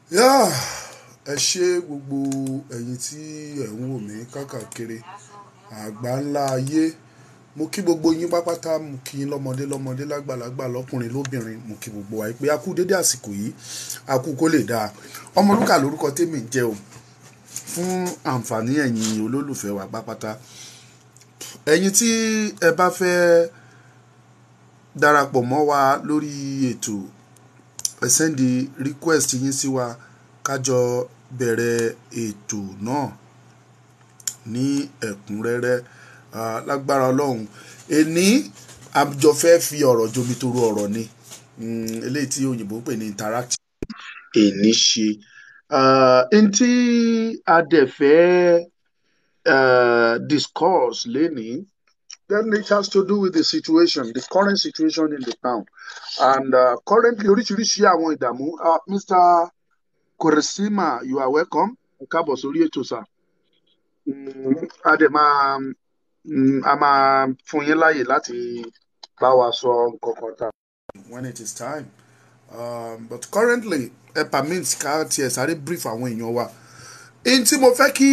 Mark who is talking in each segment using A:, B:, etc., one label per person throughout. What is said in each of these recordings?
A: Yeah, ẹ ṣé gbogbo ẹ̀yin tí ẹ̀ ń wò mí káàkiri àgbà ńlá ayé. Mo kí gbogbo yín pápátá, mo kí yín lọ́mọdé lágbàlagbà lọ́kùnrin lóbìnrin, mo kí gbogbo wa pé a kú dédé àsìkò yìí, a kú kó lè dáa. Omoluka lórúkọ tèmi jẹ́ o, fún àǹfààní ẹ̀yin olólùfẹ́ wa pápátá. Ẹ̀yin tí ẹ bá fẹ́ darapọ̀ mọ́ wa lórí ètò, ẹ send request yín sí wa kájọ bẹ̀rẹ̀ ètò náà ní ẹ̀kúnrẹ́rẹ́ lágbára Ọlọ́run. Èní àjọ fẹ́ fi ọ̀rọ̀ jomitoro ọ̀rọ̀ ni, eléyìí tí òyìnbó ń pè ní interactive èní ṣe. Ntí a dẹ̀ fẹ́ discuss lénìí, then it has to do with the situation, the current situation in the town. And currently, oríṣiríṣi àwọn ìdààmú. Mr. Koresima, you are welcome. Ẹ káàbọ̀ sórí ètò sà. A dẹ̀ máa fún yín láàyè láti bá wa sọ nǹkan kan tà when it is time. But currently, ẹ permit ká tiẹ̀ sáré brief àwọn èèyàn wa. Èyí tí mo fẹ́ kí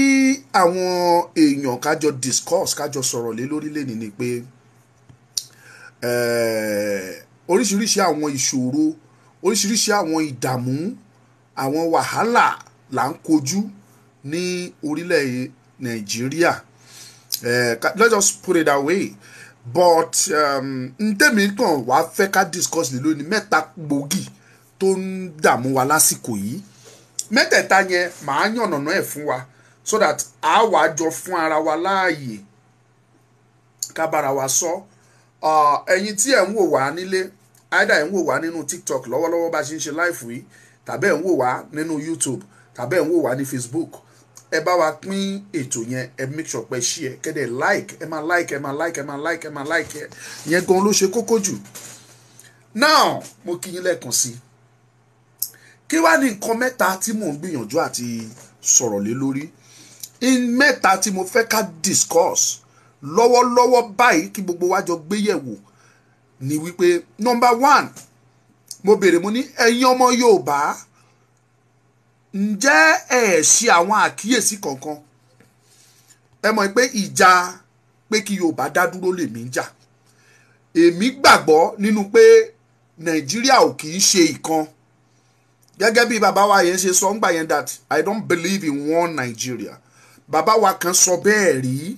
A: àwọn èèyàn kájọ discuss, kájọ sọ̀rọ̀ lé lórí lẹ́ni ni pé oríṣiríṣi àwọn ìṣòro, oríṣiríṣi àwọn ìdààmú, àwọn wàhálà là ń kojú ní orílẹ̀ Nàìjíríà. Let's just put it that way. But ntẹ́mi kan wàá fẹ́ ká discuss lé lórí mẹ́ta gbòógì tó ń dààmú wa lásìkò yìí. Mẹ́tẹ̀ẹ̀ta yẹn màá yànnàná ẹ̀ fún wa so that a wà jọ fún ara wa láàyè ká bára wa sọ. Ẹ̀yin tí ẹ̀ ń wò wá nílé, either ẹ̀ ń wò wá nínú TikTok lọ́wọ́lọ́wọ́ bá ṣe ń ṣe live yìí, tàbí ẹ̀ ń wò wá nínú YouTube, tàbí ẹ̀ ń wò wá ní Facebook, ẹ bá wa pín ètò yẹn, ẹ make sure pé share, kẹ́dẹ̀ like, ẹ máa like, ẹ máa like, ẹ máa like, ẹ máa like ẹ. Ìyẹn gan ló ṣe kókó jù. Now, mo kí yín lẹ́ẹ̀kan sí i. Kí wá ní nǹkan mẹ́ta tí mò ń gbìyànjú àti sọ̀rọ̀ lé lórí? Mẹ́ta tí mo fẹ́ ká discuss lọ́wọ́lọ́wọ́ báyìí kí gbogbo wa jọ gbé yẹ̀wò ni wípé number one, mo béèrè mo ní ẹ̀yin ọmọ Yorùbá, ǹjẹ́ ẹ ṣe àwọn àkíyèsí kankan? Ẹ mọ̀ pé ìjà pé kí Yorùbá dá dúró lèmi ń jà. Èmi gbàgbọ́ nínú pé Nàìjíríà ò kì í ṣe ìkan. Gẹ́gẹ́ bí bàbá wa yẹn ṣe sọ ńgbà yẹn that I don't believe in one Nigeria. Bàbá wa kan sọ bẹ́ẹ̀ rí.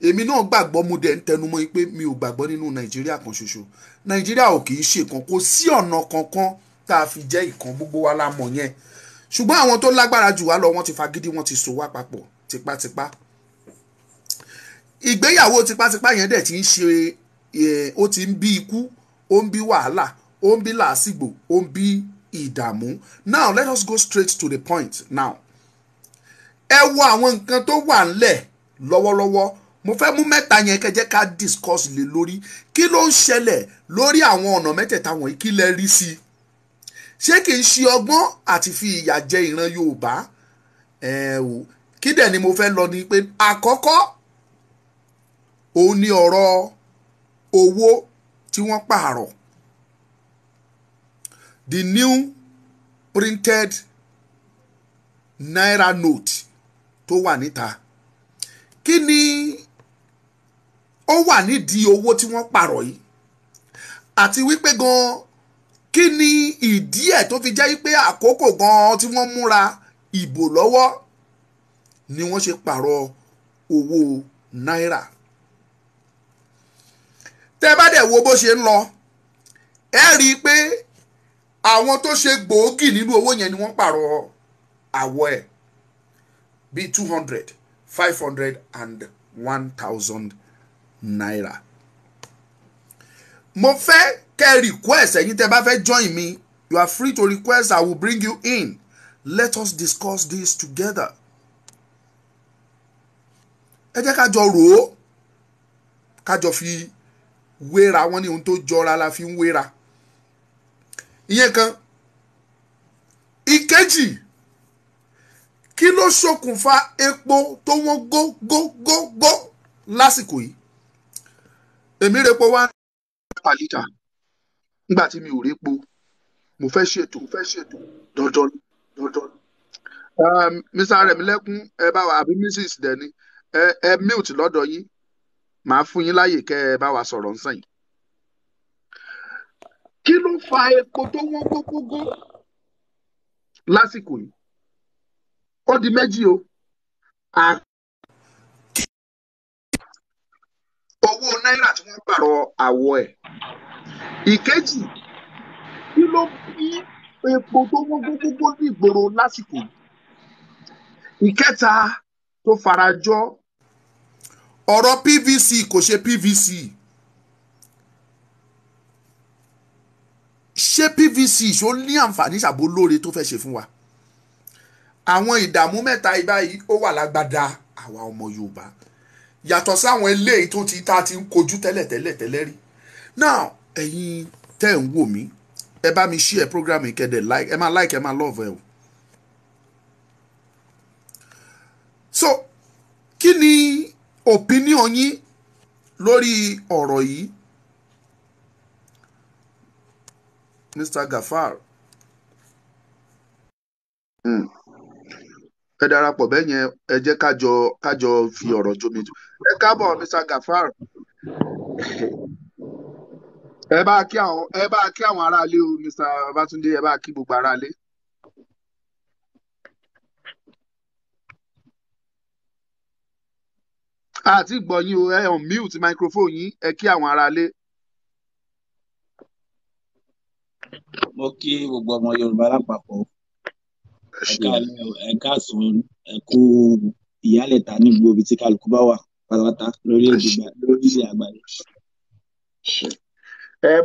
A: Èmi náà gbàgbọ́, mo dẹ̀ ń tẹnumọ́ pé mi ò gbàgbọ́ nínú Nàìjíríà kan ṣoṣo. Nàìjíríà ò kì í ṣe ìkan, kò sí ọ̀nà kankan tá a fi jẹ́ ìkan, gbogbo wa la mọ̀ yẹn. Ṣùgbọ́n àwọn tó lágbára jù wá lọ, wọ́n ti fagídí, wọ́n ti so wá papọ̀ tipátipá. Ìgbéyàwó tipátipá yẹn dẹ̀ ti ń ṣe, ó ti ń bí ikú, ó ń bí wàhálà, ó ń bí làásìgbò, ó ń bí ìdààmú. Now let us go straight to the point now. Ẹ wo àwọn nǹkan tó wà ńlẹ̀ lọ́wọ́lọ́wọ́. Mo fẹ́ mú mẹ́ta yẹn kẹjẹ́ ká discuss lé lórí. Kí ló ń ṣẹlẹ̀ lórí àwọn ọ̀nà mẹ́tẹ̀ẹ̀ta wọ̀nyí? Kí lẹ rí sí i? Ṣé kì í ṣe ọgbọ́n àti fi ìyà jẹ ìran Yorùbá? Kí dẹ̀ ni mo fẹ́ lọ ni pé àkọ́kọ́ òun ni ọ̀rọ̀ owó tí wọ́n pààrọ̀, the new printed naira note tó wà níta. Kí ni ó wà nídìí owó tí wọ́n pààrọ̀ yìí? Àti wípé gan kí ni ìdí ẹ̀ tó fi jẹ́ wípé àkókò gan tí wọ́n múra ìbò lọ́wọ́ ni wọ́n ṣe pààrọ̀ owó náírà? Tẹ́ bá dẹ̀ wo bó ṣe ń lọ, ẹ rí i pé àwọn tó ṣe gbòógì nínú owó yẹn ni wọ́n pààrọ̀ àwọ̀ ẹ̀ bíi 200, 500 and 1,000 naira. Mo fẹ́ kẹ́ request, ẹ̀yin tẹ́ bá fẹ́ join me, you are free to request, I will bring you in. Let us discuss this together. Ẹ jẹ́ ká jọ rò ó, ká jọ fi wéra. Wọ́n ní ohun tó jọra la fi ń wéra. Ìyẹn kan. Ìkejì, kí ló ṣokùnfà epo tó wọ́n gógógógó lásìkò yìí? Èmi repo wá per litre. Nígbà tí mi ò répo, mo fẹ́ ṣètò dandan Mr. Remilekun ẹ bá wa àbí Mrs. Deni ẹ mute lọ́dọ̀ yín màá fún yín láyè kẹ́ ẹ bá wa sọ̀rọ̀ nsàn yìí. Kí ló fa epo tó wọ́n gógógó lásìkò yìí? Ó di méjì o. Owó náírà tí wọ́n pààrọ̀ àwọ̀ ẹ̀. Ìkejì, kí ló bí epo tó wọ́n gógógó ní ìgboro lásìkò yìí? Ìkẹta tó farajọ ọ̀rọ̀ PVC kò ṣe PVC. Ṣé PVC ṣó ní àǹfààní ṣàbò lóore tó fẹ́ ṣe fún wa? Àwọn ìdààmú mẹ́ta ìbáyìí ó wà lágbádá àwa ọmọ Yorùbá yàtọ̀ sáwọn eléyìí tó ti ń kojú tẹ́lẹ̀ rí. Now ẹ̀yin tẹ́ ń wò mí ẹ bá mi share program ìkẹ́dẹ̀ like ẹ máa love ẹ o. So kí ni opinion yín lórí ọ̀rọ̀ yìí? Mr. Gafar ẹ darapọ̀ bẹ́ẹ̀ yẹn ẹ jẹ́ kájọ fi ọ̀rọ̀ jómi jù. Ẹ káàbọ̀ Mr. Gafar. ẹ bá kí àwọn aráalé o Mr. Babatunde ẹ bá kí gbogbo aráalé. àti gbọ̀yìn o ẹ on mute microphone yín ẹ kí àwọn aráalé.
B: Mo kí gbogbo ọmọ Yorùbá lápapọ̀ ẹ káàsán ẹ kú ìyálẹ̀ta ní gbogbo ibi tí kálukú bá wà pátápátá lórílẹ̀ àgbáyé.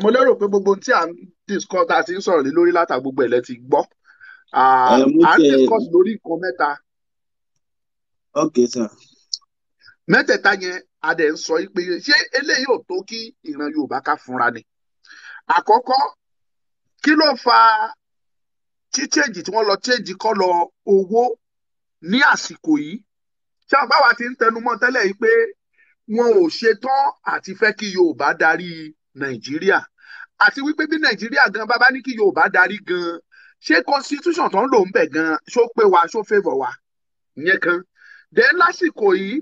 A: Mo lérò pé gbogbo ohun tí à ń discuss àti ń sọ̀rọ̀ lé lórí látà gbogbo ẹ̀ lẹ ti gbọ́. À ń discuss lórí nǹkan mẹ́ta.
B: Ok sir.
A: Mẹ́tẹ̀ẹ̀ta yẹn a dẹ̀ ń sọ pé ṣé eléyìí ò tó kí ìran Yorùbá ká fúnra ni. Àkọ́kọ́ kí ló fa change tí wọ́n lọ change kọ́lọ̀ owó ní àsìkò yìí? Ṣé àwọn báwa ti ń tẹnumọ́ tẹ́lẹ̀ yìí pé wọn ò ṣetán àti fẹ́ kí Yorùbá darí Nàìjíríà àti wípé bí Nàìjíríà gan bá ní kí Yorùbá darí gan ṣé constitution tó ń lò ń bẹ̀ gan ṣó pé wa ṣó favour wa ìyẹn kan. Then lásìkò yìí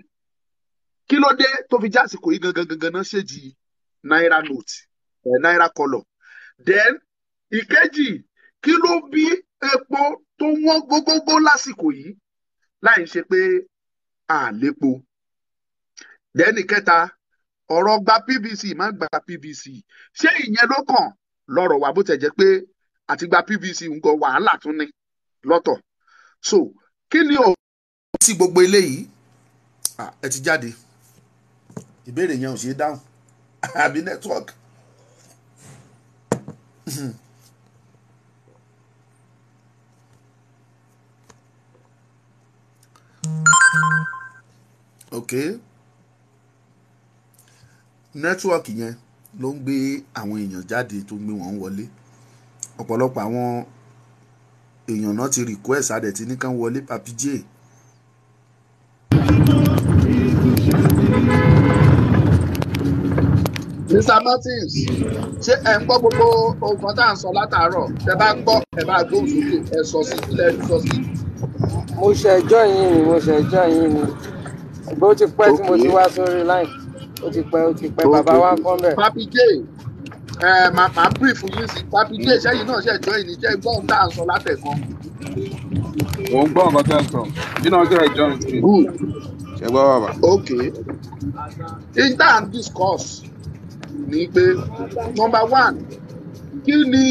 A: kí ló dé tó fi jẹ́ àsìkò yìí gangan náà ṣèjì náírà note náírà kọlọ̀. Then ìkejì kí ló bí epo tó wọ́n gógógó lásìkò yìí láì ṣe pé àlépo. Then ìkẹta ọ̀rọ̀ gba PVC má gba PVC ṣé ìyẹn ló kàn lọ́rọ̀ wa bó tẹ̀ jẹ́ pé àti gba PVC nǹkan wàhálà tún ní lọ́tọ̀. So kí ni o sí gbogbo eléyìí? Ẹ ti jáde ìbéèrè yẹn ò ṣeé dáhùn àbí network. ok network yẹn ló ń gbé àwọn èèyàn jáde tó ń gbé wọn wọlé. Ọ̀pọ̀lọpọ̀ àwọn èèyàn náà ti request adẹ̀ tí ní kán wọlé Papi J. Mr. Martins ṣé ẹ ń gbọ́ gbogbo nǹkan tá à ń sọ látàárọ̀? Ẹ bá gbọ́ ẹ bá gbóhùn sókè ẹ sọ sí ilẹ̀ ẹ sọ sí.
C: Mo ṣẹjọ́ yín ni ìgbó ti pẹ́ tí mo ti wá sórí line ó ti pẹ́ bàbá wa kọ́ bẹ̀.
A: Papi J màá brief yín sí Papi J sẹ́yìn náà ṣẹjọ́ yìí ní jẹ́ gbọ́ ohun tá à ń sọ látẹ̀kan.
D: Mo ń gbọ́ nǹkan tẹ́ ń sọ nínú ọjọ́ ìjọ ìsìn. Ṣé gbọ́ bàbá?
A: Ok in that and discuss ni pé number one kí ni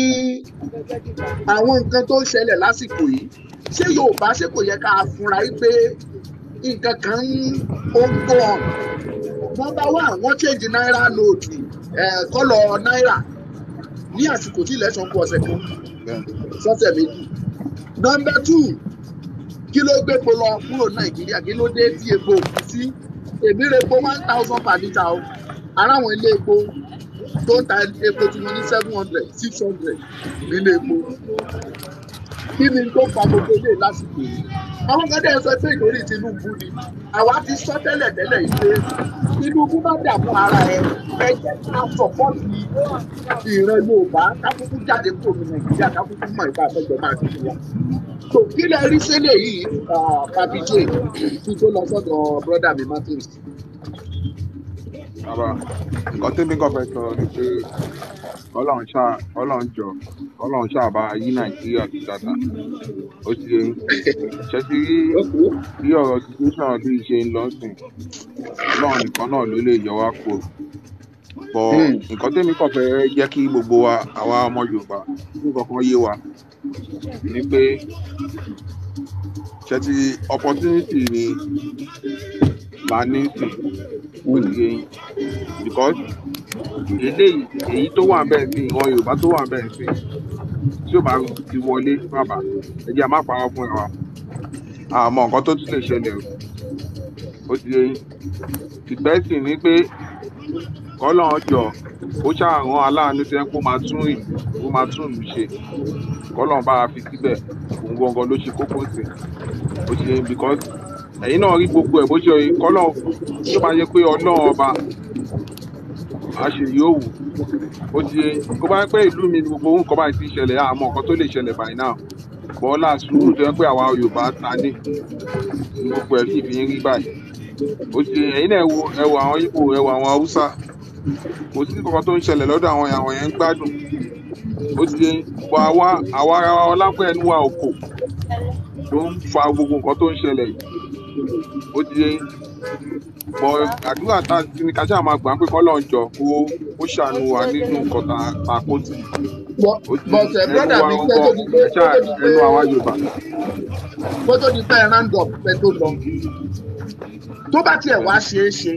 A: àwọn nǹkan tó ń ṣẹlẹ̀ lásìkò yìí? Ṣé Yorùbá ṣé kò yẹ ká fúnra yìí pé nǹkan kan ó ń go on? Number one wọ́n change náírà note kọ́lọ̀ náírà ní àsìkò tí election kù ọ̀sẹ̀ kan sọ́sẹ̀ méjì. Number two kí ló gbé epo lọ kúrò Nàìjíríà? Kí ló dé tí epo kù sí? Èmi rẹ̀ epo 1,000 per litre o. Ara àwọn ilé epo tó ń ta epo tí wọ́n ní 700 600 nílé epo. Kí ni tó fa gbogbo ilé lásìkò yìí? Àwọn kan dẹ̀ sọ pé ìlórí Tinubu ni. Àwa ti sọ tẹ́lẹ̀ yìí pé Tinubu bá dààmú ara ẹ̀ ẹ jẹ́ ká sọ̀pọ́ọ̀tì ìran Yorùbá kákúkú jáde kúrò ní Nàìjíríà kákúkú mọ̀ ìgbà àfẹ́jọ́ máa ti wà. so kí lẹ rí sílẹ̀ yìí kábíyè tí tó lọ sọ́dọ̀ brọ́dà mi Martins.
D: bàbá nǹkan tẹ́mi kàn fẹ́ sọ ni pé ọlọ́run ṣáà bá yí nàìjíríà sí dáadáa ó ti ṣe ti rí bí ọ̀rọ̀ situation bí ṣe ń lọ sìn ọlọ́run nìkan náà ló lè yọ wá kúrò bọ̀ nǹkan tẹ́mi kàn fẹ́ jẹ́ kí gbogbo wa àwa ọmọ yorùbá nǹkan kan yé wa ni pé ṣe ti opportunity ni là ní sìn ó ti yé yín because èyí tó wà bẹ́ẹ̀ sí ìran yorùbá tó wà bẹ́ẹ̀ sí tí ó bá ti wọlé bàbá ẹ jẹ́ a má parọ́ fún wa àmọ́ nǹkan tó tún lè ṣẹlẹ̀ ó ti yé yín ìgbẹ́ sì ni pé kọ́lọ́run jọ ó ṣàrán aláàánú tẹ́ kó máa tún ìlú ṣe kọ́lọ́run bá fi síbẹ̀ òun gangan ló ṣe kókó sí ó ti yé yín because ẹ̀yin náà rí gbogbo ẹ̀ bó ṣe kọ́lọ́run tó máa yẹ pé ọlọ́run ọba àṣeyìí òwò ó ti yé kó bá pẹ́ ìlú mi ni gbogbo nǹkan báyìí ti ṣẹlẹ̀ àmọ́ nǹkan tó lè ṣẹlẹ̀ báyìí náà bọ́lá sùúrù tó yẹ pé àwa yorùbá ta ní gbogbo ẹ̀ sì fi ń rí báyìí ó ti yé ẹ̀yin náà ẹ wo àwọn Ìgbò ẹ wo àwọn haúsá kò sí nǹkan tó ń ṣẹlẹ̀ lọ́dọ̀ àwọn yẹn ń gbádùn ó ti yé bọ́ àwa ara wa ọlápẹ́ ẹnu wa òkò ló ń fa gbogbo nǹkan tó ń ṣẹlẹ̀ yìí ó ti yé bọ̀ àdúrà tá a ti ní ká ṣáà máa gbà pé kọ́lọ́run jọ kó ṣàánú wa nínú nǹkan tá a kó tì
A: brọ́dà mi
D: ẹnu àwa yorùbá.
A: kó tó di pé round up pẹ́ tó lọ tó bá tiẹ̀ wá ṣeé ṣe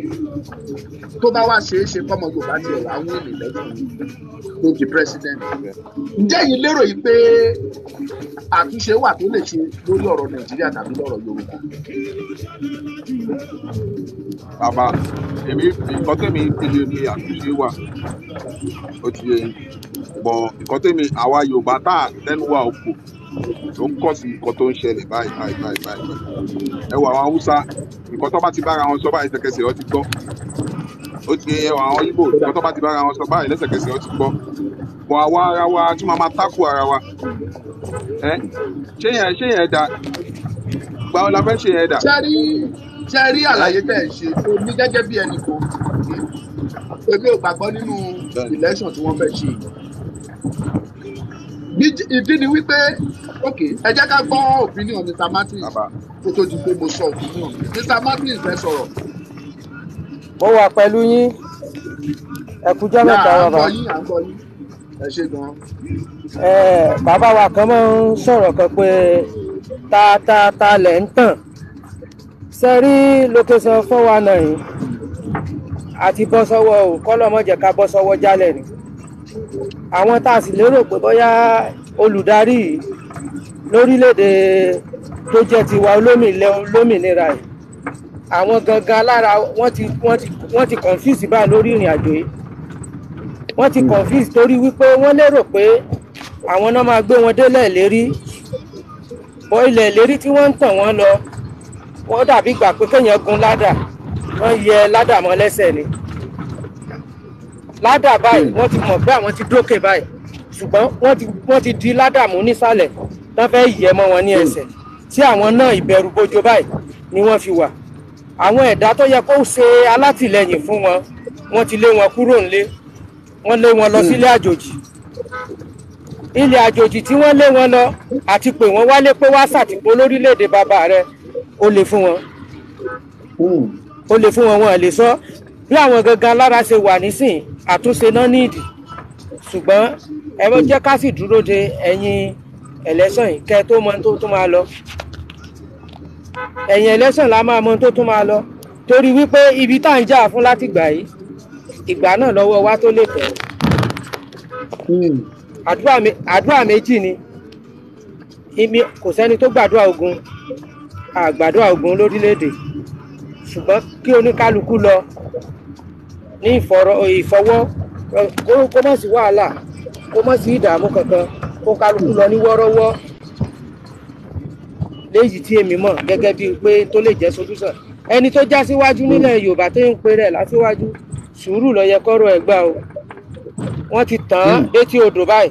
A: kọ́mọ yorùbá tiẹ̀ wá wí nílẹ̀ tó di president ǹjẹ́ yìí lérò yìí pé àtúnṣe wà tó lè ṣe lórí ọ̀rọ̀ nàìjíríà tàbí lọ́rọ̀ yorùbá.
D: bàbá nǹkan tẹ̀mí ìpele ní àtúnṣe wà ó ti yẹ bọ̀ nǹkan tẹ̀mí àwa yorùbá tá a lẹ́nu wa òkò ló ń kọ̀ sí nǹkan tó ń ṣẹlẹ̀ báyìí ẹ wọ àwọn haúsá nǹkan tó bá ti bára wọn sọ báyìí lẹ́sẹ̀kẹsẹ̀ ọ ti gbọ́ ó ti yẹ àwọn Ìgbò nǹkan tó bá ti bára wọn sọ báyìí lẹ́sẹ̀kẹsẹ̀ ọ ti gbọ́ bọ̀ àwa ara wa tún máa tákù ara wa ṣé yẹn dá gbàgbọ́ la fẹ́ ṣe yẹn dá.
A: ṣe rí àlàyé tẹ̀ ń ṣe tó ní gẹ́gẹ́ bí ẹnì kan èmi ò gbàgbọ́ nínú election tí wọ́n fẹ́ ṣe ìdí ni wípé ok ẹ jẹ́ ká gbọ́ opinion Mr. Martins kó tó di pé mo sọ opinion Mr. Martins fẹ́ sọ̀rọ̀.
C: mo wà pẹ̀lú yín ẹ̀kújọ́ mẹ́ta bàbá.
A: à ń gbọ́ yín ẹ ṣe gan-an.
C: bàbá wa kan máa ń sọ̀rọ̀ kan pé ta lẹ̀ ń tàn ṣe rí location 419 àti bọ́ sọ́wọ́ o kọ́lọ́mọ́jẹ̀ ká bọ́ sọ́wọ́ jálẹ̀ ni àwọn tá a sì lérò pé bóyá olùdarí lórílẹ̀‐èdè tó jẹ́ tiwa olómìnira yìí àwọn gangan lára wọ́n ti confuse báyìí lórí ìrìn àjò yìí wọ́n ti confuse torí wípé wọ́n lérò pé àwọn náà máa gbé wọn délẹ̀ lérí bọ́ ilẹ̀ lérí tí wọ́n ń tàn wọ́n lọ wọ́n dàbí gbà pé kéèyàn gun ládà wọ́n yẹ ládà mọ́ lẹ́sẹ̀ ni ládà báyìí wọ́n ti mọ̀ pé àwọn ti dókè báyìí ṣùgbọ́n wọ́n ti di ládà mú nísàlẹ̀ tán fẹ́ yẹ mọ́ wọn ní ẹsẹ̀ tí àwọn náà ìbẹ̀rù bojo báyìí ni wọ́n fi wà àwọn ẹ̀dá tó yẹ kó ṣe alátìlẹyìn fún wọn wọ́n ti lé wọn kúrò ńlé wọ́n lé wọn lọ sílé àjòjì ilé àjòjì tí wọ́n lé wọn lọ àti pé wọ́n wálé pé wá ṣàtìpó lórílẹ̀‐èdè bàbá rẹ̀ ó lè fún wọn wọn lè sọ bí àwọn gangan lára ṣe wà nísìn àtúnṣe náà nídìí ṣùgbọ́n ẹ mọ́ jẹ́ ká sì dúró de ẹ̀yìn ẹlẹ́sàn yìí kẹ́ tó mọ tó máa lọ ẹ̀yìn ẹlẹ́sàn la máa mọ tó máa lọ torí wípé ibi tá à ń jà fún láti gbà yìí ìgbà náà lọ́wọ́ wa tó lè tẹ̀ àdúrà méjì ni kò sẹ́ni tó gbàdúrà ogun àgbàdúrà ogun lórílẹ̀‐èdè ṣùgbọ́n kí oníkálukú lọ ní ìfọwọ́ kó má sí wàhálà kó má sí ìdààmú kankan kó kálukú lọ ní wọ́rọ́wọ́ léyìí tí èmi mọ̀ gẹ́gẹ́ bíi pé tó lè jẹ́ solution ẹni tó já síwájú nílẹ̀ Yorùbá tó ń pe rẹ̀ láṣíwájú sùúrù ló yẹ kọ́rọ̀ ẹ̀ gbà o wọ́n ti tàn án détí odò báyìí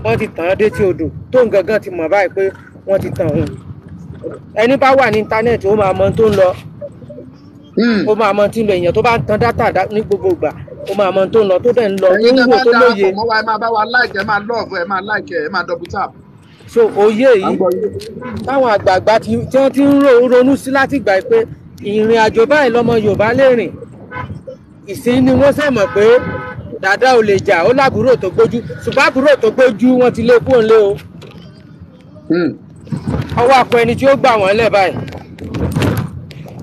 C: wọ́n ti tàn án détí odò tó ń gangan ti mọ̀ báyìí pé wọ́n ti tàn òun ẹni bá wà ní íńtánẹ́ẹ̀tì ó máa mọ tó ń lọ ó máa mọ tí ń lọ èèyàn tó bá ń tan dátà ní gbogbo ìgbà ó máa mọ tó ń lọ tó dẹ̀ ń lọ tó ń wò tó lóye.
A: ẹ̀yin tẹ́ bá darapọ̀ mọ́ wa ẹ máa bá wa like ẹ máa love ẹ máa like ẹ máa double tap.
C: so òye yìí táwọn àgbààgbà tí wọ́n ti ń ronú sí láti gbà pé ìrìn àjò báyìí lọ́mọ Yorùbá lè rìn ìsìn ni wọ́n ṣe mọ̀ pé dàda ò lè jà ó lábúrò tó gbójú ṣùgbọ́n àbúrò tó gbójú wọ́n ti lé kúrò lé o. ọwọ́ akọ ẹni tí ó gbà wọ́n lẹ̀ báyìí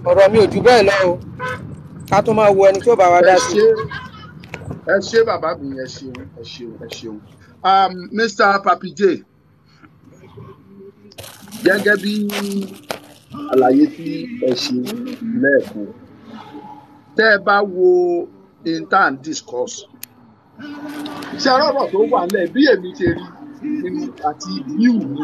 C: ọ̀rọ̀ mi ò jù bẹ́ẹ̀ lọ o ká tó máa wo ẹni tí ó bá wa dá sí.
A: ẹ ṣé bàbá mi ẹ ṣeun ẹ ṣeun ẹ ṣeun Mr. Papi J gẹ́gẹ́ bí àlàyé tí ẹ ṣe lẹ́ẹ̀kan tẹ́ ẹ bá wo intern discourse ṣe ọ̀rọ̀ tó wà nílẹ̀ bí èmi ṣe rí nínú àti view mi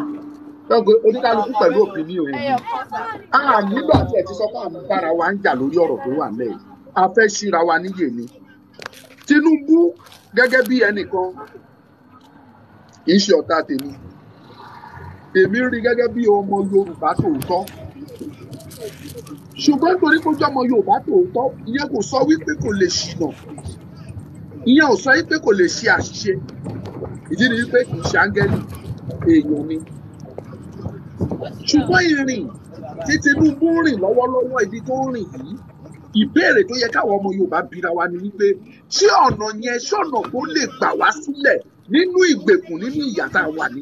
A: lọ́gbẹ́ oníkálukú pẹ̀lú opinion èmi nígbà tí ẹ ti sọ pé àwọn bára wa ń jà lórí ọ̀rọ̀ tó wà nílẹ̀ a fẹ́ ṣíra wa níyè ni Tinubu gẹ́gẹ́ bí ẹnìkan kì í ṣe ọ̀tá tèmi èmi rí gẹ́gẹ́ bí ọmọ Yorùbá tòótọ́ ṣùgbọ́n nítorí kó jẹ́ ọmọ Yorùbá tòótọ́ ìyẹn kò sọ wípé kò lè ṣìnà ìyẹn ò sọ wípé kò lè ṣe àṣìṣe ìdí ni wípé kì í ṣe áńgẹ́lì èèyàn ni ṣùgbọ́n ìrìn tí Tinubu rìn lọ́wọ́lọ́wọ́ ibi tó ń rìn yìí ìbéèrè tó yẹ káwọn ọmọ Yorùbá bira wa ni wípé ṣé ọ̀nà yẹn ṣọ̀nà tó lè gbà wá sílẹ̀ nínú ìgbèkùn nínú ìyà tá a wà ní.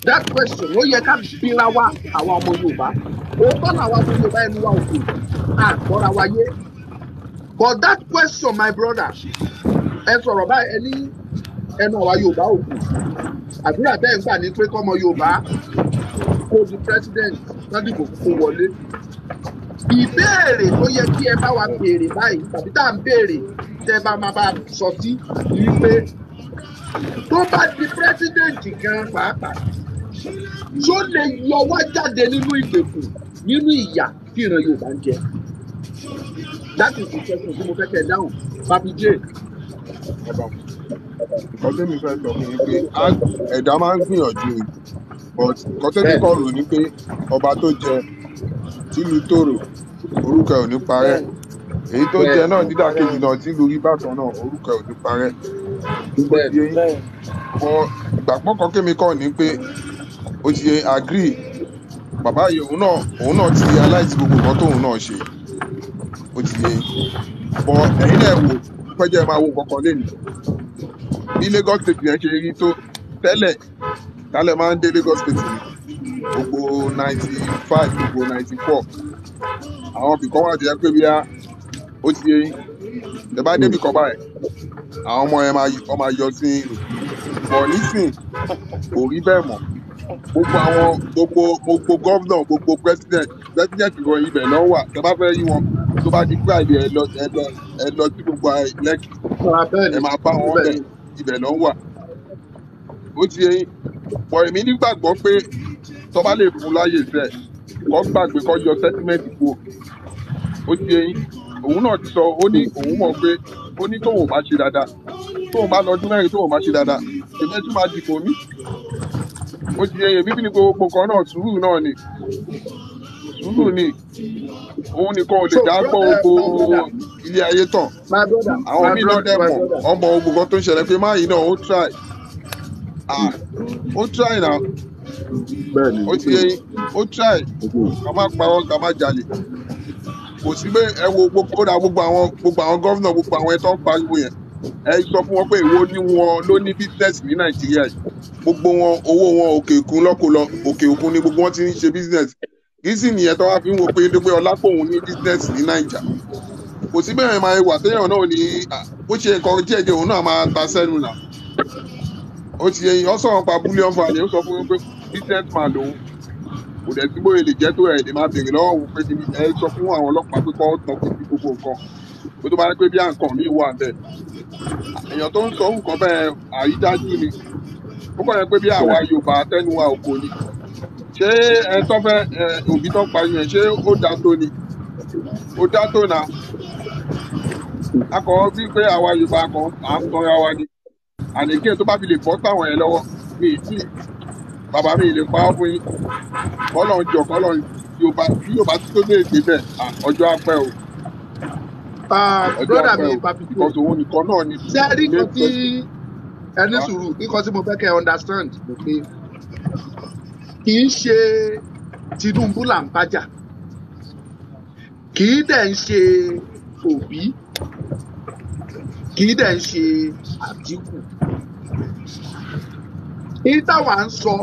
A: That question ó yẹ ká bira wa àwọn ọmọ Yorùbá òótọ́ làwọn ọmọ Yorùbá ẹnu wa òkè àgbọ́ra wa yé but that question my brother ẹ sọ̀rọ̀ báyìí ẹni ẹnu àwa Yorùbá òkè àdúrà bẹ́ẹ̀ ń gbà ní pé kọ́mọ Yorùbá kó di president lọ́dìbò kó wọlé ìbéèrè tó yẹ kí ẹ bá wa béèrè báyìí tàbí tá à ń béèrè tẹ́ bá máa bá sọ sí yìí pé tó bá di president gan pàápàá tó lè yọ wá jáde nínú ìgbèkùn nínú ìyà tí ìran Yorùbá ń jẹ that is the question tí mo fẹ́ kẹ́ dáhùn Papi J.
D: nǹkan tó mi fẹ́ sọ fún mi pé ẹ̀dá máa ń gbìyànjú ni but nǹkan tó mi kọ́ rò ní pé ọba tó jẹ tìlú tòrò orúkọ ò ní parẹ́ èyí tó jẹ náà dídàkejì náà tí lórí bàtàn náà orúkọ ò ní parẹ́ bọ ìgbàgbọ́ kan kémi kọ́ ni pé ó ti agree bàbá yìí òun náà ti realize gbogbo nǹkan tóun náà ṣe ó ti yé bọ ẹ̀yin náà wò pẹ́jẹ́ máa wo kankan lẹ́nu bí Lagos state yẹn ṣe rí tó tẹ́lẹ̀ kálẹ̀ máa ń dé Lagos state ní gbogbo 95 gbogbo 94 àwọn ibìkan wà jẹ́ pé bí ó ti yé ẹ bá débi kan báyìí àwọn ọmọ yẹn máa yọ sí ìlú bọ̀ nísìn kò rí bẹ́ẹ̀ mọ́ gbogbo gọ́vnà gbogbo president ìrọ̀ ibẹ̀ lọ́ wà tẹ́ bá fẹ́ yí wọn tó bá di Friday ẹ lọ sí gbogbo Lẹ́kì ẹ máa bá wọn bẹ̀ ibẹ̀ lọ́ wà ó ti yẹn pọ̀ èmi nígbàgbọ́ pé tó bá lè fún láyè sẹ́ kọ́ gbàgbé kọ́ yọ sẹ́tímẹ́ǹtì kú ó ti yẹn òun náà ti sọ ó ní òun mọ̀ pé ó ní tóun bá ṣe dáadáa tóun bá lọ́dún mẹ́rin tóun bá ṣe dáadáa èmi tún máa dìbò mí ó ti yẹn bíbí ni gbogbo kan náà sùúrù náà ni sùúrù ni òun nìkan ò lè dá gbọ́ gbogbo ilé ayé tán àwọn míì náà dẹ̀ mọ̀ ọmọ ogun kan tó ń ṣẹlẹ̀ pé máyì náà ó try náà ó ti yẹn ó try ká má parọ́ ká má jalè kò sí pé ẹ wo gbogbo àwọn gọ́vnà gbogbo àwọn ẹ̀tọ́ ń pariwo yẹn ẹ sọ fún wọn pé èwo ni wọn ló ní business ní Nàìjíríà yìí gbogbo wọn owó wọn òkè òkun lọ́kọ̀ọ́lọ òkè òkun ni gbogbo wọn ti ń ṣe business kì í sì nìyẹn tó wá fi ń wo pé Ọlápòun ní business ní Nàìjà kò sí bẹ́ẹ̀ máa wà téèyàn náà ní bó ṣe nǹkan díẹ̀ díẹ̀ òun náà máa ta sẹ́nu là ó ti yẹ ọ sọ̀rọ̀ pa bullion value ó sọ fún mi pé business man lòun kò dẹ̀ sí bóyá lè jẹ́ tó ẹ̀ lè máa béèrè lọ́wọ́ òun pé ẹ sọ fún àwọn ọlọ́pàá pé kọ́ tán kó sí gbogbo nǹkan pé tó bá rí pé bí àǹkan mi wà bẹ́ẹ̀ èèyàn tó ń sọ nǹkan bẹ́ẹ̀ àrídájú ni ó kọ́ yẹ pé bí àwa Yorùbá tẹ́nu wa òkò ni ṣé ẹ tó fẹ́ òbí tó pa yẹn ṣé ó dá tó ni ó dá tó na akọ̀ bí pé àwa Yorùbá kan à ń tanra wa ni àníkè tó bá fi lè bọ́ sáwọn yẹn lọ́wọ́ mi bàbá mi lè pa ọ́ fún yín kọ́lọ̀ ń jọ kọ́lọ̀ bí Yorùbá tó lè dé bẹ̀ ọjọ́ apẹ́ o.
A: brother mi papi tó
D: because òun nìkan náà ni.
A: sẹ́ẹ̀rì kan tí ẹni sùúrù nǹkan tí mo fẹ́ kẹ́ understand ni pé kì í ṣe Tinubu là ń bájà kì í dẹ̀ ń ṣe Òbí kì í dẹ̀ ń ṣe Àtíkù. èyí táwa ń sọ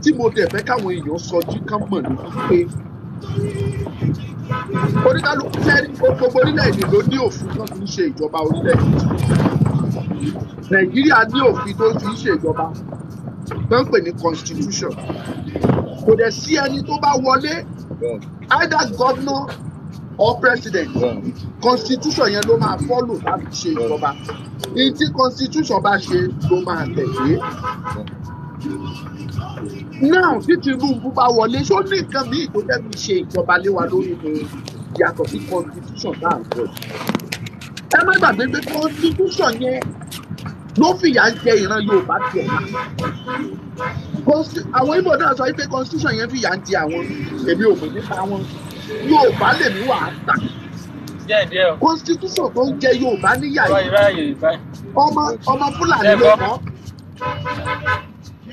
A: tí mo dẹ̀ fẹ́ káwọn èèyàn sọ jí kán mọ̀ ní pé oníkálukú sẹ́ẹ̀rì gbogbo orílẹ̀-èdè ló ní òfin tó fi ń ṣe ìjọba orílẹ̀-èdè. Nàìjíríà ní òfin tó fi ń ṣe ìjọba tó ń pè ní constitution. Kò dẹ̀ sí ẹni tó bá wọlé either governor or president constitution yẹn ló máa follow láti ṣe ìjọba. Ní tí constitution bá ṣe ló máa tẹ̀lé. Now tí Tinubu bá wọlé ṣó ní nǹkan míì tó fẹ́ fi ṣe ìjọba lé wa lórí ni yàtọ̀ sí constitution tá à ń bọ̀. Ẹ má gbàgbé pé constitution yẹn ló fìyà ń jẹ ìran Yorùbá tiẹ̀ náà. Àwọn Ìgbò náà sọ pé constitution yẹn fìyà ń jẹ àwọn èmi ò mọ̀ nípa wọn. Yorùbá lèmi wà á tà. Constitution tó ń jẹ Yorùbá níyà yìí. Ọmọ Fúlàní ló kọ́.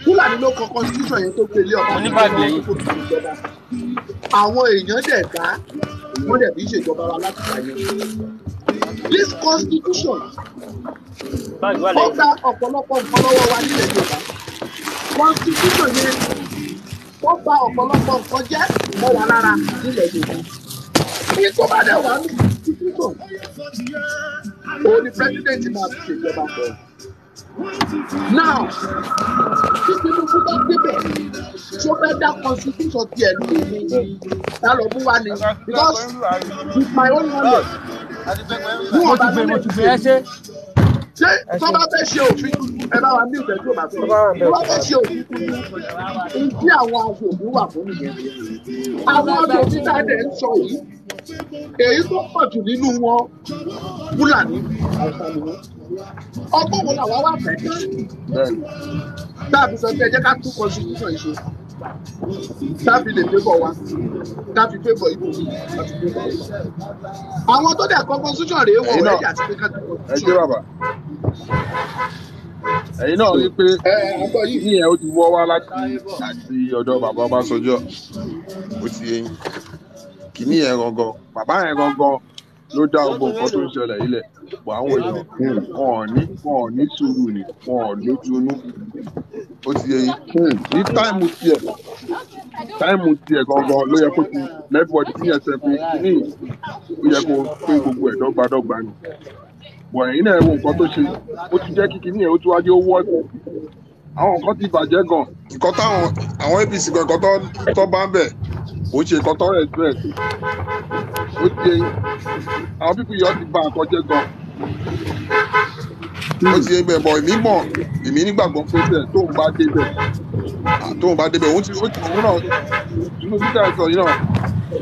A: Fúlàní ló kọ constitution yẹn tó gbélé ọba tó kó tó ìjọba. Àwọn èèyàn dẹ̀ dá wọ́n dẹ̀ fi ṣèjọba wa láti ṣàyẹ̀. This constitution ó gba ọ̀pọ̀lọpọ̀ nǹkan lọ́wọ́ wa nílẹ̀ Yorùbá. Constitution yẹn ó gba ọ̀pọ̀lọpọ̀ nǹkan jẹ́ mọ́ wa lára nílẹ̀ Yorùbá. Ní tó bá dẹ̀ wà ní constitution òun ni president máa fi ṣèjọba bọ̀. Now tí Tinubu bá débẹ̀ tó fẹ́ dá constitution tiẹ̀ lò ní ta ló mú wa ni because with my own knowledge
C: mo ti gbé ẹ ṣe.
A: Ṣé tó bá fẹ́ ṣe òfin ẹ bá wa ní ìtẹ́jú òbá fún mi tó bá fẹ́ ṣe òfin tuntun tí àwọn aṣòfin wà fún nìyẹn. Àwọn aṣòfin tá a dẹ̀ ń sọ yìí èyí tó pọ̀ jù nínú wọn Fúlàní àìsàn ni wọn. Ọgbọ́n wo làwa wá fẹ́ ká? Táàbí sọ pé ẹ jẹ́ ká tún constitution ṣe. Táàbí lè fẹ́ bọ̀ wá. Táàbí fẹ́ bọ̀ ibò mi àti fẹ́ bọ̀ ibò. Àwọn tó dẹ̀ kọ́ constitution rèé wọ̀ wẹ́ẹ̀dì àti pé ká tún constitution.
D: Ẹ gbé bàbá. Ẹ̀yin náà rí pé ní ẹ̀ ó ti wọ́ wá láti ọ̀dọ̀ bàbá Ọbásanjọ́. Ó ti yé yín. Kìíní yẹn gangan, bàbá yẹn gangan ló dá gbogbo nǹkan tó ń ṣẹlẹ̀ ilẹ̀. Bọ̀ àwọn èèyàn wọn ò ní sùúrù ni, wọn ò lójúnú. Ó ti yé yín. Ní táìmù tiẹ̀ gangan ló yẹ kó ti lẹ́bọ̀dì ní ẹsẹ̀ pé kìíní ó yẹ kó pé gbogbo ẹ̀ dọ́gbadọ́gba ni. Bọ̀ ẹ̀yin náà wo nǹkan tó ṣe, ó ti jẹ́ kí kìíní yẹn ó tún wájú owó ọ̀sẹ̀. Àwọn nǹkan ti bàjẹ́ gan. Nǹkan táwọn APC gan nǹkan tó bá ń bẹ̀ ó ṣe nǹkan tó rẹ̀ stress. Ó ti yé yín. Àwọn pípì yọ ti ba nǹkan jẹ́ gan. Ó ti yé bẹ́ẹ̀ bọ̀ èmi nígbàgbọ́ pé bẹ́ẹ̀ tóun bá débẹ̀ òun náà inú títà ẹ̀sọ́ yìí náà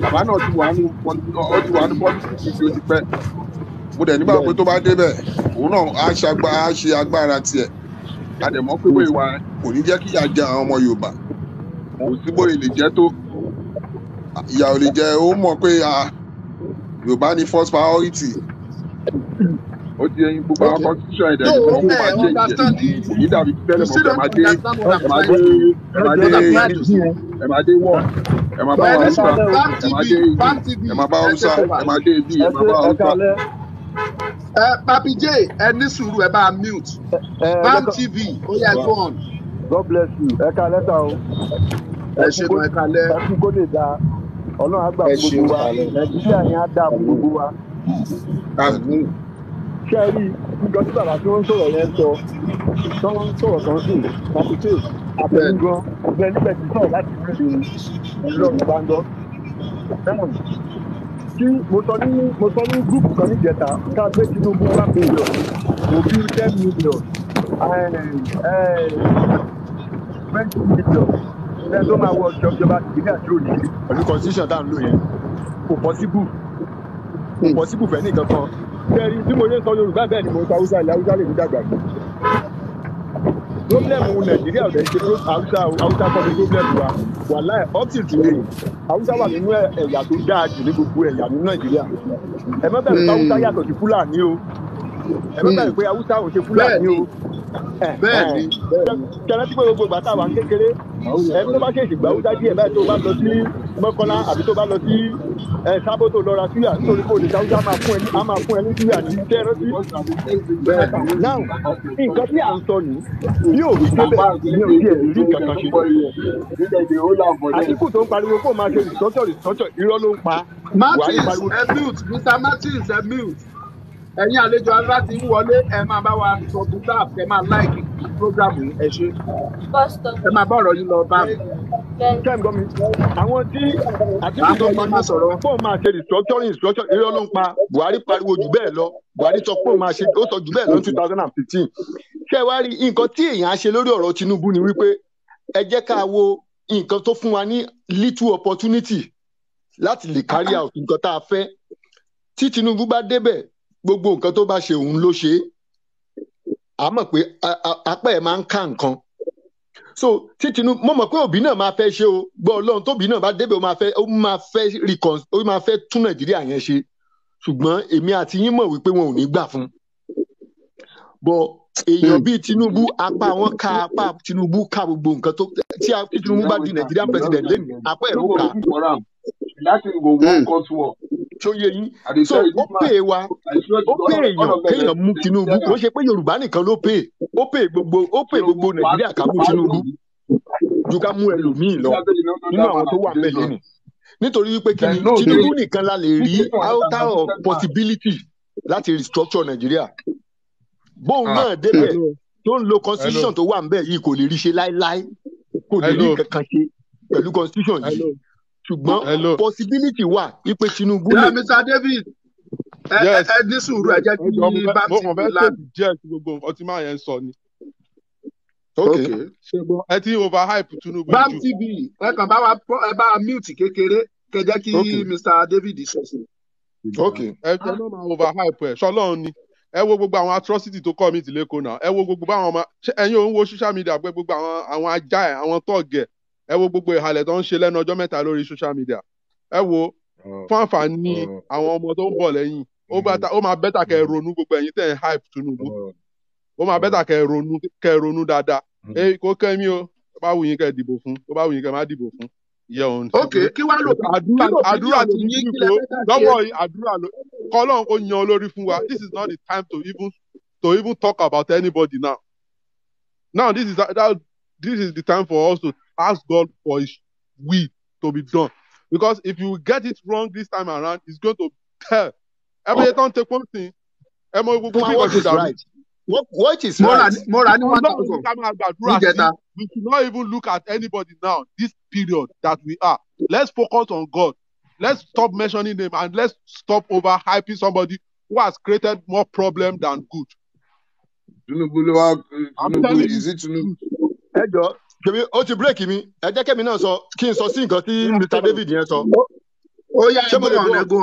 D: bàbá náà ti wà ní pọ́lísì tí ó ti pẹ́. Mo dẹ̀ nígbà pé tó bá débẹ̀ òun náà á ṣe agbára tiẹ̀. A dẹ̀ mọ̀ pé bóyá ìwà kò ní jẹ́ kí ìyà jẹ àwọn ọmọ Yorùbá. Kò sí bóyá lè jẹ́ tó. Ìyà ò lè jẹ ó mọ̀ pé Yorùbá ní first priority. Ó ti ẹyin gbogbo àwọn constitution ẹ̀dẹ̀ ìwọ̀n kó máa jẹ́ ìjẹ́. Èyí dàbí tẹ́lẹ̀ mọ̀ pé ẹ máa dé wọ̀, ẹ máa bá Hausa, ẹ máa dé Igbo, ẹ máa bá Hausa, ẹ máa dé Ebi, ẹ máa bá Hausa.
A: Papi J, ẹ ní sùúrù ẹ bá mute. Bam TV, ó yẹ go on.
E: God bless you. Ẹ ká lẹ́tà o.
A: Ẹ ṣeun ẹ kalẹ̀.
E: Ẹ kún kó lè da. Ọlọ́run á gbà gbogbo wa. Nàìjíríà yẹn á dà gbogbo wa. Ṣé ẹ rí nǹkan tí bàbá tí wọ́n ń sọ̀rọ̀ yẹn sọ? Tí wọ́n ń sọ̀rọ̀ kan sí Pàpíté àtẹnugan ọ̀gbẹ́ níbẹ̀ tí sọ̀rọ̀ láti rí ìlọ́run gbàndọ́. Tí mo sọ ní gúúpù kan níjẹta ká gbé Tinubu 1 million, Òbí 10 million, 20 million. Ẹ tó máa wọ ìjọba ìpínlẹ̀ àti òní pẹ̀lú constitution tá à ń lò yẹn. Kò possible fẹ́ ní nǹkan kan. Kẹ́rin tí mo yẹ sọ Yorùbá bẹ́ẹ̀ ni mo sọ Haúsá ilẹ̀ Haúsá lè ní dàgbà. pírọ́blẹ́mù nàìjíríà ọ̀dẹ̀ ń ṣe haúsá kọ́ ni pírọ́blẹ́mù wa wàláì up till today haúsá wà nínú ẹ̀yà tó dáa jù ní gbogbo ẹ̀yà ní nàìjíríà ẹ má bẹ̀rù pé haúsá yàtọ̀ sí fúlàní o ẹ má bẹ̀rù pé haúsá ò ṣe fúlàní o
A: bẹ́ẹ̀ni
E: kẹrẹ tí pé gbogbo ìgbà táwa ń kékeré ẹni tó bá ṣèṣì gba haúsá díẹ̀ báyìí tó bá lọ sí mọ́kànlá àbí tó bá lọ sí sábòtò lọ ra súyà nítorí kò lè sáwúsá máa fún ẹ ní súyà ní iṣẹ́ rántí. now nǹkan tí à ń sọ ní bí òbí débẹ̀ ní òbí ẹ̀ rí kankan ṣe. àtìkù tó ń pariwo kó máa ṣe rìsọ́tọ̀ irọ́ ló ń pa.
D: Martins emute Mr. Martins emute ẹ̀yin àlejò ara ti ń wọlé ẹ máa bá wa sọ bùtà ẹ máa láìkì prógrámù ẹ ṣe ẹ máa bá ọ̀rọ̀ yín lọ bá mi.
E: àwọn tí àtìkù tó ń pariwo sọ̀rọ̀ kó máa ṣe restructuring irọ́ ló ń pa. Buhari pariwo jù bẹ́ẹ̀ lọ Buhari sọ pé ó sọ jù bẹ́ẹ̀ lọ ní 2015. ṣé wàá rí nǹkan tí èèyàn á ṣe lórí ọ̀rọ̀ Tinubu ni wípé ẹ jẹ́ ká wo nǹkan tó fún wa ní little opportunity láti lè carry out nǹkan tá a fẹ́. tí Tinubu bá débẹ̀ gbogbo nǹkan tó bá ṣe òun ló ṣe á mọ̀ pé apá ẹ̀ máa ń ká nǹkan. so tí Tinubu mo mọ̀ pé òbí náà máa fẹ́ ṣe o gbọ́ Ọlọ́run tóbi náà bá débẹ̀ ó máa fẹ́ tún Nàìjíríà yẹn ṣe ṣùgbọ́n èmi àti yín mọ̀ wípé wọn ò ní gbà fún. bọ̀ èèyàn bíi Tinubu apá wọn ká apá Tinubu ká gbogbo nǹkan tó tí Tinubu bá di Nigerian president lẹ́nu apá ẹ̀ ló kà. tó yẹ yín so ó pè wá ó pè èèyàn kéèyàn mú Tinubu kò ṣe pé Yorùbá nìkan ló pè ó pè gbogbo Nàìjíríà ká mú Tinubu ju ká mú ẹlòmíì lọ nínú àwọn tó wà ńbẹ̀ lẹ́nu nítorí wípé kí ni Tinubu nìkan la lè rí outer of possibility láti restructure Nàìjíríà bóun náà débẹ̀ tó ń lo constitution tó wà ńbẹ̀ yìí kò lè rí ṣe láéláé kò lè rí kankan ṣe pẹ̀lú constitution yìí ṣùgbọ́n possibility wà wípé Tinubu lè.
D: Mr. David ẹ ní sùúrù ẹ jẹ́ kí bá ti
F: mo fẹ́ tẹ̀lé díẹ̀ tí gbogbo nǹkan tí máa yẹn sọ ni. ẹ ti overhype Tinubu jù.
D: BAM TV ẹ kàn bá wa mute kékeré kẹjẹ kí Mr. David sọ sí.
F: ẹ jẹ́ náà máa overhype ẹ̀ ṣọlọ́run ni ẹ wo gbogbo àwọn atrocity tó commit lẹ́kọ̀ọ́ náà ẹ wo gbogbo báwọn ọmọ ẹ̀yin òun wo social media pé gbogbo àwọn ajá ẹ̀ àwọn tọ́ọ̀gẹ̀ ẹ wo gbogbo ìhàlẹ̀ tó ń ṣe lẹ́nu ọjọ́ mẹ́ta lórí social media ẹ wo fún àǹfààní àwọn ọmọ tó ń bọ̀ lẹ́yìn ó máa bẹ́tà kẹ́ ẹ ronú gbogbo ẹ̀yin tẹ̀ ń hype Tinubu ó máa bẹ́tà kẹ́ ẹ ronú dáadáa kó kẹ́mi o tó bá wù yín kẹ́ ẹ dìbò fún tó bá wù yín kẹ́ ẹ má dìbò fún ìyẹ òun.
D: kí wàá lò
F: àdúrà ti ní kíkó lọ́wọ́ yìí àdúrà kọ́ Ọlọ́run kó yan olórí fún wa this is not the time to even talk about anybody now this is the time for us to ask God for his will to be done. Because if you get it wrong this time around, it's going to tell. Every time take one thing,
E: what is right? What is right?
F: We should not even look at anybody now, this period that we are. Let's focus on God. Let's stop mentioning them and let's stop overhyping somebody who has created more problem than good.
D: Is it Tinubu?
E: Kèmí ó ti bírèkì mi ẹ jẹ́ kẹ́mi náà sọ kí n sọ sí nǹkan tí Mr. David yẹn sọ.
D: Ó yá go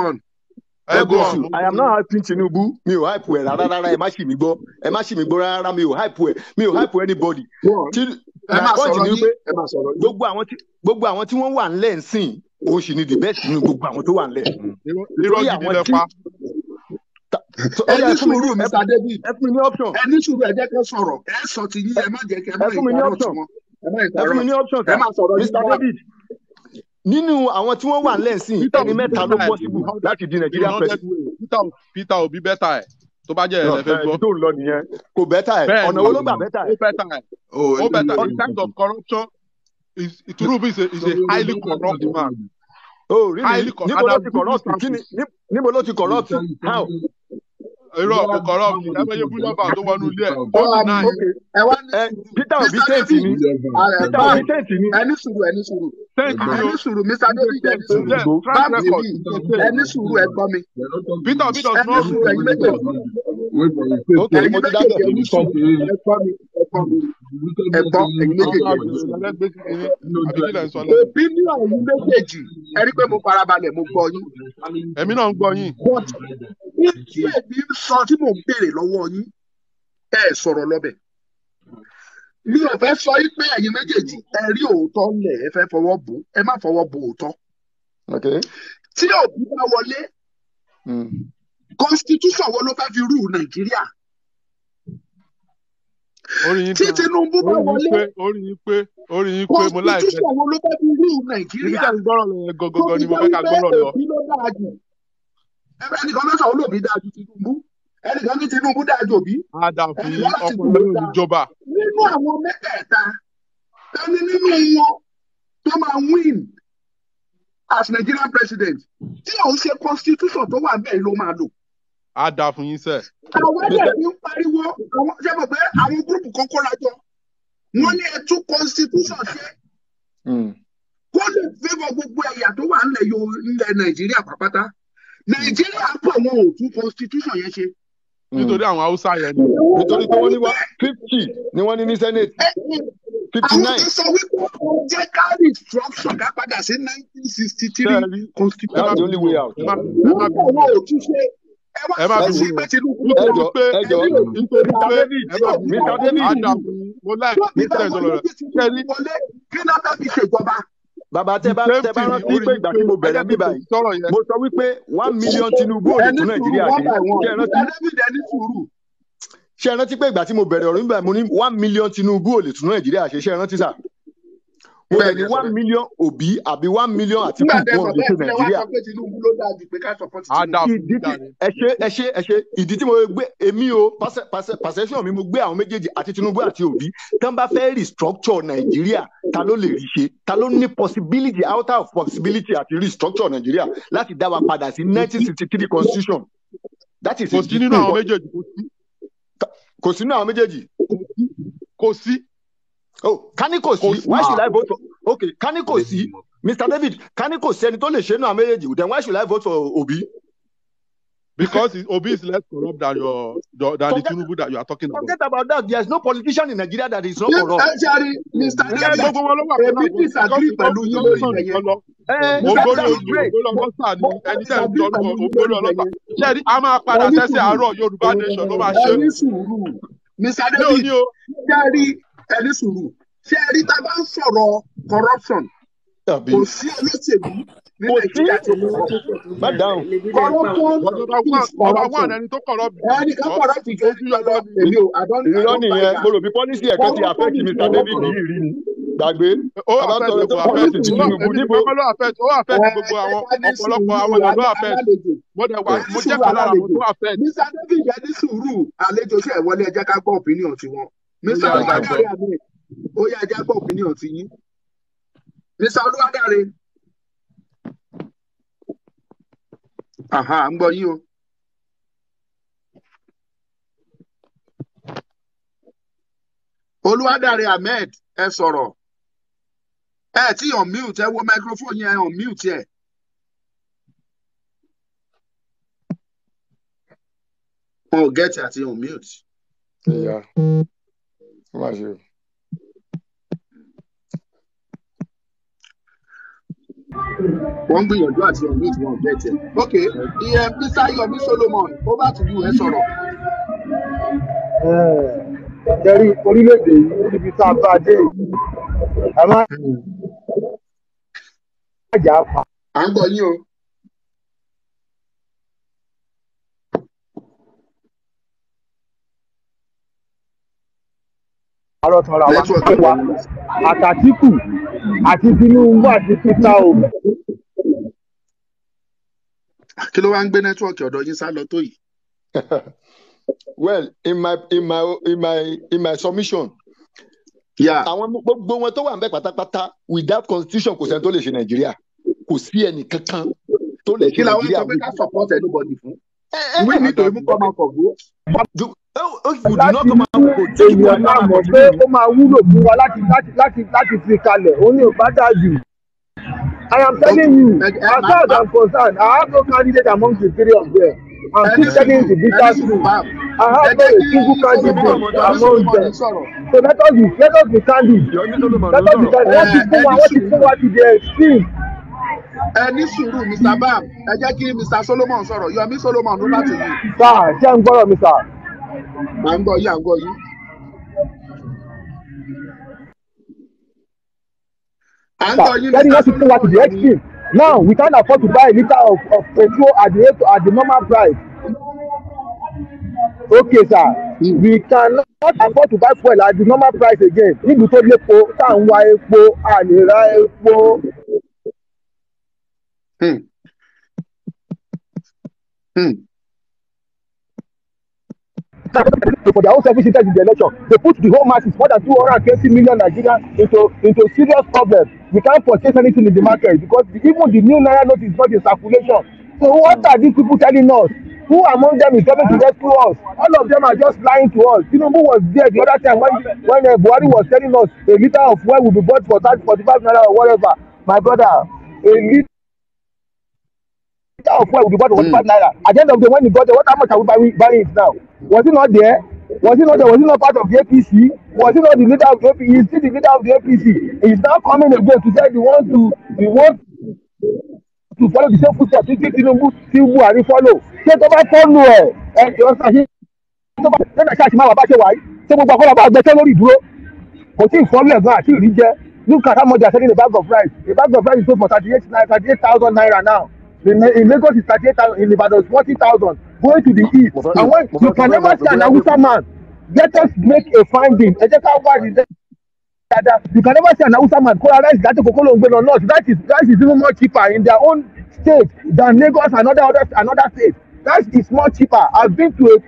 D: on.
E: I am not hyping Tinubu mi ò hype ẹ̀ rárá ẹ má ṣì mí gbọ́ rárá mi ò hype anybody.
D: Ẹ má sọ̀rọ̀ yín ẹ má sọ̀rọ̀ yín.
E: gbogbo àwọn tí wọ́n wà ńlẹ̀ ń sìn òun sì ni the best nínú gbogbo àwọn tó wà ńlẹ̀.
F: irọ́ gidi lẹ pa.
D: Ẹni sùúrù Mr. David
E: ẹ fún mi ní option.
D: Ẹni sùúrù ẹ jẹ́ kó sọ̀rọ̀ ẹ sọ ti yín ẹ má jẹ́ kí ẹ má
E: ẹ fún mi ní option.
D: ẹ má sọ̀rọ̀
E: Mr. David nínú àwọn tí wọ́n wà lẹ́sìn ẹni mẹ́ta ló possible láti di Nàìjíríà president.
F: Peter Obi bẹ́tà ẹ̀ tó bá jẹ́ ẹ̀ lẹ́fẹ̀ẹ́ gbọ́.
E: tó ń lọ nìyẹn kò bẹ́tà ẹ̀ ọ̀nà wo ló gbà bẹ́tà ẹ̀.
F: ó bẹ́tà in terms of corruption Tinubu is a highly corrupt man.
E: Oh really? Níbo ló ti corrupt? How?
F: Irọ́ kò corrupt ẹgbẹ́ yẹn búlọ́ọ̀bà tó wọnú ilé ẹ̀ ó ní náà.
E: Peter Obi tẹ́ǹtì ni.
D: Ẹni sùúrù Mr. David ẹni sùúrù ẹ gbọ́ mi.
F: Peter Obi does not sùúrù ẹ̀yin méjèèjì.
D: Opinion ẹ̀yin méjèèjì ẹ rí pé mo farabalẹ̀ mo gbọ́ yín.
F: Èmi náà ń gbọ́ yín.
D: Tí èmi sọ tí mò ń béèrè lọ́wọ́ yín ẹ sọ̀rọ̀ lọ́bẹ̀.
A: mi ò fẹ́ sọ pé ẹ̀yin méjèèjì ẹ rí òótọ́ ńlẹ̀ ẹ fẹ́ fọwọ́ bò ẹ má fọwọ́ bò òótọ́. Tí Òbí bá wọlé constitution wo ló fẹ́ fi rú Nàìjíríà? Tí Tinubu bá wọlé constitution wo ló fẹ́ fi rú Nàìjíríà?
F: Gọgọgọ ni mo fẹ́ ká gbọ́rọ̀ lọ.
A: Òbí ló dáa jù. Ẹnìkan ló sọ olóòbí dáa ju Tinubu, ẹnìkan ní Tinubu dáa ju Òbí.
F: Àdàfin ọkùnrin ló ní ìjọba.
A: Nínú àwọn mẹ́tẹ̀ẹ̀ta tani nínú wọn tó máa win as Nigerian president tí òun ṣe constitution tó wà bẹ́ẹ̀ ló máa lò.
F: Àdàfin yín sẹ́.
A: Àwọn ẹ̀dẹ̀ ní ń pariwo ṣé mo pé àwọn gúrùpù kan kóra jọ wọ́n ní ẹ tún constitution ṣe kó lè favour gbogbo ẹ̀yà tó wà nílẹ̀ Nàìjíríà pàpátá. Nàìjíríà pọ̀ wọn ò tún constitution yẹn ṣe.
F: Nítorí àwọn Haúsá yẹn ni.
E: Nítorí pé wọ́n ní 50 ni wọ́n ní ní Senate. 59.
A: Àwọn tó sọ wípé ó jẹ́ ká restructure ká padà sí 1963 constitution.
E: That's the only way out.
A: Wọ́n kọ̀ wọ́n ò tún ṣe. Ẹ má bí pé Tinubu
E: ẹjọ́ Mr. David
F: mo láì ní tẹ̀ sọ̀rọ̀
A: wọlé kí náà bá fi ṣèjọba.
E: Bàbá tẹ bá rántí pé ìgbà tí mo bẹ̀rẹ̀ bí báyìí mo sọ wípé 1 million Tinubu ò lè tún Nàìjíríà ṣe é rántí pé ìgbà tí mo bẹ̀rẹ̀ ọ̀rọ̀ nígbà mo ní 1 million Tinubu ò lè tún Nàìjíríà ṣe é rántí sà mo bẹ̀ ní 1 million Òbí àbí 1 million Àtíkù wọn ò lè tún Nàìjíríà. ẹ ṣe ìdí tí mo gbé èmi o perception mi mo gbé àwọn méjèèjì àti Tinubu àti Òbí tán bá fẹ́ restructure Nàìjíríà ta ló lè rí ṣe ta ló ní possibility out of possibility àti restructure Nàìjíríà láti dá wa padà sí 1963 constitution. That is
F: kò sí nínú àwọn méjèèjì
E: kò sí nínú àwọn méjèèjì
F: kò sí.
E: Oh, kání kò sí why should I vote for okay kání kò sí Mr. David kání kò sí ẹni tó lè ṣe nínú àwọn méjèèjì then why should I vote for Òbí?
F: Because Obi is less corrupt than the Tinubu that you are talking about.
E: Forget about that. There is no politician in Nigeria that is not corrupt.
A: Mr. David, èmi disagree pẹ̀lú yín lórí ìyẹn.
F: Ṣé a máa padà sẹ́sẹ̀ àárọ̀ Yorùbá nation ló máa ṣe?
A: Ẹni sùúrù. Mr. David, ẹni sùúrù. Ṣé ẹ rí tá a bá ń sọ̀rọ̀ corruption? Kò sí olóṣèlú ní Nàìjíríà tó ní ọ̀rọ̀.
E: Má dáhùn.
F: Corruption ẹni tó corrupt.
A: Ẹni kan corrupt jù ojú lọ èmi ò àdán.
E: Irọ́ nìyẹn mo rò bí policy ẹ̀kọ́ ti affect Mr. David yìí rí ni. Gbàgbé.
F: Ó affect Tinubu níbo. Ó affect gbogbo àwọn ọ̀pọ̀lọpọ̀ àwọn ìlú affect. Mo jẹ́ kan lára àwọn tó affect.
A: Mr. David yẹn ní sùúrù àlejò ṣe ìwọlé ẹ jẹ́ ká gbọ́ opinion tiwọn. Mr. Olúwadáre àmì ó yá ẹ jẹ́ gbọ́ opinion ti yín. Mr. Olúwadáre. Aha, ń gbọ́ yín o. Olúwadáre Ahmed ẹ sọ̀rọ̀. Ẹ tí on mute ẹ wo microphone yẹn on mute ẹ. Oh, get àti on mute.
E: Yeah. Má ṣe o.
A: Wọ́n ń gbìyànjú àti on mute wọn get ẹ. Okay, Mr. Yomi Solomon, over to you ẹ sọ̀rọ̀.
C: Jẹ́rí orílẹ̀-èdè yìí níbi tá a bá dé yìí, a máa ń jà pa.
A: À ń gbọ́ yín o.
C: Àrọ̀ tọ̀ra wa àtàtìkù àti Tinubu àti Peter Obi.
A: Kí ló wá ń gbé nẹ́tíwọ̀kì ọ̀dọ̀ yín sá lọ tó yìí?
E: Well, in my submission, àwọn gbogbo wọn tó wà ń bẹ pátápátá without constitution kò sẹ́ni tó lè ṣe Nàìjíríà kò sí ẹnì kankan tó lè ṣe Nàìjíríà.
A: Kí làwọn sọ pé ká support anybody fún? We need to even come out for vote.
C: Láti mú èèyàn náà mọ̀ pé ó máa wúlò fún wa láti fi kalẹ̀ ó ní ò bá dáa jù. I am telling you, as far as I'm concerned, I have no candidate among the three of them. I'm still telling the bitter truth. I have no single candidate among them. So let us be candid. Let us be candid. Wọ́n ti fún wa to the extreme.
A: Ẹ ní sùúrù Mr. Bam, ẹ jẹ́ kí Mr. Solomon sọ̀rọ̀. Yomi Solomon ló bá ti yìí.
C: Sáà ṣé ń gbọ́rọ̀ mi sà?
A: À ń gbọ́ yín, à ń gbọ́ yín.
C: Then you want to pull out to the extreme. Now we can't afford to buy a liter of petrol at the normal price. Okay, sir. We cannot afford to buy fuel at the normal price again. Níbi tó lépo, tá à ń wá epo, a lè ra epo. For their own selfish interest in the election, they put the whole masses, more than 220 million Nigerians, into serious problems. We can't purchase anything in the market because even the new naira note is not in circulation. So what are these people telling us? Who among them is coming to rescue us? All of them are just lying to us. Tinubu was there the other time when Buhari was telling us a liter of fuel will be bought for 45 naira or whatever. My brother, a liter of fuel will be bought for 45 naira. At the end of the day, when he got there, how much are we buying it now? Was he not there? Was he not there? Was he not part of the APC? Was he not the leader of the APC? He's still the leader of the APC. He's now coming again to say he wants to follow the same footsteps tí Tinubu Buhari follow. Ṣé tó bá follow ẹ̀ jọ ṣàṣe tó bá lọ́nà ṣáàṣì máa wà bá ṣe wáyé ṣé gbogbo àkọlọ́ bá gbẹ́sẹ̀ lórí ìdúró kò tí ì fọ́lẹ̀ gan àti ìrí jẹ́. Look at how much they are selling a bag of rice. A bag of rice is sold for 38,000 naira now. In Lagos is 38,000, in Ibadan is 40,000. Going to the east. And when you can never see an Hausa man, let us make a finding. You can never see an Hausa man call rice that Kokolo not. Rice is even more cheaper in their own state than Lagos and another state. Rice is more cheaper. I've been to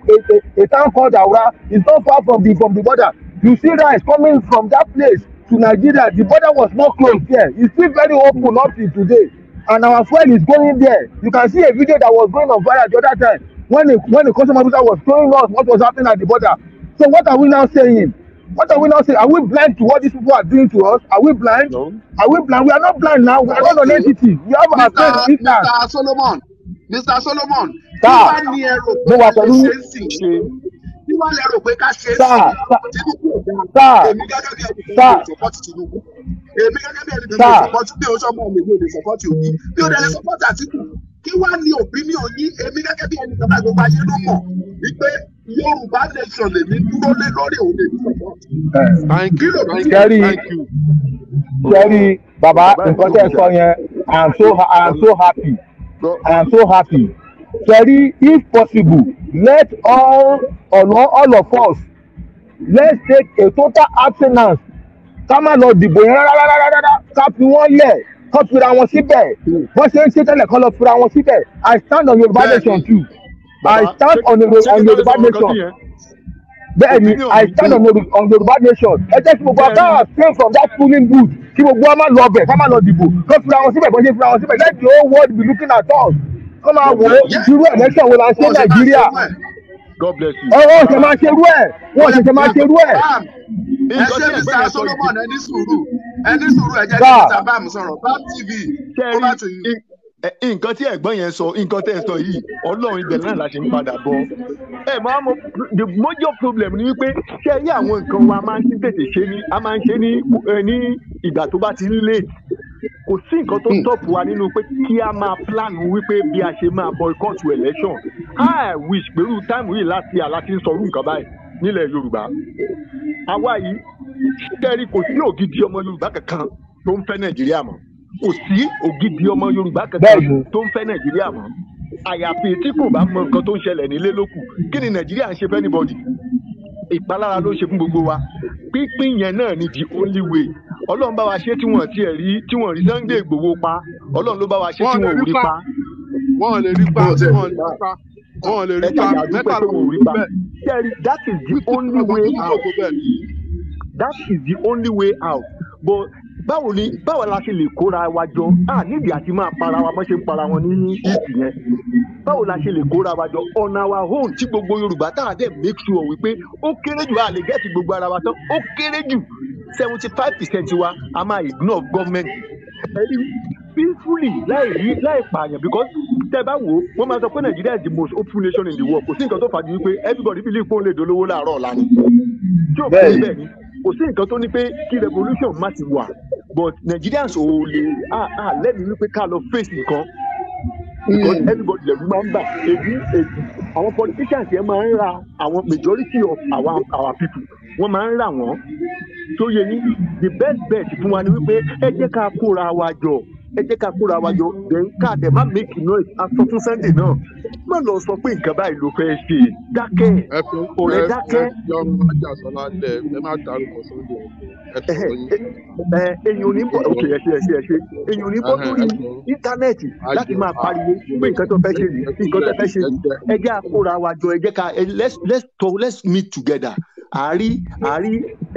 C: a town called Aura. It's not far from the border. You see rice coming from that place to Nigeria. The border was not closed here. It's still very open up till today. And our fuel is going there. You can see a video that was going on viral the other time when the customer officer was showing us what was happening at the border. So what are we now saying? What are we now saying? Are we blind to what these people are doing to us? Are we blind? No. Are we blind? We are not blind now. We are not an entity. We have our faith.
G: Mr. Solomon.
C: Mo wà pẹ̀lú.
G: Tí wọ́n lè rò pé ká ṣe é sí èmi gẹ́gẹ́ bí ẹni tó lè sọ́pọ́tì Tinubu èmi gẹ́gẹ́ bí ẹni tó lè sọ́pọ́tì bí oṣù ọmọ mi lè sọ́pọ́tì Òbí bí ó dẹ̀ sọ́pọ́tì Àtíkù kí wá ní opinion yín èmi gẹ́gẹ́ bí ẹni tó bá gbogbo ayé ló mọ̀ wípé Yorùbá nation lè ní dúró lé lórí òun lè ní sọ́pọ́tì.
C: Kẹ́rí bàbá nǹkan tẹ́ ẹ sọ yẹn I am so happy. Kẹ́rí if possible let all of us let's take a total abstinence ká má lọ dìbò yẹn rárá ká fi wọ́n lẹ̀ kó fira wọn síbẹ̀ wọ́n ṣe ń ṣe tẹ́lẹ̀ kó lọ fira wọn síbẹ̀. I stand on Yorùbá nation too. I stand on Yorùbá nation. Bẹ́ẹ̀ni I stand on Yorùbá nation. Ẹ jẹ́ kí gbogbo ọ̀gá stay from that polling booth kí gbogbo wa má lọ bẹ̀ ká má lọ dìbò kó fira wọn síbẹ̀ bó ṣe fira wọn síbẹ̀ let the whole world be looking at us. Kọ́ máa wò ó irú election wo la ṣe Nàìjíríà.
E: God bless you.
C: Wọ́n ṣe máa ṣerú ẹ̀.
G: Ẹ ṣe Mr. Solomon ẹni sùúrù ẹ jẹ́ kí Mr. Bam sọ̀rọ̀ Bam TV over to you.
E: Nǹkan tí ẹ̀gbọ́n yẹn sọ nǹkan tẹ́ ẹ sọ yìí Ọlọ́run ibẹ̀ náà la ṣe ń padà bọ̀. The major problem ni wípé ṣé ẹ rí àwọn nǹkan wa máa ń tètè ṣe ní ìgbà tó bá ti ń late. Kò sí nǹkan tó stop wa nínú pé kí a máa plan wípé bí a ṣe máa boycott election. I wish pẹ̀lú táìmù yìí láti ń sọrú nǹkan báyìí nílẹ̀ Yorùbá. Àwa yìí kẹ́rí kò sí ògidì ọmọ Yorùbá kankan tó ń fẹ́ Nàìjíríà mọ́. Kò sí ògidì ọmọ Yorùbá kankan tó ń fẹ́ Nàìjíríà mọ́. Àyàfi tí kò bá mọ nǹkan tó ń ṣẹlẹ̀ nílé lókù. Kí ni Nàìjíríà ń ṣe fẹ́ anybody? Ìpalára ló ń ṣe fún gbogbo wa. Pínpín yẹn náà ni the only way. Ọlọ́run bá wa ṣe tí wọ́n rí Sunday Igboho pa. Ọlọ́run ló bá wa ṣe tí wọ́n ò rí pa.
F: Wọ́n lè rí pa mẹ́ta ló ń rí pa.
E: That is the only way out. That is the only way out. But báwo la ṣe lè kóra wa jọ nídìí àti máa para wa bọ́n ṣe ń para wọn ní ìsì yẹn. Báwo la ṣe lè kóra wa jọ on our own tí gbogbo Yorùbá táwọn dẹ̀ make sure wípé ó kéré jù a lè gẹ́ẹ̀tì gbogbo ara wa tán ó kéré jù 75% wa a máa ignore government. Peacefully láì pààyàn because tẹ́ bá wò ó wọ́n máa sọ pé Nigeria is the most hopeful nation in the world. Kò sí nǹkan tó fàájú wípé everybody believe pé òun lè dolówó láàárọ̀ ọ̀la ni. Tí ò fún bẹ́ẹ̀ ni kò sí nǹkan tó ní pé kí revolution má ti wà but Nigerians ò lè lẹ́nu wípé ká lọ face nǹkan because everybody lè máa ń bà èdè àwọn politicians yẹn máa ń ra àwọn majority of our people wọ́n máa ń rà wọ́n tó yẹ yín the best bet fún wa ni wípé ẹ jẹ́ ká kóra wa jọ then ká dẹ̀ má make noise aṣọ fún Sunday náà má lọ sọ pé nǹkan báyìí ló fẹ́ ṣe dákẹ́ ọ̀rẹ́ dákẹ́.
F: ẹ fi ọmọ ajá sọlá lẹ ẹ má dárúkọ Sunday ẹ sọ̀rọ̀ yín.
E: èyàn ò ní bọ̀ ok ẹ ṣe èyàn ò ní bọ́ lórí íńtánẹ́ẹ̀tì láti máa pariwo pé nǹkan tó fẹ́ ṣe yìí nǹkan tó fẹ́ ṣe yìí ẹ jẹ́ àkóra wa jọ ẹ jẹ́ ká let's meet together àárí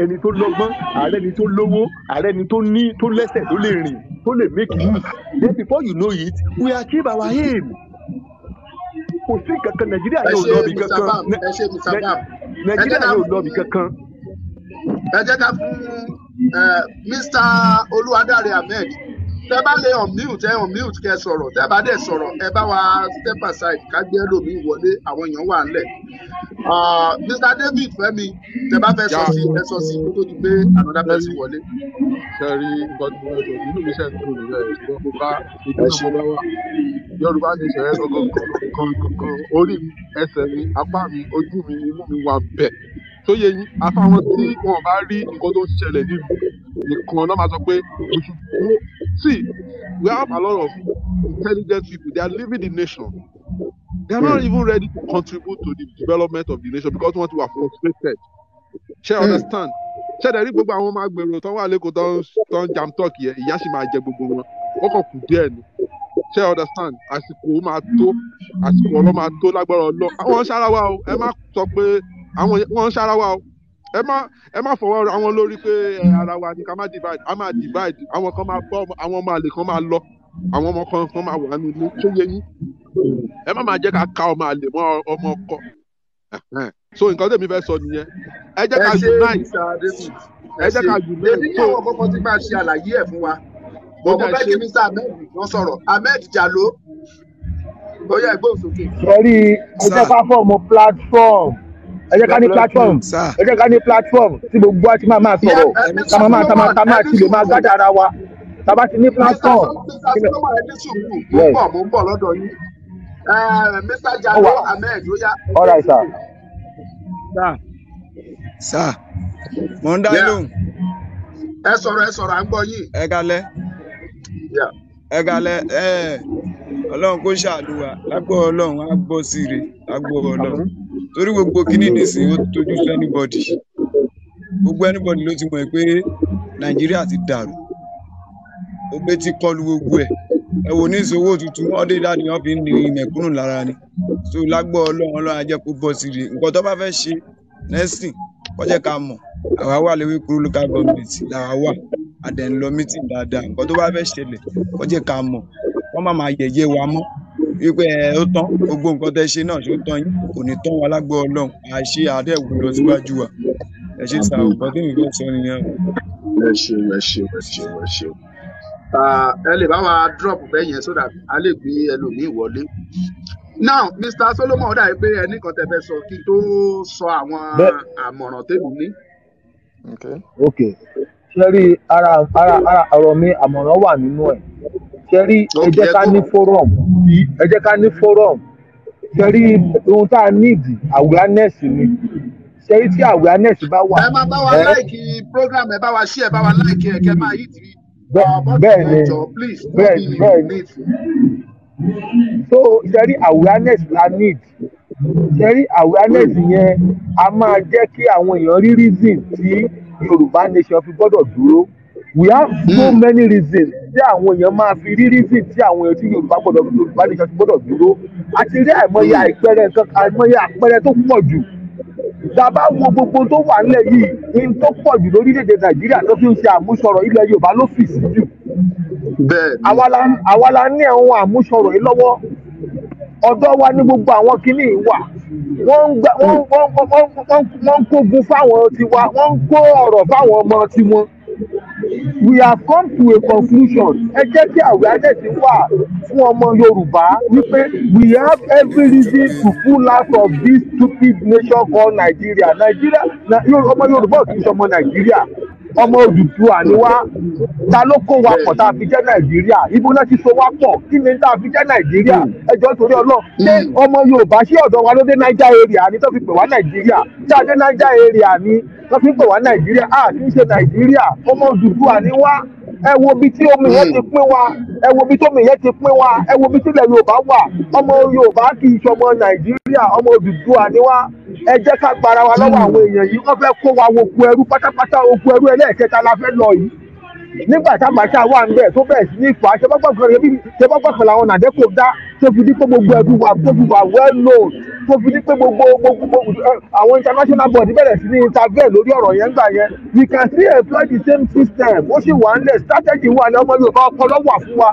E: ẹni tó lọ́gbọ́n ààrẹ ẹni tó lówó ààrẹ ẹni tó ní tó lẹ́sẹ̀ tó lè rìn tó lè make move then before you know it we achieve our aim. Kò sí kankan Nàìjíríà yóò lọ́ọ̀bì kankan Nàìjíríà yóò lọ́ọ̀bì kankan.
G: Ẹ jẹ́ ká fún Mr. Olúwadáre Ahmed tẹ bá lè unmute kẹ sọ̀rọ̀ tẹ bá dẹ̀ sọ̀rọ̀ ẹ bá wa step aside ká gbé ẹlòmíì wọlé àwọn èèyàn wà ńlẹ̀. Mr. David Fẹ́mi tẹ bá fẹ́ sọ sí ẹ sọ sí kó tó di pé another person wọlé.
F: Sẹ́rí nǹkan tí wọ́n sọ nínú mi ṣe ń dùn nílẹ̀ ṣùgbọ́n mo bá ìdúró mo bá wà. Yorùbá ní ìṣẹ̀lẹ̀ kankan orí mi ẹsẹ̀ mi apá mi ojú mi imú mi wà bẹ̀. Tó yẹ yín afáwọn tí wọn bá rí nǹkan tó ń ṣẹlẹ̀ nílùú nìkan náà máa sọ pé see we have a lot of intelligent people they are living the nation they are not even ready to contribute to the development of the nation because wọ́n ti wà frustrated ṣe understand ṣe dẹ̀ rí gbogbo àwọn ọmọ agbèrò tó wà lẹ́kọ̀ọ́ tó ń jam talk yẹn ìyà sì máa jẹ gbogbo wọn wọ́n kàn kù díẹ̀ ni ṣe understand àsìkò máa tó àsìkò ọlọ́ máa tó lágbára ọlọ́ àwọn ṣára wa o ẹ má sọ pé àwọn wọn ṣára wa o ẹ má fọwọ́ àwọn lórí pé ara wa ni ká má divide a máa divide àwọn kan máa bọ́ àwọn ọmọ àlè kan máa lọ àwọn ọmọ kan máa wà nílé tó yẹ yín ẹ má máa jẹ́ ká ká ọmọ àlè mọ́ ọmọ ọkọ so nǹkan tèmi fẹ́ sọ nìyẹn ẹ jẹ́ ká unite ẹ jẹ́ ká unite.
G: èmi ní àwọn kọ́kọ́ tí máa ṣe àlàyé ẹ̀ fún wa mo fẹ́ kí Mr. Ahmed wọ́n sọ̀rọ̀ Ahmed Jallo ó yẹ ẹgbẹ́ òsókè.
C: sẹ́rí ẹ jẹ́ ká fọ́ọ̀mù platform ẹ jẹ́ ká ní platform ẹ jẹ́ ká ní platform tí gbogbo àti máa sọ̀rọ̀ tá máa ti lè máa gádà ara wa tá bá ti ní platform.
G: mo ń bọ̀ lọ́dọ̀ yín Mr. Jallo Ahmed ó yá.
C: all right sir.
H: sir mo ń dá lóhùn.
G: ẹ sọ̀rọ̀ à ń gbọ́ yín.
H: ẹ kalẹ̀ Ọlọ́run kó ṣàlùwà lágbó Ọlọ́run á gbọ́ sí rè lágbó Ọlọ́run torí gbogbo kíní nísìnyí ó tójú sí anybody gbogbo anybody ló ti mọ̀ pé Nàìjíríà ti dàrú ogbe ti kọlu gbogbo ẹ̀ ẹ wò ní ìṣòwò tuntun wọ́n dé dáadé wọ́n fi ń ní mẹ̀kúnnù lára ni so lágbó Ọlọ́run á jẹ́ kó bọ́ sí rè nǹkan tó bá fẹ́ ṣe nẹ́sìn kó jẹ́ ká mọ̀ àwa wà lórí kúrú local government làwa wà àdẹ̀ń lọ meeting dáadáa nǹkan tó bá fẹ́ ṣẹlẹ̀ kó jẹ́ ká mọ̀ wọ́n má máa yẹ̀yẹ́ wa mọ́ wípé ó tán gbogbo nǹkan tẹ́ ṣe náà ṣó tán yín kò ní tán wa lágbó Ọlọ́run àṣe àdẹ́wò lọ síwájú wa ẹ ṣe sá ọ̀pọ̀ tí mi fẹ́ sọ nìyẹn.
G: ẹ ṣeun ẹ lè bá wa drop bẹ́ẹ̀ yẹn so that a lè gbé ẹlòmíì wọlé. Now Mr. Solomon dàbí pé ẹnì kan tẹ́ fẹ́ sọ kí n tó sọ àwọn àmọ̀ràn tèmi ní.
C: ok ṣẹ́rí ara ọ̀rọ̀ mi àmọ̀ràn wà nínú ẹ̀ ṣẹ́rí ẹ jẹ́ ká ní forum ṣẹ́rí ohun tá a need awareness ni ṣẹ́rí tí awareness bá wà.
G: ẹ máa bá wa like program ẹ bá wa share ẹ bá wa like ẹ kẹ máa yí ti
C: bẹ́ẹ̀ ni so ṣẹ́rí awareness la need ṣẹ́rí awareness yẹn a máa jẹ́ kí àwọn èèyàn rí reason tí Yorùbá nation fi gbọ́dọ̀ dúró we have so many reasons tí àwọn èèyàn máa fi rí reason tí àwọn èèyàn tí Yorùbá nation fi gbọ́dọ̀ dúró àti rí àìmọye àpẹẹrẹ tó pọ̀ jù tàbá wo gbogbo tó wà nílẹ̀ yìí ní tó pọ̀ jù lórílẹ̀‐èdè Nàìjíríà tó fi ń ṣe àmúṣọrọ̀ ilẹ̀ Yorùbá ló fì sí jù àwa la ní àwọn àmúṣọrọ̀ yìí lọ́wọ́ ọ̀dọ̀ wa ní gbogbo àwọn kinní wà wọ́n ń kógun fáwọn tiwa wọ́n ń kó ọ̀rọ̀ fáwọn ọmọ tiwọn. We have come to a conclusion ẹ jẹ́ kí awareness wà fún ọmọ Yorùbá wípé we have every reason to pull out of this stupid nation called Nigeria. Ọmọ Yorùbá ò kì í ṣe ọmọ Nàìjíríà ọmọ Odùduwà ni wá ta ló kó wa pọ̀ tá a fi jẹ́ Nàìjíríà ibo náà ti so wá pọ̀ kí ni tá a fi jẹ́ Nàìjíríà ẹjọ́ torí Ọlọ́run ṣé ọmọ Yorùbá ṣé ọ̀dọ̀ wa ló dé Niger area ni tó fi pè wá Nàìjíríà ṣé a dé Niger area ni wọ́n fi ń pè wá Nàìjíríà kì í ṣe Nàìjíríà ọmọ Odùduwà ni wá. Ẹ wo ibi tí omi yẹn ti pín wa, ẹ wo ibi tí omi yẹn ti pín wa, ẹ wo ibi tí ilẹ̀ Yorùbá wà. Ọmọ Yorùbá kì í ṣe ọmọ Nàìjíríà, ọmọ Odùduwà ni wá. Ẹ jẹ́ ká gbara wa lọ́wọ́ àwọn èèyàn yìí, wọ́n fẹ́ kó wa wo oko ẹrú pátápátá, oko ẹrú ẹlẹ́ẹ̀kẹta la fẹ́ lọ yìí. Nígbà tá Abacha wà ń bẹ̀ tó bẹ̀rẹ̀ sí ní ìfà ṣe bọ́gbọ̀n làwọn nàdẹ́kò dá tó fi ní pé gbogbo ẹbí wa tó fi wà well known tó fi ní pé gbogbo àwọn international body bẹ̀rẹ̀ sí ní intervene lórí ọ̀rọ̀ yẹn gbà yẹn. We can still employ the same system ó sì wà ń lẹ̀ strategy wà ní ọmọ Yorùbá ọpọlọ wà fún wa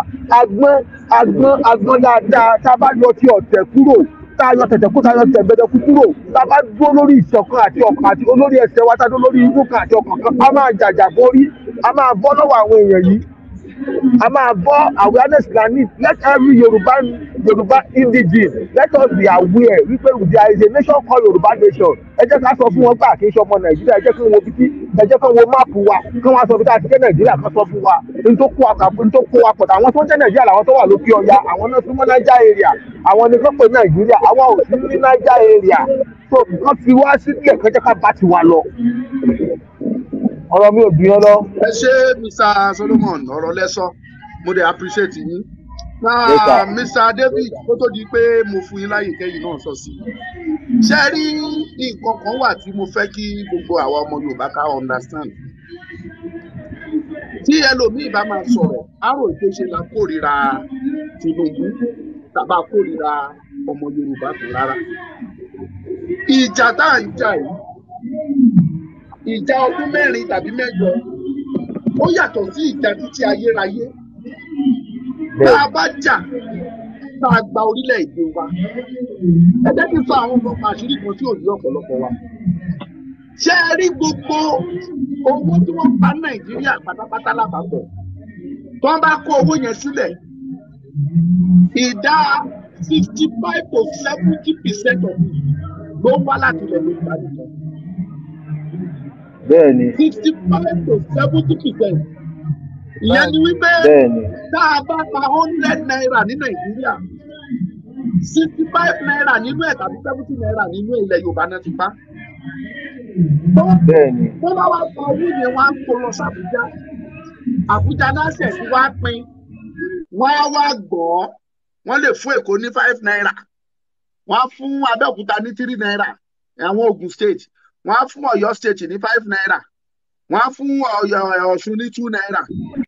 C: agbọ́n dáadáa tá a bá yọ ti ọ̀tẹ̀ kúrò tá a yọ tẹ̀tẹ̀kú tá a yọ tẹ̀gbẹ́dẹ́kú kúrò tá a bá dúró lórí ìṣọ̀kan àti ọkàn àti olórí ẹsẹ̀ wa tá a dúró lórí inú kan àti ọkàn kan a máa jàjà borí a máa bọ́ lọ́wọ́ àwọn èèyàn yìí a máa bọ́ awareness la need. Let every Yoruba indigene let us be aware wípé there is a nation called Yoruba nation. Ẹ jẹ́ ká sọ fún wọn gbà kí n ṣe ọmọ Nàìjíríà ẹ jẹ́ kí n wo bíbí ẹ jẹ́ kí n wo máàpù wa kí wọ́n sọ bí táà ti jẹ́ Nàìjíríà kan sọ fún wa n tó kó wa pọ̀ àwọn tó ń jẹ́ Nàìjíríà làwọn tó wà lókè ọya àwọn náà súnmọ́ Niger area àwọn ni kò pé Nàìjíríà àwọn ò sí ní Niger area so wọ́n fi wá sílẹ̀ kẹjẹ́ ká bá ti wà lọ. Ọ̀rọ̀ mi ò bí ọ lọ.
A: Ẹ ṣé Mr. Solomon ọ̀rọ̀ lẹ́sọ mo dey appreciate yín. Mr. David kó tó di pé mo fún yín láyè kẹ́yìn náà sọ sí i. Ṣé rí nǹkan kan wà tí mo fẹ́ kí gbogbo àwa ọmọ Yorùbá ká understand. Tí ẹlòmíì bá máa sọ̀rọ̀ á rò pé ṣe la kórìíra Tinubu tàbá kórìíra ọmọ Yorùbá kan rárá. Ìjà tá à ń jà yìí ìjà ọdún 4 tàbí 8 ó yàtọ̀ sí ìjà títí ayérayé. Tá a bá jà tá a gba orílẹ̀-èdè wa ẹ jẹ́ kí n sọ àwọn ọmọ àṣírí kan tí ò ní ọ̀pọ̀lọpọ̀ wa. Ṣé ẹ rí gbogbo owó tí wọ́n pa Nàìjíríà pátápátá lápapọ̀ tó ń bá kó owó yẹn sílẹ̀ ìdá 65 to 70% of it ló wá láti ilẹ̀ Yorùbá nìkan.
C: Bẹ́ẹ̀ni.
A: 65 to 70%. Ìyẹn ni wípé tá a bá pa 100 naira ní Nàìjíríà 65 naira nínú ẹ̀ tàbí 70 naira nínú ilẹ̀ Yorùbá náà ti pa.
C: Bẹ́ẹ̀ni.
A: Tó bá wá pa owó yẹn wá ń kó lọ sí Àbújá. Àbújá náà ṣẹ̀ sí wá pín. Wọ́n á wá gbọ́ wọ́n lè fún Èkó ní 5 naira. Wọ́n á fún Abẹ́òkúta ní 3 naira. Àwọn Ògùn state. Wọ́n á fún Ọ̀yọ́ state ní 5 naira. Wọ́n á fún Ọ̀ṣun ní 2 naira.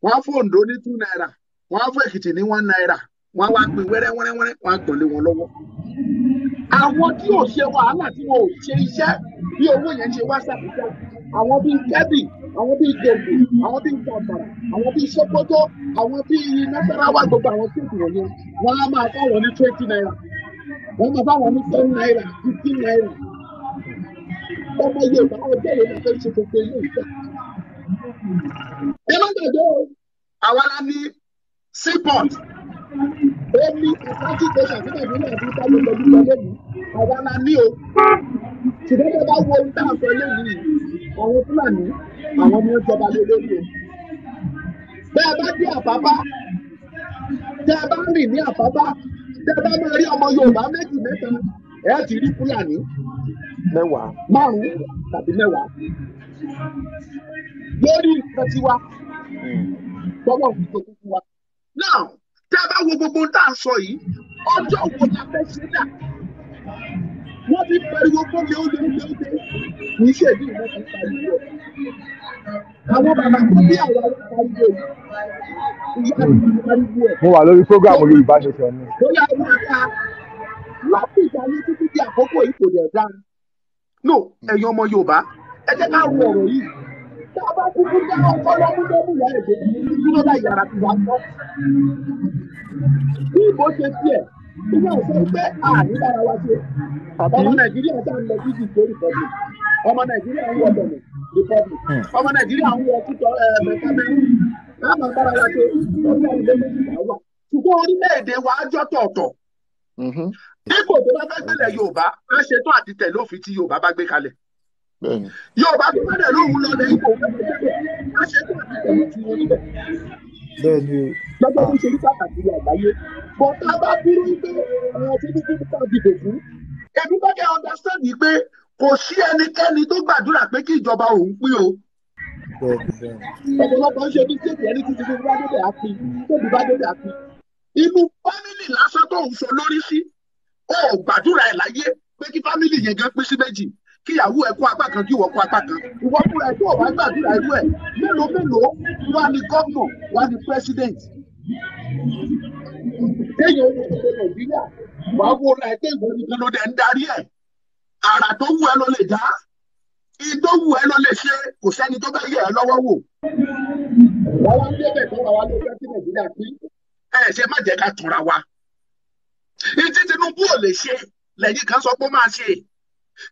A: Wọ́n á fún Oǹdó ní 2 naira. Wọ́n á fún Èkìtì ní 1 naira. Wọ́n á wá pín wẹ́rẹ́wẹ́rẹ́ wọ́n á gbọ̀n lé wọn lọ́wọ́. Àwọn tí ò ṣe wàhálà tí wọn ò ṣe iṣẹ́ bí owó yẹn ṣe wá sàbíjà. Àwọn bíi Kebbi, àwọn bíi Gombe, àwọn bíi Zamfara, àwọn bíi Sokoto, àwọn bíi Nasarawa gbogbo àwọn tí ìwọ̀n yẹn wọ́n á máa fáwọn ní 20 naira. Wọ́n máa fáwọn ní 10 naira, 15 naira. Ọmọ Yorùbá ọjọ́ yìí máa fẹ́ ṣe gbogbo ilé ìfẹ́. Ẹ má gbàgbé o, àwa la ní seaport. Ó ní Atlantic Ocean tí Nàìjíríà fi bá gbogbo ìlú lẹ́nu. Àwa la ní o. Ṣùgbọ́n tó bá wo ohun tá à ń sọ lónìí, àwọn Fúlàní, àwọn ni ó jọba lé lórí o. Bẹ́ẹ̀ bá dé Àpápá, tẹ́ ẹ bá rìn ní Àpápá, tẹ́ ẹ bá máa rí ọmọ Yorùbá 2 mẹ́ta, ẹ ti rí Fúlàní 10 5 tàbí 10 lórí nǹkan tiwa tọ́wọ́ nǹkan tiwa. Now tẹ́ ẹ bá wo gbogbo tá à ń sọ yìí ọjọ́ wo la fẹ́ ṣe dà wọ́n ti pariwo fún mi oúnjẹ kì í ṣe èdè ìwọ́n ti pariwo. Àwọn bàbá tó bí àwọn pariwo ìyá mi pariwo ẹ̀.
C: Mo wà lórí prógráàmù Yorùbá Nation ni.
A: Bóyá wọ́n á láti ìgbà ní títí di àkókò yìí kò dẹ̀ dáa. No, ẹ̀yin ọmọ Yorùbá ẹ jẹ́ ká wo ọ̀rọ̀ yìí. Tá a bá kúkú dá ọkọ lọ́múdọ́mú ìyá èdè kí ló dá yàrá tí wàá kọ́. Bí ìbò ṣe tiẹ̀, ìyá ò sọ pé àní lára wa ṣe. Ọmọ Nàìjíríà tá à ń lọ sí ìdìbò republic. Ọmọ Nàìjíríà ń wọ Benin republic. Ọmọ Nàìjíríà ń wọ títọ́ Cameroon. Á máa bára wa ṣe ọjọ́ ìdè méjìlá wà. Ṣùgbọ́n orílẹ̀-èdè wa á jọ́ tọ̀ọ̀tọ̀. Dípò tó bá fẹ́ gbélé Yorùbá, á ṣetán àti tẹ̀lé òfin tí Yorùbá bá gbé kalẹ̀. Yorùbá tó bá dẹ̀ lóhùn lọ lẹ́yìn kò fẹ́ á ṣetán àti tẹ̀lé òfin wọn níbẹ̀. Lọ́jọ́ tó ṣe ní pàtàkì àgbáyé. Bọ̀dá bá dúró pé ọ̀rọ̀ tí ní kíkọ́ dìbò fún. Èmi bá kẹ́ understand yìí pé
G: kò sí ẹnikẹ́ni tó gbàdúrà pé kí ìjọba òun pín o. ọ̀pọ̀lọpọ̀ ń ṣe ní stéètì ẹni tí Tinubu bá débẹ̀ á pín tóbi bá débẹ̀ á pín. inú fámìlì lásán tó ń sọ lórí sí ó gbàdúrà ẹ̀ láyé pé kí fámìlì yẹn gan pín sí méjì kíyàwó ẹ̀ kó apá kan kí ìwọ kó apá kan. ìwọ fúnra ẹ̀ tó o bá gbàdúrà irú ẹ̀ mélòó wá ní gómìnà wá ní pírẹsidẹ̀ntì. kéèyàn ó lọ sí Nàìjíríà wàá wo ra ẹ̀ pé ìwọ nìkan ló dẹ̀ ń darí ẹ̀. àrà tó wù ẹ́ ló lè dá ìtò wù ẹ́ ló lè ṣe kò sẹ́ni tó bá yẹ ẹ́ lọ́wọ́ wò. wọ́n wá ń débẹ̀ tó wà wá ló fẹ́ sí Nàìjíríà pín ṣe má jẹ́ ká tanra wa. ìdí Tinubu ò lè ṣe lẹ́yìn kan sọ pé ó máa ṣe.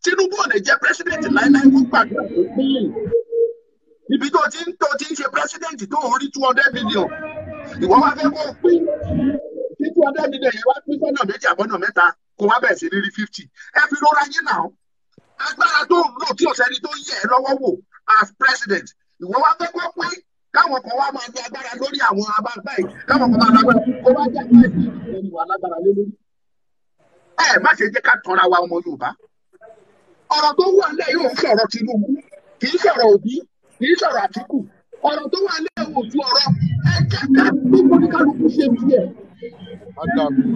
G: Tinubu ò lè jẹ́ pírẹsidẹ̀ntì láíláí kó gbàdúrà tó pín. ibi tó ti ń ṣe pírẹsidẹ̀ntì tó ń rí 200 million ìwọ wá fẹ́ kó pín tí 200 million yẹn wá pín sọ́nà méjì àbọ̀nà mẹ́ta kó wá bẹ̀rẹ̀ sí rírí 50. ẹ fi rọra yín náà agbára tó ń lò tí ọ̀sẹ́ni tó yẹ ẹ lọ́wọ́ wò as president ìwọ wá fẹ́ kó pín káwọn kan wá máa ní agbára lórí àwọn abáńgbá yìí káwọn kan máa lágbára kó wá jẹ́ pé ìlú wa lágbára lé lórí. ẹ má ṣe jẹ́ ká tanra wa ọmọ Yorùbá. ọ̀rọ̀ tó wà nílẹ̀ yóò sọ̀rọ̀ Tinubu kì í sọ̀rọ̀ Obi kì í sọ̀rọ̀ Àtíkù. ọ̀rọ̀ tó wà nílẹ̀ yóò ju ọ̀rọ̀ ẹ jẹ́ ká gbogbo ní kálukú ṣe tiẹ̀.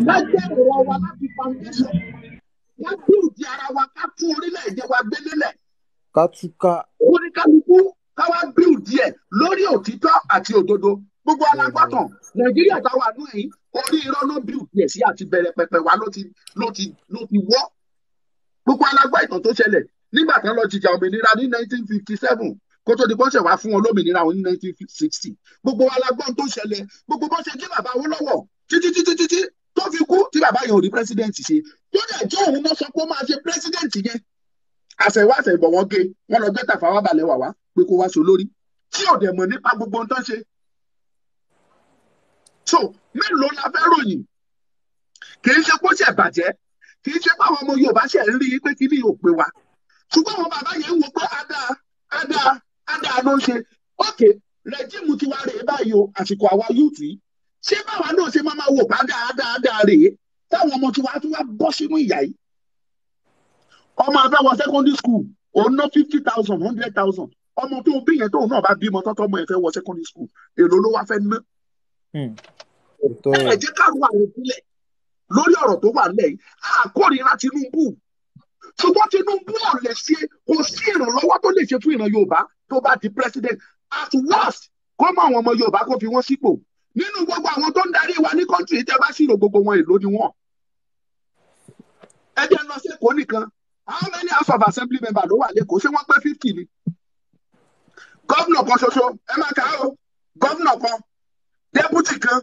G: lájẹ́ ọ̀rọ̀ wa láti foundation ká bíòdì ara wa ká tún orílẹ̀-èdè wa gbé lélẹ̀.
C: ká túká.
G: oníkálukú ká wá bíòdì ẹ̀ lórí òtítọ́ àti òdodo. gbogbo alágbàtàn Nàìjíríà táwa nù yìí orí irọ́ ló bíòdì ẹ̀ sí àti bẹ̀rẹ̀ pẹpẹ wa ló ti wọ́. gbogbo alágbá ìtàn tó ṣẹlẹ̀ nígbà kan lọ jìjà òmìnira ní 1957 kó tó di bọ́sẹ̀ wá fún wọn lómìnira wọn ní 1960. gbogbo alágbọ́n tó ṣẹlẹ̀ gbogbo bọ́sẹ̀ jí bàbá Awólọ́wọ̀ títí tó fi kú tí bàbá yẹn ò rí pírẹsidẹ́ǹtì ṣe tó dẹ̀ jẹ́ òun náà sọ pé ó máa ṣe pírẹsidẹ́ǹtì yẹn. àṣẹwáṣẹ ìbọ̀ wọn gé wọn lọ gbé Tafawa Balewa wá pé kó wá so lórí tí ò dẹ̀ mọ̀ nípa gbogbo ohun tó ń ṣe. so mélòó la fẹ́ ròyìn kì í ṣe kó ṣe bàjẹ́ kì í ṣe pé àwọn ọmọ Yorùbá ṣe ń rí i pé kí ni yóò pé wa ṣùgbọ́n àwọn bàbá yẹn ń wo pé ádá ló ń ṣe ókè rẹ́jíìmù tiwa rèé báyìí o àsìkò àwa yúùtì ṣé báwa náà ṣe máa wò bá dáadáa rèé táwọn ọmọ tiwa tún wá bọ́ sínú ìyà yìí. ọmọ afẹ́ wọ secondary school òun ná 50,000 100,000 ọmọ tó bí yẹn tóun náà bá bímọ tọ́tọ́ ọmọ yẹn fẹ́ wọ secondary school èlò ló wá fẹ́ ná. ẹ jẹ́ ká ru àwọn ìpínlẹ̀ lórí ọ̀rọ̀ tó wà nílẹ̀ yìí àkórìíra Tinubu ṣùgbọ́n Tinubu ò lè ṣe kò sí ìrànlọ́wọ́ tó lè ṣe fún ìran Yorùbá tó bá di president at worst kó mọ àwọn ọmọ Yorùbá kó fi wọ́n sípò nínú gbogbo àwọn tó ń darí wa ní kọ́ńtì tẹ́ bá ṣírò gbogbo wọn èlò ni wọ́n. ẹ jẹ́ lọ sí Èkó nìkan how many house of assembly member ló wà lẹ́kọ̀ọ́ ṣé wọ́n pé 50 ni. gómìnà kan ṣoṣo ẹ máa kà á o gómìnà kan deputy kan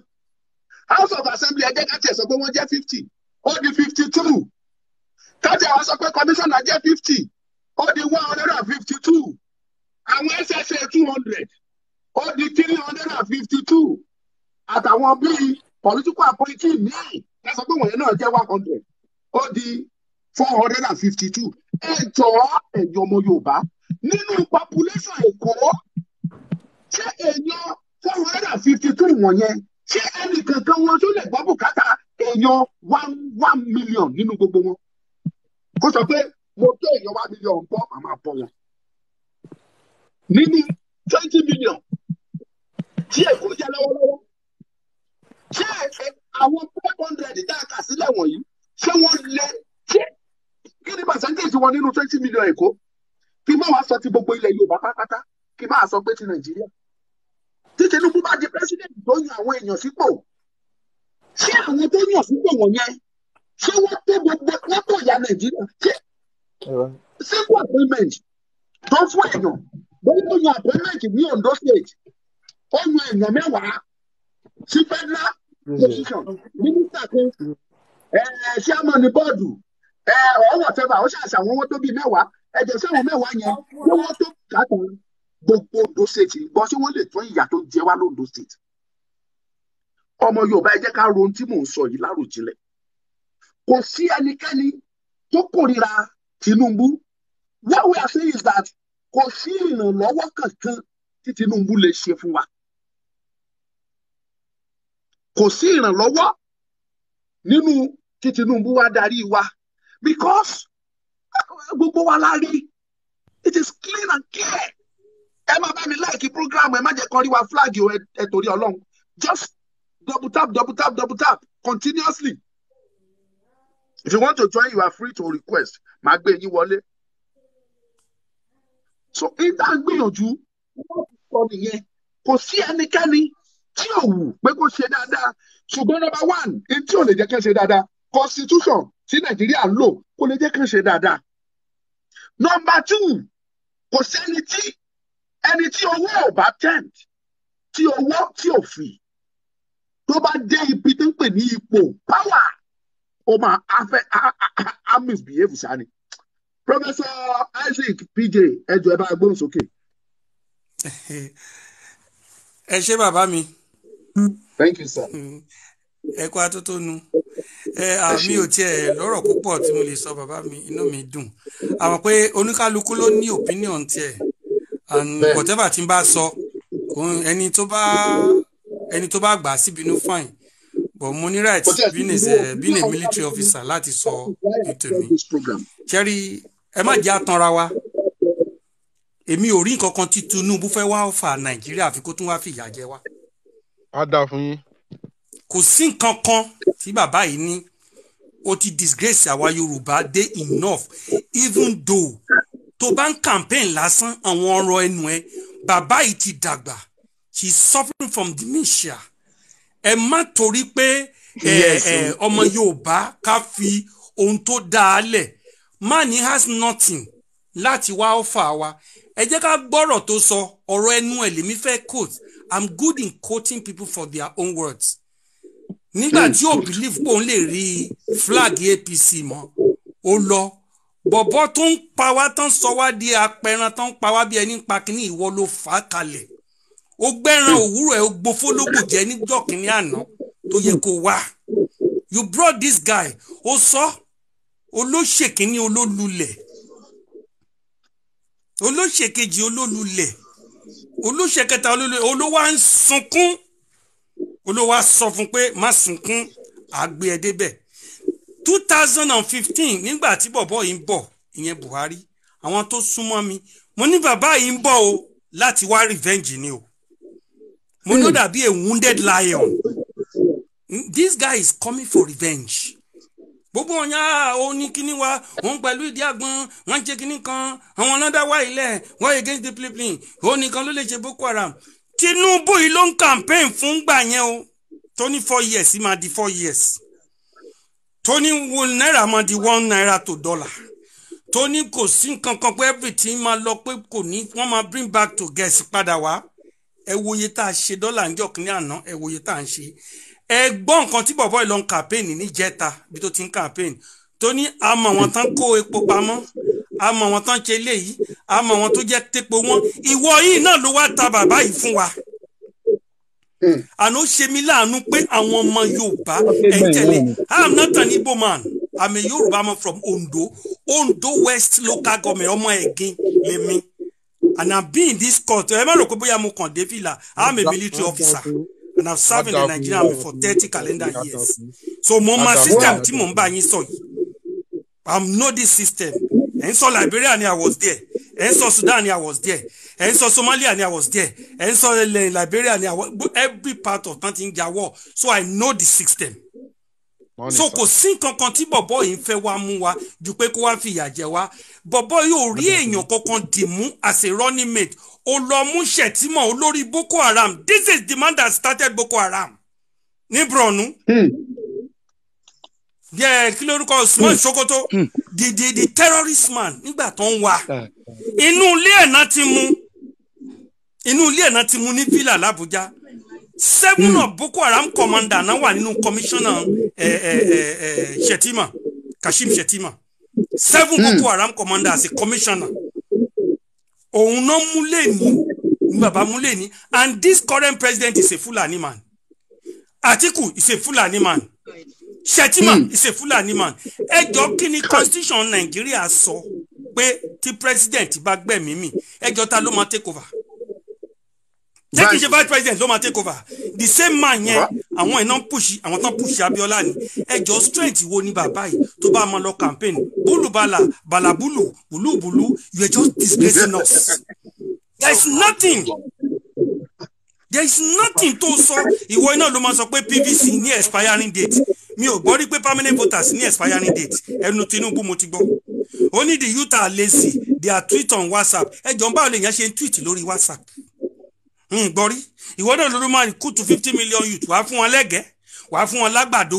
G: house of assembly ẹ jẹ́ ká tiẹ̀ sọ pé wọ́n jẹ́ 50 ó di 52 kájà wa sọ pé commissioner jẹ́ 50 ó di 152 àwọn SSA 200 ó di 352 àtàwọn bíi political appointee míì ẹ sọ pé wọ̀nyẹn náà jẹ́ 100 ó di 452. ẹ jọ̀ọ́ ẹ̀yin ọmọ Yorùbá nínú population Èkó ṣé èèyàn 452 wọ̀nyẹn ṣé ẹnì kankan wọn tó lè gbọ́ bùkátà èèyàn 1 million nínú gbogbo wọn kó sọ pé mo tó èèyàn 1 million bọ́ màmá bọ́ wọn nínú 20 million tí Èkó jẹ́ lọ́wọ́lọ́wọ́ ṣé àwọn 500 tá a kà sílẹ̀ wọ̀nyí ṣé wọ́n lé ṣé kí ni percentage wọn nínú 20 million Èkó kí má wàá sọ ti gbogbo ilẹ̀ Yorùbá pátápátá kí má sọ pé ti Nàìjíríà tí Tinubu bá di president tó yan àwọn èèyàn sípò ṣé àwọn tó yàn sípò wọ̀nyẹn ṣé wọ́n tó gbogbo wọ́n tó ya Nàìjíríà ṣé simple appointment tó fún èèyàn bóyá ó yan appointment ní Ondo state ó yan èèyàn mẹ́wàá sí federal position minister kan chairman ní bọ́ọ̀dù ọwọ́ tẹ́fà ó ṣàṣà àwọn owó tó bíi mẹ́wàá ẹ̀jẹ̀ sáwọn mẹ́wàá yẹn kí wọ́n tó kàtà gbogbo Ondo state gbọ́ sí wọ́n lè tún ìyà tó jẹ wá lóńdó state. ọmọ Yorùbá ẹ jẹ́ ká ro ohun tí mò ń sọ yìí láròjinlẹ̀ kò sí ẹnikẹ́ni tó kórìíra Tinubu. What we are saying is that kò sí ìrànlọ́wọ́ kankan tí Tinubu lè ṣe fún wa. Kò sí ìrànlọ́wọ́ nínú tí Tinubu wá darí wa because gbogbo wa la rí. It is clean and clear. Ẹ má bá mi like program, ẹ má jẹ́ kó rí wa flag o, ẹ torí Ọlọ́run. Just double tap continuously. If you want to join, you are free to request. Màá gbé yín wọlé. So ìdá gbìyànjú kọ́ nìyẹn. Kò sí ẹnikẹ́ni tí ò wù pé kó ṣe dáadáa. Ṣùgbọ́n number one, tí ò lè jẹ́ kí n ṣe dáadáa. Constitution tí Nàìjíríà ń lò kò lè jẹ́ kí n ṣe dáadáa. Number two, kò sẹ́ni tí ẹni tí owó ò bá tent, tí owó tí ò fi, tó bá dé ibi tó ń pè ní ipò power, ó máa á misbehave ṣáni. Professor Isaac PJ, ẹjọ́ ẹ bá gbóhùn sókè.
I: Ẹ ṣé bàbá mi.
G: Thank you, sir.
I: Ẹ kú atótónu. Mi ò tiẹ̀ lọ́rọ̀ púpọ̀ tí mo lè sọ bàbá mi, inú mi dùn. Àmọ́ pé oníkálukú ló ní opinion tiẹ̀. And whatever tí n bá sọ, ẹni tó bá gbà síbinú fine. But mo ní right being a military officer láti sọ ètò mi. Cherry, ẹ má jẹ́ àtanra wa. Èmi ò rí nǹkan kan tí Tinubu fẹ́ wá fà Nàìjíríà àfi kó tún wá fìyà jẹ wá.
F: Á dà fún yín.
I: Kò sí nǹkan kan tí bàbá yìí ní ó ti disgrace àwa Yorùbá dé enough, even though tó bá ń campaign lásán àwọn ọ̀rọ̀ ẹnu ẹ bàbá yìí ti dàgbà, she is suffering from dementia. Ẹ má torí pé ọmọ Yorùbá ká fi ohun tó dáa lẹ̀, man he has nothing láti wá ọ̀fà wa. Ẹ jẹ́ ká gbọ́rọ̀ tó sọ, ọ̀rọ̀ ẹnu ẹ̀ lèmi fẹ́ quote. I'm good in quoting people for their own words. Nígbà tí ó believe pé òun lè rí flag APC mọ́, ó lọ. Bọ̀bọ́ tó ń pa wá tán sọ wá di apẹran tán pa wá bí ẹni pa kíní ìwọ ló fà á kalẹ̀. Ó gbẹ́ran òwúrọ̀ ẹ̀ ó gbófólógbò jẹ́ níjọ́ kíní àná tó yẹ kó wá. You brought this guy. Ó sọ olóṣèkíní olólulẹ̀. Olóṣèkejì olólulẹ̀. Olóṣèkẹta olólulẹ̀. Olówó ń sunkún. Olówó sọ fún pé má sunkún àgbé ẹ débẹ̀. 2015 nígbà tí bọ̀bọ̀ yìí ń bọ̀ ìyẹn Buhari, àwọn tó súnmọ́ mi mo ní bàbá yìí ń bọ̀ o láti wá revenge ni o. Mo ní ó dàbí a wounded lion. This guy is coming for revenge. Gbogbo wọn yá ó ní kíní wa wọn pẹ̀lú ìdí àgbọn wọn jẹ́ kíní kan àwọn ọlọ́dà wá ilẹ̀ wọ́n against the plane ó nìkan ló lè ṣe Boko Haram. Tinubu yìí ló ń campaign fún gbà yẹn o tó ní 4 years sí máa di 4 years. Tony will naira máa di $1 to $1. Tony kò sí nǹkan kan pé everything máa lọ pé kò ní wọ́n máa bring back to gẹ̀ẹ́sì padà wá. Ẹ wòye tá a ṣe dọ́là níjọ́ kìíní àná, ẹ wòye tá a ń ṣe. Ẹ gbọ́ nǹkan tí bọ̀bọ́ ìlọ ń campaign ní jẹ́ta bí tó ti ń campaign. Tony àmọ́ wọn tán kó epo pamọ́, àmọ́ wọn tán ṣe eléyìí, àmọ́ wọn tó jẹ́ tepo wọn. Ìwọ yìí náà ló wá ta bàbá yìí fún wa. Àná ṣe mí láàánú pé àwọn ọmọ Yorùbá ẹ̀ tẹ̀lé. I am not an Igbo man. I'm a Yoruba man from Ondo West local government, ọmọ Ẹ̀gìn lèmi. And I've been in this court. Ẹ má rò pé bóyá mo kàn dé fìlà. I'm a military officer. And I've served in the Nigerian Army for 30 calendar years. So mo ma system tí mo ń bá yín sọ yìí. I know this system. Ẹ ń sọ Liberia ni I was there. Ẹ ń sọ Sudan ni I was there. Ẹ ń sọ Somalia ni I was there. Ẹ ń sọ Liberia ni I was every part of nothing war. So I know the system. So kò sí kankan tí bọ̀bọ̀ yìí fẹ́ wá mú wa ju pé kó wá fìyà jẹ wá. Bọ̀bọ̀ yóò rí èèyàn kankan dì mú as a running mate. Ó lọ mú Shettima olórí Boko Haram. This is the man that started Boko Haram. Ní Borno. Yeah, kí lórúkọ Usman Sokoto. The terrorist man nígbà tó ń wá. Inú ilé ẹ̀ náà ti mú. Inú ilé ẹ̀ náà ti mú ní villa l'Abuja. 7 of Boko Haram commander náà wà nínú commissioner Shettima, Kashim Shettima. 7 Boko Haram commander as a commissioner. Òun náà mú lẹ́ni, bàbá mú lẹ́ni, and this current president is a Fulani man. Atiku is a Fulani man. Shettima is a Fulani man. Ẹjọ́ kí ni constitution Nigeria sọ pé tí president bá gbẹ̀mí mi, ẹjọ́ ta ló máa take over? jẹ́ kí n ṣe vice president ló máa take over the same man yẹn àwọn iná push àwọn tán push Abiola ni ẹjọ́ strength wo ni bàbá yìí tó bá máa lọ campaign búlùbàlà bàlàbúlù bùlùbùlù you are just disgracing us. There is nothing tó sọ ìwọ iná ló máa sọ pé PVC ní expiring date mi ò gbọ́ rí pé permanent voters ní expiring date ẹnu Tinubu mo ti gbọ́ ó ní the youth are lazy they are tweet on WhatsApp ẹjọ́ báwo lè yẹn ṣe ń tweet lórí WhatsApp gbọ́ rí ìwọ náà ló máa kú to 50 million youth wàá fún wọn lẹ́gẹ̀ẹ́ wàá fún wọn lágbàdo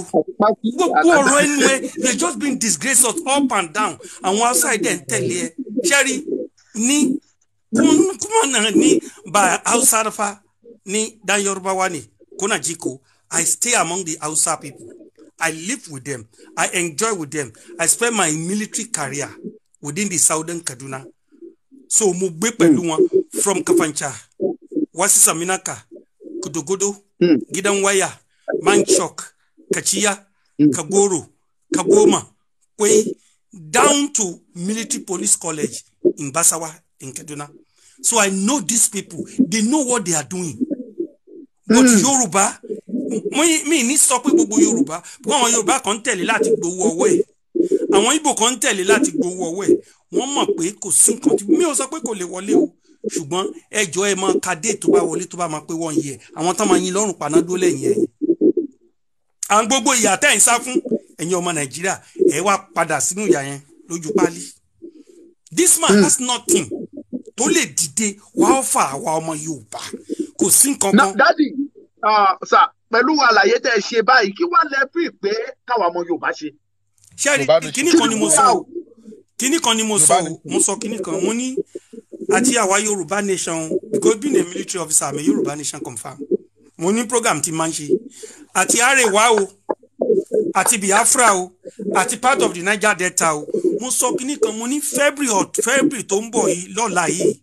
I: gbogbo ọ̀rọ̀ ẹnu ẹ they just been disgraced up and down àwọn outside ẹ̀ ń tẹ̀lé ẹ ṣẹ́rí ní kúmọ̀nà ní bá Hausa ní dan Yoruba wa ni kónà jíkò I stay among the Hausa people I live with them I enjoy with them I spend my military career within the southern Kaduna so mo gbé pẹ̀lú wọn from Kafancha wasi Saminaka Kudogodo Gidan Waya Manchok Kachiya Kagoro Kagoma Kwei down to Military Police College in Basawa in Kaduna. So I know these people, they know what they are doing. But Yoruba, me ní sọ pé gbogbo Yoruba, but àwọn Yoruba kan tẹ̀lé láti gbowó ọwọ́ ẹ̀. Àwọn Igbo kan tẹ̀lé láti gbowó ọwọ́ ẹ̀. Wọ́n mọ̀ pé kò sí nǹkan tí mi ò sọ pé kò lè wọlé o. Ṣùgbọ́n ẹjọ́ ẹ máa kadé tó bá wọlé tó bá máa pé wọ́n yẹ. Àwọn tán máa yin lọ́rùn panádó lẹ́yìn ẹ̀yìn. Àwọn gbogbo ìyà tẹ́ ń sá fún ẹ̀yin ọmọ Nàìjíríà ẹ wá padà sínú ìyà yẹn lójú pálí. This man has nothing tó lè dìde wá fà àwa ọmọ Yorùbá kò sí nǹkan kan.
G: Daddy sir pẹ̀lú àlàyé tẹ́ ẹ ṣe báyìí kí wàá lẹ fi pé káwa ọmọ Yorùbá ṣe.
I: ṣẹ́rí kíní kan ni mo sọ o kíní kan ni mo sọ o mo sọ kíní kan mo ní àti àwa Yorùbá nation because being a military officer I'm a Yorùbá nation confirm mo ní program tí máa ń ṣe àti Arewa o àti Biafra o àti part of the Niger Delta o mo sọ kíní kan mo ní February tó ń bọ̀ yìí lọ́la yìí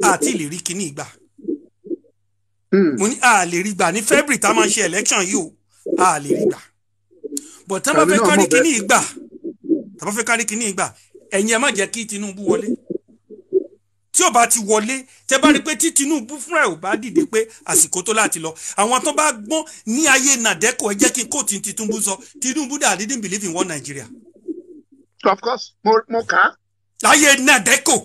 I: àti lè rí kíní ìgbà mo ní a lè rí gbà ní February tá máa ṣe election yìí o a lè rí gbà but tá bá fẹ́ kárí kíní ìgbà tá bá fẹ́ kárí kíní ìgbà ẹ̀yin ẹ má jẹ́ kí Tinubu wọlé tí ó bá ti wọlé tẹ́ bá rí pé tí Tinubu fúnra ẹ̀ ò bá dìde pé àsìkò tó láti lọ àwọn tó bá gbọ́n ní ayé nàdẹ́kọ̀ ẹ jẹ́ kí n kó tí Tinubu sọ Tinubu dà didn't believe in one Nigeria.
G: Of course mo kà á.
I: láyé nàdẹ́kọ̀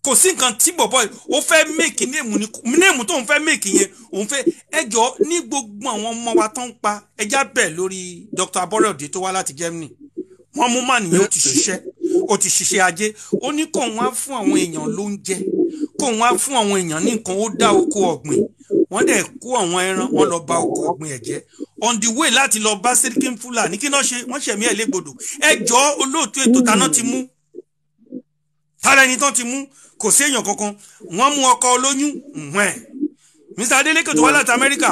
I: kò sí nǹkan tí bọ̀bọ̀ ó fẹ́ make néèmù tó ń fẹ́ make yẹn òun fẹ́ ẹjọ́ ní gbogbo àwọn ọmọ wa tó ń pa ẹjá bẹ̀ lórí Dr. Aborode tó wá láti Germany wọ́n mú mà nìyẹn ó ti ṣiṣẹ́ ajé ó ní kó wọ́n á fún àwọn èèyàn lóúnjẹ kó wọ́n á fún àwọn èèyàn ní nǹkan ó dá oko ọ̀gbìn wọ́n dẹ̀ kó àwọn ẹran wọ́n lọ bà oko ọ̀gbìn ẹ̀ jẹ́ on the way láti lọ bá Serikin Fulani kí náà ṣe wọ́n ṣẹ̀mí ẹ̀ légbodò ẹjọ́ olóòtú ètò táná ti mú tára ẹni tán ti mú kò sí èèyàn kankan wọ́n mú ọkọ olóyún Mr. Adeleke tó wá láti Amẹ́ríkà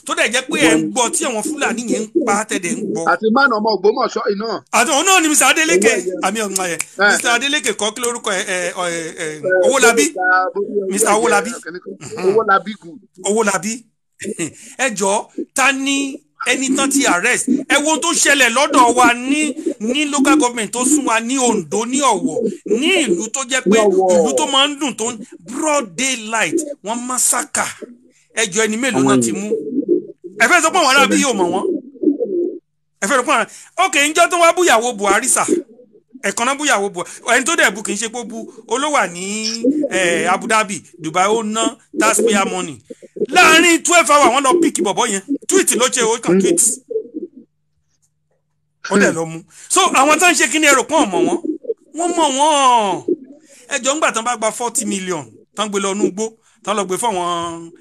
I: tó dẹ̀ jẹ́ pé ẹ̀ ń gbọ́ tí àwọn Fúlàní yẹn ń pa tẹ̀dẹ̀ ń gbọ́.
G: àti mánà ọmọ Ògbómọ̀ṣọ́ iná.
I: àti òun náà ni Mr. Adeleke àmì ọ̀gbìn ayẹ Mr. Adeleke kọ́ kí lórúkọ Owólabí Mr. Owólabí ẹ jọ ta ni ẹni tán ti arrest ẹ wo tó ṣẹlẹ̀ lọ́dọ̀ wa ní local government tó sún wa ní Ondo ní Ọ̀wọ̀ ní ìlú tó jẹ́ pé ìlú tó máa ń dùn tó broad daylight wọ́n massacre ẹjọ́ ẹni mélòó náà ti mú ẹ fẹ́ sọ pé àwọn arábí yóò mọ̀ wọ́n ẹ fẹ́ sọ pé àwọn ok ǹjọ́ tó wá búyàwó Buhari sà ẹ̀kan náà búyàwó Buhari ẹni tó dẹ̀ bú kì í ṣe pé bú olówà ní Abu Dhabi Dubai ó ná taxpayer money láàrin 12 hours wọ́n lọ píkì bọ̀bọ̀ yẹn tweet ló ṣe ó kàn tweet ó dẹ̀ lọ mú so àwọn tó ń ṣe kíní ẹrù pọ́n mọ̀ wọ́n mọ̀ wọ́n ẹjọ́ ńgbà tán bá gba 40 million tán gbé lọ núgbó tán lọ gbé fáwọn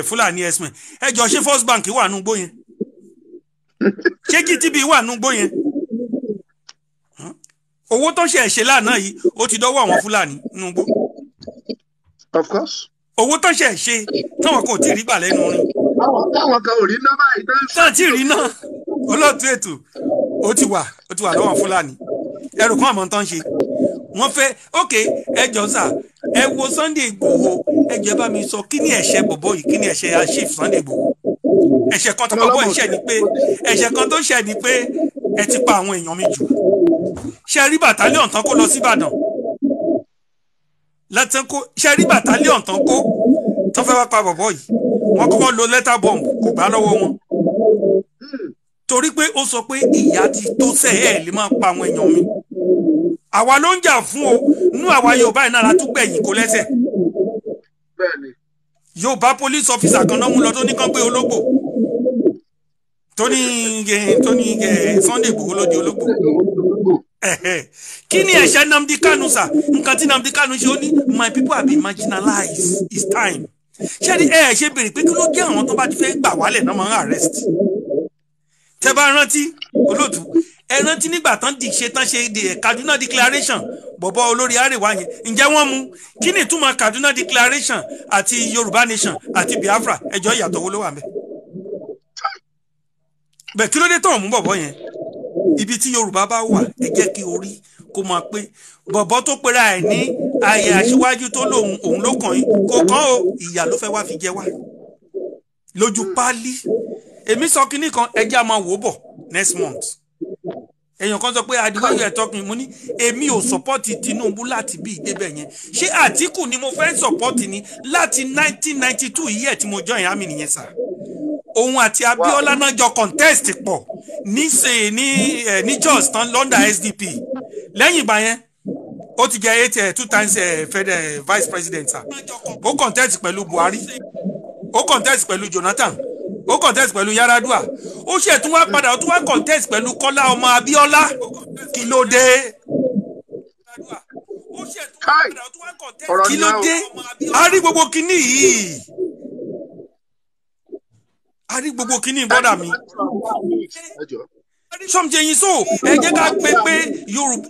I: Fúlàní ẹ̀sìn ẹjọ́ ṣé First Bank wà núgbó yẹn ṣé GTB wà núgbó yẹn owó tó ṣe ẹ̀ṣẹ̀ lánàá yìí ó ti dọ́wọ́ àwọn Fúlàní núgbó.
G: Of course.
I: owó tó ṣe ṣe táwọn kò tí rí gbà lẹ́nu rin.
G: táwọn kan ò rí náà báyìí tó ń sọ.
I: táwọn tí rí náà olóòtú ètò ó ti wà lọ́wọ́ Fúlàní ẹrù kan àmọ́ tán ṣe wọ́n fẹ́ ok ẹjọ́ sà ẹ wo Sunday Igboho ẹjọ́ bá mi sọ kí ni ẹ̀ṣẹ̀ bọ̀bọ̀ yìí kí ni ẹ̀ṣẹ̀ Chief Sunday Igboho ẹ̀ṣẹ̀ kan tó bọ̀bọ̀ yìí ṣẹ̀ ni pé ẹ̀ṣẹ̀ kan tó ṣẹ̀ ni pé ẹ ti pa àwọn èèyàn mi jù ṣe rí bàtálíọ̀n tán kó lọ sí Ìbàdàn ṣe rí bàtálíọ̀n tán kó tó fẹ́ wá pa bọ̀bọ̀ yìí wọ́n kọ́kọ́ lo letter bomb kò gbà lọ́wọ́ wọn torí pé ó sọ pé ìyà ti tó sẹ́ ẹ̀ lè máa pa àwọn èèyàn mi àwa ló ń jà fún o nú àwa Yorùbá yìí náà la tún gbẹ̀yìn kó lẹ́sẹ̀ Yorùbá police officer kan náà mú lọ tó ní kán gbé ológbò tó ní Sunday Igboho ló di ológbò kí ni ẹ̀ṣẹ̀ Nnamdi Kanu sà nǹkan tí Nnamdi Kanu ṣe ó ní my people have been marginalized it's time ṣé ṣe béèrè pé kí ló jẹ́ àwọn tó bá ti fẹ́ gbà wálẹ̀ náà máa ń arrest tẹ́ bá rántí olóòtú ẹ rántí nígbà tán ṣe Kaduna Declaration bọ̀bọ̀ olórí àríwá yẹn ǹjẹ́ wọ́n mú kí ni ìtumọ̀ Kaduna Declaration àti Yorùbá Nation àti Biafra ẹjọ́ ìyàtọ̀ wo ló wà ńbẹ̀ bẹ́ẹ̀ kí ló dé tán mú bọ̀bọ̀ yẹn ibi tí Yorùbá bá wà ẹ jẹ́ kí orí kó máa pé bọ̀bọ̀ tó pera ẹ̀ ní ààyè aṣíwájú tó lòun òun ló kàn yín kò kàn ó ìyà ló fẹ́ wá fi jẹ wá lójú páálí èmi sọ kínní kan ẹ jẹ́ a máa wò bọ̀ next month èèyàn kan sọ pé adigun yẹ talking mo ní èmi ò sọpọ́tì Tinubu láti bí ìdébẹ̀ yẹn ṣé Àtíkù ni mo fẹ́ sọpọ́tì ni láti 1992 yìí ẹ̀ tí mo join army nìyẹn sà òun àti Abíọ́lá náà jọ contest pọ̀ ní Jos tán London SDP lẹ́yìn ìgbà yẹn ó ti jẹ 2 times federal vice president sà ó contest pẹ̀lú Buhari ó contest pẹ̀lú Jonathan ó contest pẹ̀lú Yaradua ó ṣe tún wá padà ó tún wá contest pẹ̀lú Kọ́lá ọmọ Abíọ́lá kí ló dé kí ló dé a rí gbogbo kinní yìí a rí gbogbo kinní bọ́dà mi sọmjẹ yín so ẹ jẹ́ ká pé Yorùbá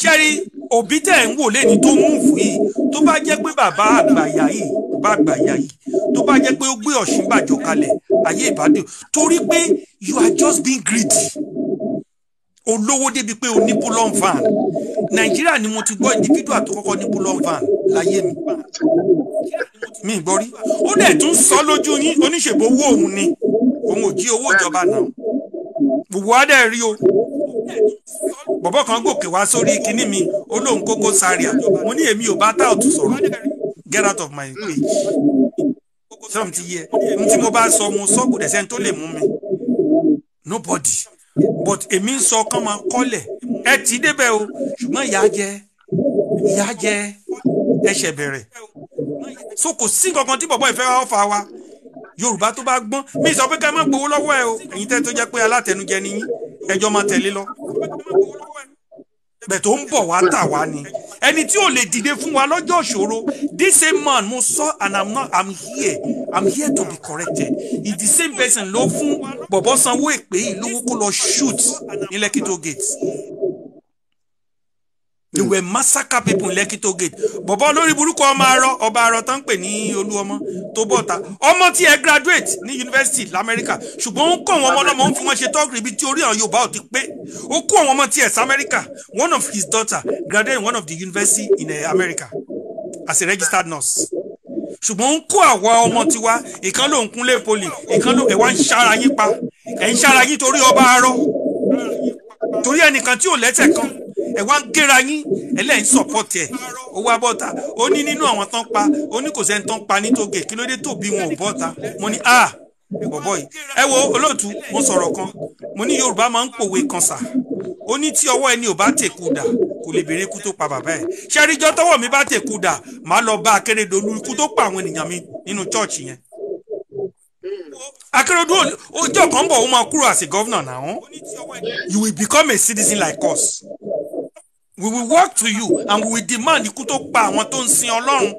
I: ṣẹ́rí òbí tẹ̀ ń wò lẹ́ni tó múùfù yìí tó bá jẹ́ pé bàbá àgbàyà yìí tó bá jẹ́ pé ó gbé Ọ̀ṣínbàjò kalẹ̀ ayé ìbádùn torí pé you are just being greedy olówó débi pé o ní pull-on van Nàìjíríà ni mo ti gbọ́ individual tó kọ́kọ́ ní pull-on van láyé mi gbọ́ rí ó dẹ̀ tún sọ lójú yín oníṣègbè owó òun ni òun ò jí owó ìjọba náà gbogbo wa dẹ̀ rí o bọ̀bọ̀ kan gòkè wá sórí kinní mi olóhùn Koko Zaria mo ní èmi ò bá tá òtún sọ̀rọ̀ get out of my page sọ́m ti yẹ n tí mo bá sọ mo sọ kò dẹ̀ sẹ́ni tó lè mú mi nobody but èmi ń sọ kán máa kọ́lẹ̀ ẹ ti débẹ̀ o ṣùgbọ́n ìyá jẹ ẹsẹ̀ bẹ̀rẹ̀ so kò sí kankan tí bọ̀bọ̀ ìfẹ́ wa fà wá Yorùbá tó bá gbọ́n mi sọ pé ká má gbowó lọ́wọ́ ẹ o ẹ̀yin tẹ́ tó jẹ́ pé alátẹnujẹ ni yín ẹjọ́ máa tẹ̀lé lọ bẹ̀ tó ń bọ̀ wá tà wá ni ẹni tí ò lè dìde fún wa lọ́jọ́ ìṣòro this same man mo sọ and I'm here to be corrected it's the same person ló fún bọ̀bọ̀ sanwó èpè yìí lówó kó lọ shoot ní Lekki Toll Gate they were massacre people in Lekki Toll Gate bọ̀bọ̀ lórí burúkú ọba arọ tán ń pè ní Olúọmọ tó bọ̀ta ọmọ tí ẹ graduate ní university lamẹ́ríkà ṣùgbọ́n ó kọ́ àwọn ọmọ náà mọ̀ ń fi wọ́n ṣe tọ́gìrì ibi tí orí àwọn Yorùbá ò ti pé ó kó àwọn ọmọ tí ẹ̀ sí America one of his daughter graduated in one of the university in America as a registered nurse ṣùgbọ́n ó kó àwọn ọmọ tiwa ìkan ló ń kúnlé poli ìkan ló ẹ̀wá ń ṣára yín pa ẹ̀ ń ṣára yín torí ọba arọ torí ẹnìkan tí ò lẹ́tẹ̀ kan ẹ wá ń gẹ́ra yín ẹlẹ́yìn support ẹ̀ ó wá bọ́ta ó ní nínú àwọn tán pa ó ní kò sẹ́ni tán pa ní Toll-Gate kí ló dé tó bí wọn ò bọ́ta mo ní bọ̀bọ̀ yìí ẹ wo olóòtú mo sọ̀rọ̀ kan mo ní Yorùbá máa ń pòwe kan sà ó ní tí ọwọ́ ẹni ò bá tèkú dà kò lè béèrè ikú tó pa bàbá ẹ̀ ṣẹ́ríjọ́ tọwọ́ mi bá tèkú dà máa lọ bá Akérédolú ikú tó pa àwọn ènìyàn mi nínú chọ́ọ̀chì yẹn Akérédolú ọjọ́ kan bọ̀ ó máa kúrò as a governor now you will become a citizen like us. We will work to you and we will demand ikú tó pa àwọn tó ń sin Ọlọ́run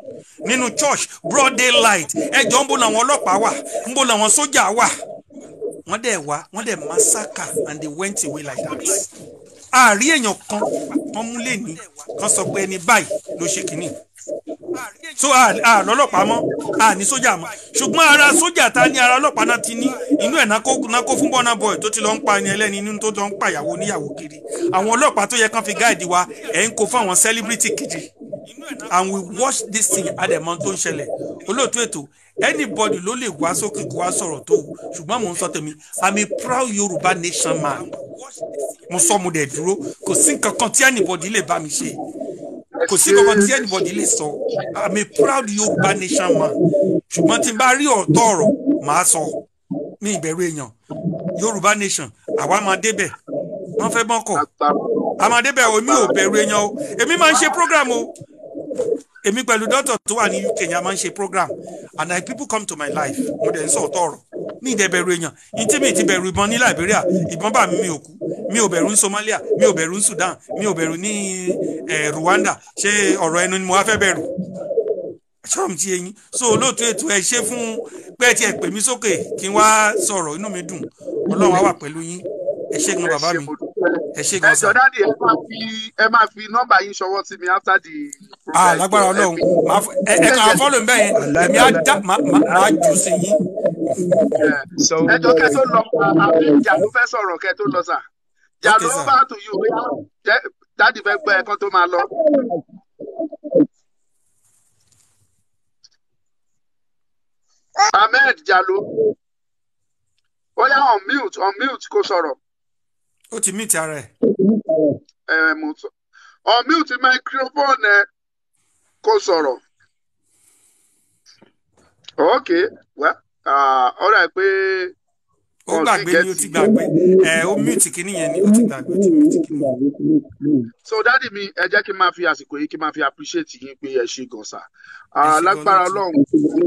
I: nínú church broad daylight ẹjọ́ ń bọ̀ làwọn ọlọ́pàá wà ń bọ̀ làwọn sójà wà wọ́n dẹ̀ massacre and they went away like that. àárí èèyàn kan wọ́n mú lé ní kan sọ pé ẹni báyìí ló ṣe kínní so lọ́lọ́pàá mọ́ ní sójà mọ́ ṣùgbọ́n ara sójà ta ní ara ọlọ́pàá náà ti ní inú ẹ̀ nákó fún Burna Boy tó ti lọ ń pa ẹni ẹlẹ́ni inú tó lọ ń pa ìyàwó níyàwó kiri àwọn ọlọ́pàá tó yẹ kán fi gáàdì wa ẹ̀ ń kó fún àwọn celebrity kiri and we watch this thing àdèmọ́ tó ń ṣẹlẹ̀ olóòtú ètò anybody ló lè wá sókè kó wá sọ̀rọ̀ tó wù ṣùgbọ́n mò ń sọ tèmi I'm a proud Yorùbá nation man mo sọ mo dẹ̀ dúró kò sí nǹkan kan tí anybody lè bá mi ṣe kò sí kankan tí anybody lè sọ I'm a proud Yorùbá nation man ṣùgbọ́n tí n bá rí ọ̀tọ̀ ọ̀rọ̀ màá sọ ní ìbẹ̀rù èèyàn Yorùbá nation àwa máa débẹ̀ wọ́n fẹ́ bọ́n kọ̀ a máa débẹ̀ o èmi ò bẹ̀rù èèyàn o èmi máa ń ṣe program o èmi pẹ̀lú dọ́tọ̀ tó wà ní UK yẹn a máa ń ṣe program and like people come to my life mo dẹ̀ ń sọ ọ̀tọ̀ ọ̀rọ̀ mi ìdẹ̀ bẹ̀rù èèyàn ní tí mi ti bẹ̀rù ìbọn ní Liberia ìbọn bá mi ò kú mi ò bẹ̀rù ní Somalia mi ò bẹ̀rù ní Sudan mi ò bẹ̀rù ní Rwanda ṣé ọ̀rọ̀ ẹnu ni mo wá fẹ́ bẹ̀rù ṣọ́ọ̀mù tí eyín so olóòtú ètò ẹ̀ ṣe fún pé tí ẹ pè mí sókè kí n wá sọ̀rọ̀ inú mi dùn Ọlọ́run á wà pẹ̀lú yín ẹ ṣé gan bàbá mi ẹ ṣé gan sá.
G: ẹjọ dáàdi ẹ máa fi nọ́mbà yín ṣọwọ́ sí mi after the program.
I: lágbára Ọlọ́run ẹ kàn án fọ́lọ̀ mbẹ́ yẹn èmi á dá máa jù sí yín.
G: ẹjọ kẹ tó lọ àbí ìjà ló fẹ́ sọ̀rọ̀ kẹ tó lọ sà jà ló bá tù yìí o dáàdi fẹ́ gbọ́ ẹ̀kan tó máa lọ. Ahmed Jalo ó yá on mute kó sọ̀rọ̀.
I: ó ti mute ara ẹ̀.
G: on mute microphone ẹ kó sọ̀rọ̀. Okay, well ọ̀rọ̀ ẹ̀ pé
I: ó gbàgbé ni ó ti gbàgbé ó mute kìíní yẹn ni ó ti gbàgbé ó ti mute kìíní yẹn.
G: So dáàdi mi ẹ jẹ́ kí n máa fi àsìkò yìí kí n máa fi appreciate yín pé ẹ ṣe gan sa lágbára Ọlọ́run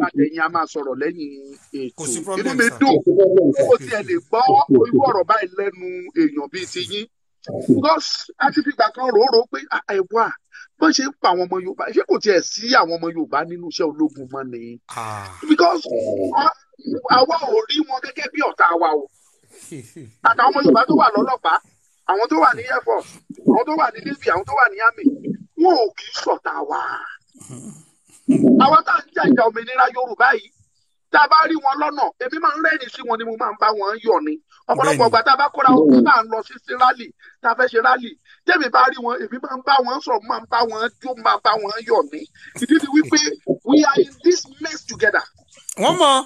G: àtẹ̀yìn a máa sọ̀rọ̀ lẹ́yìn ètò inú mi dùn kó tiẹ̀ lè gbọ́ irú ọ̀rọ̀ báyìí lẹ́nu èèyàn bíi ti yín because a ti fi gbà kan ròórò pé ẹ wà bó ṣe ń pa àwọn ọmọ Yorùbá ṣé kò tiẹ̀ sí àwọn ọmọ Yorùbá nínú iṣẹ́ ológun mọ́ ni because àwa ò rí wọn gẹ́gẹ́ bí ọ̀tá wa o àtàwọn ọmọ Yorùbá tó wà lọ́lọ́pàá àwọn tó wà ní Air Force àwọn tó wà ní Navy àwọn tó wà ní Army wọn ò kì í ṣọ̀tá wa àwọn tá à ń jà ìjà òmìnira Yorùbá yìí tá a bá rí wọn lọ́nà èmi máa ń rẹ́rìn sí wọn ni mo máa ń bá wọn yọ̀ ni ọ̀pọ̀lọpọ̀ ọgbà tá a bá kóra wọn tá à ń lọ sí rally tá a fẹ́ ṣe rally tẹ́mi bá rí wọn èmi máa ń bá wọn sọ̀rọ̀ máa ń bá wọn jó máa ń bá wọn yọ̀ ni ìdí ni wípé we are in this mess together.
I: wọ́n mọ̀.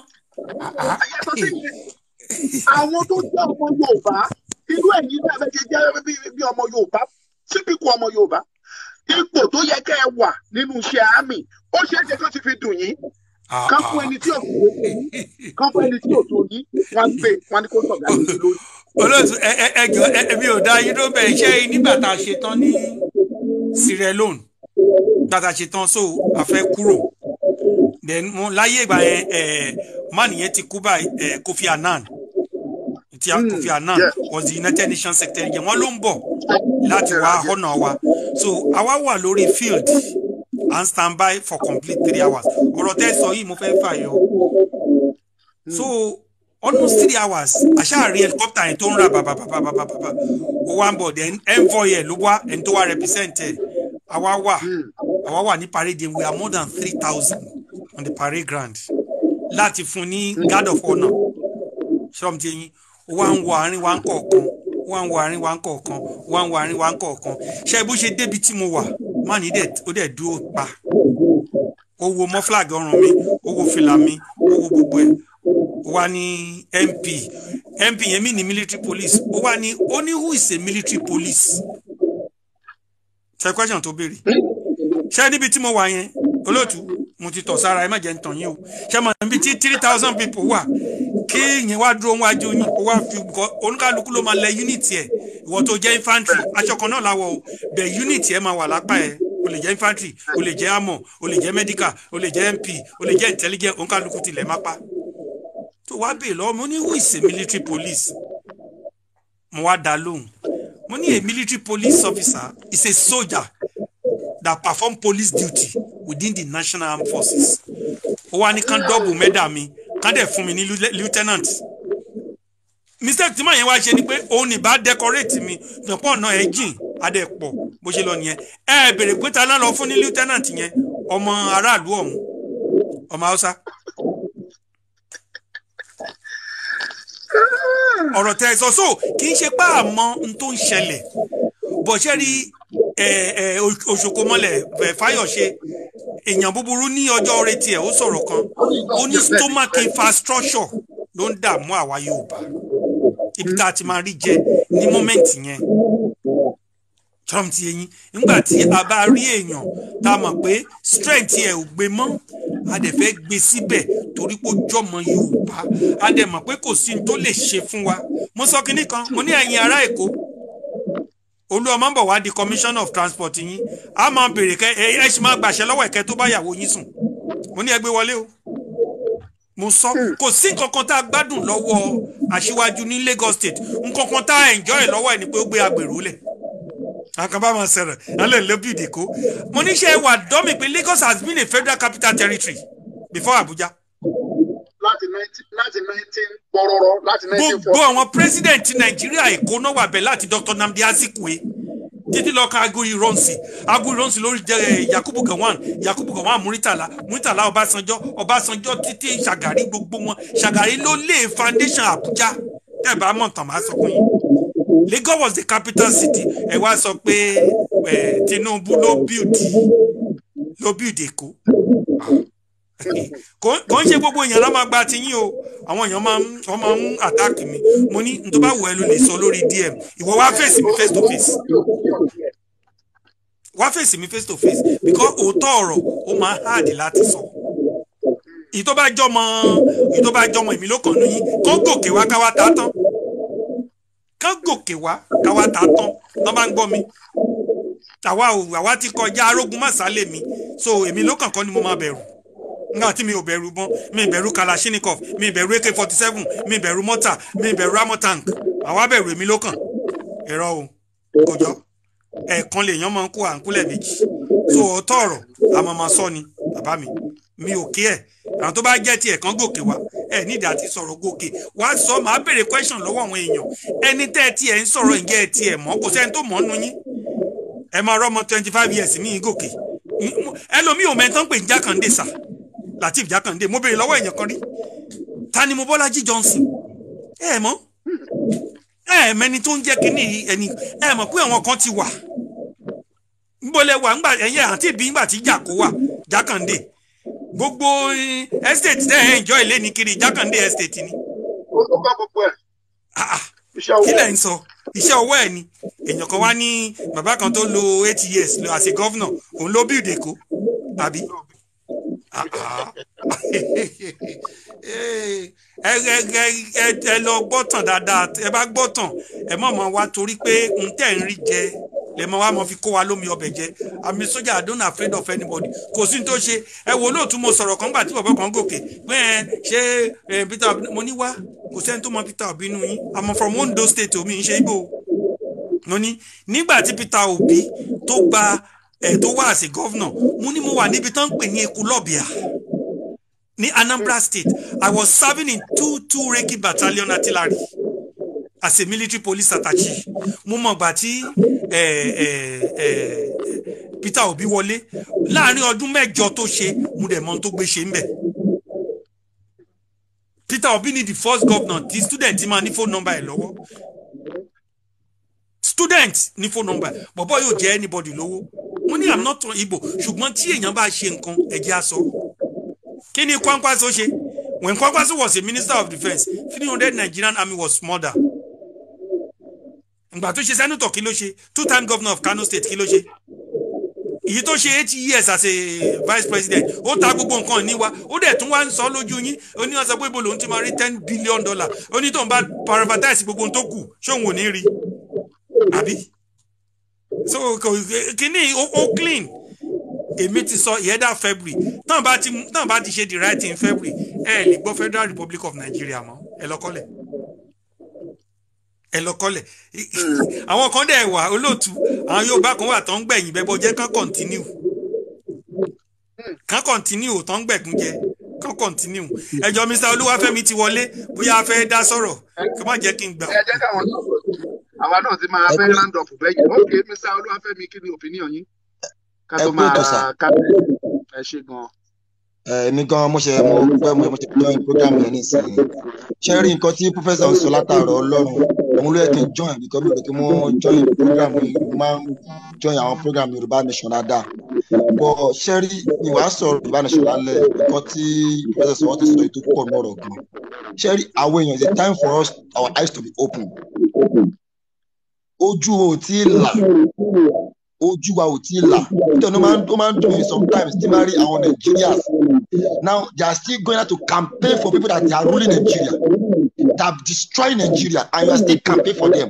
G: àwọn tó jẹ́ ọmọ Yorùbá irú ẹ̀yin náà fẹ́ jẹ́ bí ọmọ Yorùbá síbíkù ọmọ Yorùbá ipò tó yẹ kẹ́ ẹ wà nínú iṣẹ́ àmì ó ṣeé ṣe kó ti fi dùn yín kán fún ẹni tí ò tó yín wọ́n gbé wọn ni kó sọ̀gá yín lórí.
I: olóòtú ẹjọ ẹbí ò dá yín ló bẹ̀rẹ̀ iṣẹ́ nígbà tá a ṣe tán ní Sierra Leone nígbà tá a ṣe tán so a fẹ́ kúrò then mo láyé ìgbà yẹn man yẹn ti kú báyìí Kofi Annan Kofi Annan was the United Nations Secretary yẹn wọ́n ló ń bọ̀ láti wá ọ̀nà wa so àwa wà lórí field and stand by for complete 3 hours ọ̀rọ̀ tẹ́ sọ yìí mo fẹ́ fà yọ so almost 3 hours àṣà rí helicopter yẹn tó ń ra bàbàbàbàbàbà ó wá ń bọ̀ then envoy ẹ̀ ló wá ẹni tó wá represent ẹ̀ àwa wà ní parade we are more than 3,000 on the parade ground láti fún ní guard of honour ṣọ́ọ̀mù tí yín ó wá ń wọ àárín wa ń kọ̀ọ̀kan wá ń wọ àárín wa ń kọ̀ọ̀kan wá ń wọ àárín wa ń kọ̀ọ̀kan ṣe bó ṣe débi tí mo wà má ní ó dẹ̀ dúró pa ó wo mọ́flag ọrùn mi ó wo fìlà mi ó wo gbogbo ẹ̀ ó wá ní MP yẹn mi ní military police ó wá ní ó ní who is a military police ṣe question tó béèrè ṣe níbi tí mo wà yẹn olóòtú mo ti tọ̀ sára ẹ má jẹ́ ń tàn yín o ṣe mọ̀ níbi tí 3,000 people wà kí yẹn wá dúró wájú yín ó wá fi oníkálukú ló máa lẹ unity ẹ ìwọ tó jẹ́ infantry aṣọ kan náà láwọ̀ o bẹ̀ unity ẹ máa wà lápá ẹ o lè jẹ́ infantry o lè jẹ́ amọ̀ o lè jẹ́ medical o lè jẹ́ MP o lè jẹ́ intelligent oníkálukú tilẹ̀ má pa tó wá bèè lọ́wọ́ mo ní who is a military police mo wá dá lóhùn mo ní a military police officer is a soldier that perform police duty within the National Armed Forces ó wá ní kán dọ́bù mẹ́dà mi kán dẹ̀ fún mi ní lieutenant mistake tí màá yẹn wá ṣe ni pé òun ní bá decorate mi pọ̀ náà ẹ̀ jìn adẹ̀ pọ̀ bó ṣe lọ nìyẹn ẹ bèrè pé ta náà lọ fún ní lieutenant yẹn ọmọ aráàlú ọ̀hún ọmọ Haúsá ọ̀rọ̀ tẹ́ ẹ sọ so kì í ṣe pé àmọ́ n tó ń ṣẹlẹ̀ bọ̀ ṣe rí Òṣòkòmọ́lẹ̀ Fáyọ̀ṣe èèyàn búburú ní ọjọ́ orí tiẹ̀ ó sọ̀rọ̀ kan ó ní stomach infrastructure ló ń dààmú àwa Yorùbá ibi tá a ti máa rí jẹ ní mọ́mẹ́ǹtì yẹn Trump ti eyín nígbà tí a bá rí èèyàn tá a mọ̀ pé strength ẹ̀ ò gbé mọ́ a dẹ̀ fẹ́ gbé síbẹ̀ torí pé ó jọmọ Yorùbá a dẹ̀ mọ̀ pé kò sí ní tó lè ṣe fún wa mo sọ kinní kan mo ní ẹ̀yin ará Èkó Olúọmọ ń bọ̀ wá di commissioner of transport yín a máa béèrè kẹ ẹ ṣì máa gbàṣẹ lọ́wọ́ ẹ̀kẹ́ tó bá yàwó yín sùn mo ní ẹ gbé wọlé o mo sọ kò sí nǹkan kan tá a gbádùn lọ́wọ́ Aṣíwájú ní Lagos State nǹkan kan tá a enjoy lọ́wọ́ ẹ̀ ni pé ó gbé agbèrò lẹ̀ àkàbà máa sọ̀rọ̀ alẹ́ lóbi ìdèkó mo ní ṣe wà dọ́mì pé Lagos has been a federal capital territory before Abuja.
G: láti 19 gbọ́rọ́rọ́ láti 1940.
I: gbogbo àwọn president Nàìjíríà Èkó náà wà bẹ́ẹ̀ láti Dr. Nnamdi Azikiwe títí lọ ka Agui Ironsi lórí Yakubu Gowon Muritala Ọbásanjọ́ títí Ṣàgàrí gbogbo wọn Ṣàgàrí ló lé foundation Abuja tẹ́ bá mọ̀ tán máa sọ fún yín. Lagos was the capital city ẹ wá sọ pé Tinubu ló build Èkó kò ń ṣe gbogbo èèyàn lá máa gba tiyín o àwọn èèyàn máa ń attack mi mo ní n tó bá wù ẹ́ ló lè sọ lórí DM ìwọ wá fèsì mi face to face because òótọ́ ọ̀rọ̀ ó máa hard láti sọ ìyí tó bá jọmọ èmi ló kàn ní yín kó gòkè wá káwá ta tán lọ́ bá ń gbọ́ mi àwa ti kọjá arógun màsálẹ̀ mi so èmi ló kàn kọ́ ni mo máa bẹ̀rù nígbà tí mi ò bẹ̀rù bọ́n mi bẹ̀rù Kalashnikov mi bẹ̀rù AK-47 mi bẹ̀rù mortar mi bẹ̀rù ammo tank àwa bẹ̀rù èmi ló kàn ẹ̀rọ o kò jọ ẹ̀ẹ̀kan lèèyàn máa ń kó àǹkúlẹ̀ méjì so ọ̀tọ̀ ọ̀rọ̀ àmọ́ máa sọ ni bàbá mi ò kí ẹ̀ àwọn tó bá jẹ́ ti ẹ̀kan gòkè wá ẹ̀ nídìí àti sọ̀rọ̀ gòkè wá sọ máa béèrè question lọ́wọ́ àwọn èèyàn ẹni tẹ́ ẹ tiẹ̀ ń sọ̀rọ̀ ǹjẹ́ ẹ tiẹ̀ mọ̀ kò sẹ́ni tó mọ̀ nù yín ẹ máa rọ́mọ 25 years mi gòkè ẹlòmíì ò mẹ́tọ́ ń pè ní Jákàndé sà Lateef Jákàndé mo béèrè lọ́wọ́ èèyàn kan rí ta ni mo Bọ́lájí Johnson ẹ mọ̀ ẹ mẹ́ni tó ń jẹ́ kínní ẹni ẹ mọ̀ pé àwọn kan ti wà nbọlẹ̀ wà ńgbà ẹ̀yẹ àti ìbí ńgbà tí Jàkó wà Jákàndé gbogbo estate tẹ́ ẹ̀ enjoy lé ní kiri Jákàndé estate ni.
G: ó kọ́ gbogbo ẹ̀.
I: kí lẹ̀ ń sọ iṣẹ́ ọwọ́ ẹ̀ ni èèyàn kan wá ní bàbá kan tó lo 8 years lo as a governor òun ló build Èkó àbí. ẹ lọ gbọ́tàn dáadáa ẹ bá gbọ́tàn ẹ mọ̀ wá torí pé n tẹ̀ ń rí jẹ lè mọ wá mọ fi kó wa lómi ọbẹ̀ jẹ àmì sójà I don't afraid of anybody kò sí ní tó ṣe ẹ wo lóòtú mo sọ̀rọ̀ kan gbà tí bàbá kan gòkè pé ṣé Peter Obi mo ní wá kò sẹ́ni tó mọ Peter Obi nínú yín àmọ́ from Ondo state omi ń ṣe Igbo mo ní nígbà tí Peter Obi tó gba tó wá as a governor mo ní mo wà níbi tán ń pè ní Ekulobia ní Anambra state I was serving in 2 Regi battalion artillery as a military police attaché mo mọ̀ gbà tí Peter Obi wọlé láàrin ọdún 8 tó ṣe mo dẹ̀ mọ̀ tó gbé ṣe ń bẹ̀. Peter Obi ni the first governor tí student máa ní phone number ẹ̀ lọ́wọ́ student ní phone number bọ̀bọ̀ yóò jẹ́ anybody lówó mo ní I'm not Igbo ṣùgbọ́n tí èèyàn bá ṣe nǹkan ẹ̀jẹ̀ á sọ kí ni Kwankwaso ṣe when Kwankwaso was a minister of defence 300 Nigerian army was murdered. Ìgbà tó ṣe senator kí ló ṣe 2-time governor of Kano state kí ló ṣe èyí tó ṣe 8 years as a vice president ó ta gbogbo nǹkan ní wa ó dẹ̀ tún wá ń sọ lójú yín ó ní ọ̀sẹ̀ pé ibo lòun ti máa rí $10 billion ó ní tóun bá privatize gbogbo ohun tó kù ṣóun ò ní rí àbí so kíní ó clean èmi ti sọ ìyẹ́dà February tán bá ti ṣe the right in February ẹ lè gbọ́ Federal Republic of Nigeria mọ́ ẹ lọ́kọ́lẹ̀ àwọn kan dẹ̀ wà olóòtú àwọn Yorùbá kan wà tó ń gbẹ̀yìn bẹ́bọ jẹ́ kán continue tó ń gbẹ̀gún jẹ kán continue ẹjọ́ Mr. Olúwafẹ́mi ti wọlé bóyá a fẹ́ dá sọ̀rọ̀ kí wọ́n jẹ́ kí n gbà.
G: ẹ jẹ́ káwọn náà àwa náà ti máa fẹ́ land up bẹ́yìn ok Mr. Olúwafẹ́mi kí ni opinion yín ká tó máa kábíyèsí ẹ ṣe gan-an.
J: èmi gan mo ṣe join program yẹn nísìnyí ṣe rí nǹkan tí professor ń sọ látàrọ Ọlọ́run òun ló yẹ kí n join because mi ò kí mo join program yìí mo máa ń join àwọn program Yorùbá Nation dáadáa but ṣe rí ìwà sọ̀rọ̀ Yorùbá Nation lálẹ́ nǹkan tí professor sọ wọ́n ti sọ ètò púpọ̀ lọ́rọ̀ gan ṣe rí àwọn èèyàn it's a time for us our eyes to be open ojú ò tí là ojú wa ò tí là nítorí ó máa ń dùn mí sometimes tí máa rí àwọn Nigerians now they are still going out to campaign for people that they are ruling Nigeria that have destroyed Nigeria and you are still campaigning for them.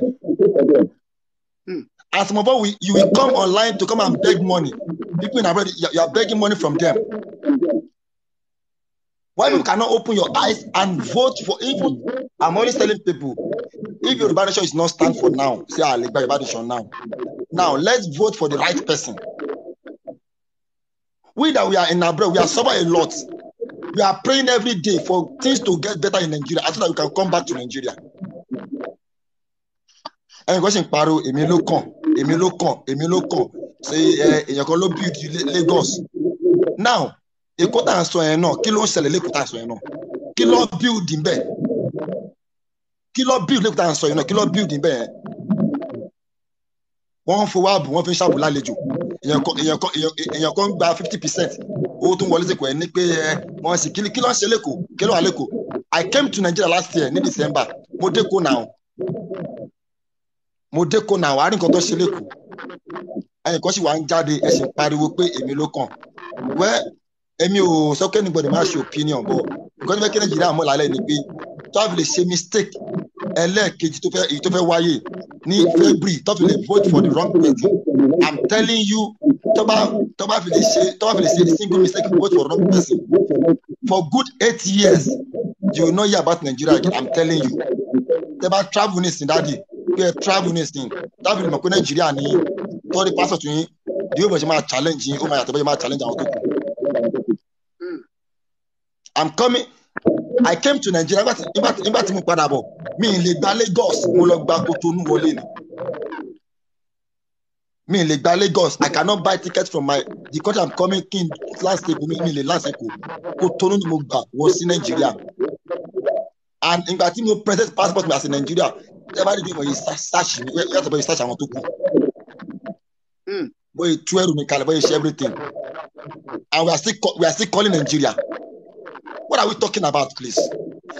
J: And some of us, you will come online to come and beg money. People in abroad, you are begging money from them. Why you cannot open your eyes and vote for even? I'm always telling people, if your Yoruba nation is not stand for now, say I'll leave Yoruba nation now. Now let's vote for the right person. We that we are in abroad, we are suffering a lot. We are praying every day for things to get better in Nigeria, so that we can come back to Nigeria. And question paro, èmi ló kàn, say èèyàn kan ló build Lagos. Now, Èkó tá à ń sọ yẹn náà, kí ló ń ṣẹlẹ̀ l'Èkó tá à ń sọ yẹn náà? Kí ló build ńbẹ̀? Kí ló build l'Èkó tá à ń sọ yẹn náà? Kí ló build ńbẹ̀ yẹn? Wọ́n fowó ààbò, wọ́n fi ń ṣàbò lálejò. Èèyàn kan gba 50%. Owó tó ń wọlé sèkò ẹ̀ ní pé wọ́n sì kí ló ń ṣe l'Èkó? Kí ló wà l'Èkó? I came to Nigeria last year ní December. Mo dé Èkó now. Mo dé Èkó now. Àárín nǹkan tó ṣe l'Èkó. Ẹ̀yìn kan sì wá ń jáde ẹ sì pariwo pé èmi ló kàn. Well, èmi ò sọ pé anybody máa ṣe opinion but nǹkan tó fẹ́ kí Nàìjíríà mọ̀ lálẹ́ ni pé tó bá fi lè ṣe mistake ẹlẹ́ẹ̀kejì tó fẹ́ wáyé ní February tó fi lè vote for the wrong person. I'm telling you tó bá fi lè ṣe single mistake vote for the wrong person for good 8 years you will not hear about Nigeria again. I'm telling you. Tẹ́ bá travel ní sin dáàdì pé travel ní sin dáàbì lè mọ̀ pé Nàìjíríà ní tọ́rí passport yín bí ó bọ̀ ṣe máa challenge yín ó máa yàtọ̀ bọ́ ṣe máa challenge àwọn tó kù. I'm coming. I came to Nigeria. Nígbà tí mo padà bọ̀, mi ì lè gba Lagos, mo lọ gba Cotonou wọlé ni. Mi ì lè gba Lagos. I cannot buy ticket from the country I'm coming in last week. Mi ì lè last week. Cotonou ni mo gbà wọ sí Nigeria. And nígbà tí mo present passport mi as in Nigeria, everybody do for you search me. You have to buy search àwọn tó kù. Boy, tú ẹrù mi kalẹ̀, boy, share everything. And we are still calling Nigeria. What are we talking about, please?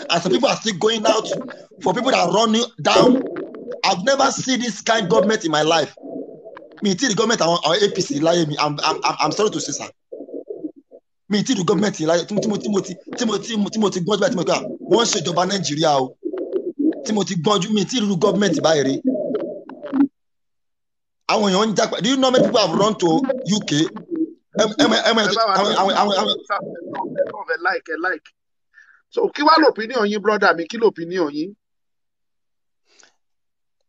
J: And some people are still going out for people that are running down. I've never seen this kind of government in my life. Me too, the government our APC lie me. I'm sorry to say, sir. Me too, the government lie. Timothy gbọ́njú wọ́n ṣèjọba Nàìjíríà o. Timothy gbọ́njú me too, the government báyìí. Àwọn èèyàn ń jà. Do you know how many people have run to UK?
A: Like. So kí wá l'opinion yín brother mi, kí l'opinion yín?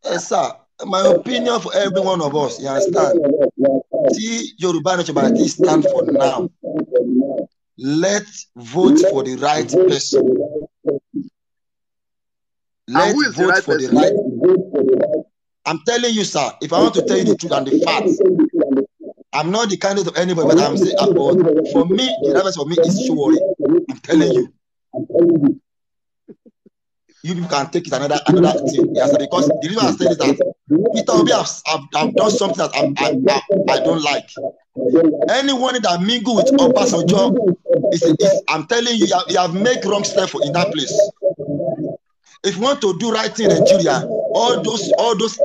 J: Yes sir, my opinion for every one of us, you understand? Tí Yoruba nation bá ti stand for now, let's vote for the right person. Let's vote for the right. I'm telling you sir, if I want to tell you the truth and the facts, I'm not the candidate of anybody, but I'm saying, but for me, the right for me is Showore. I'm telling you. You people can take it another thing. Yes, because the reason I say is that Peter Obi have done something that I don't like. Anyone that mingle with Obasanjo I'm telling you, you have made wrong step in that place. If you want to do right thing in Nigeria, all those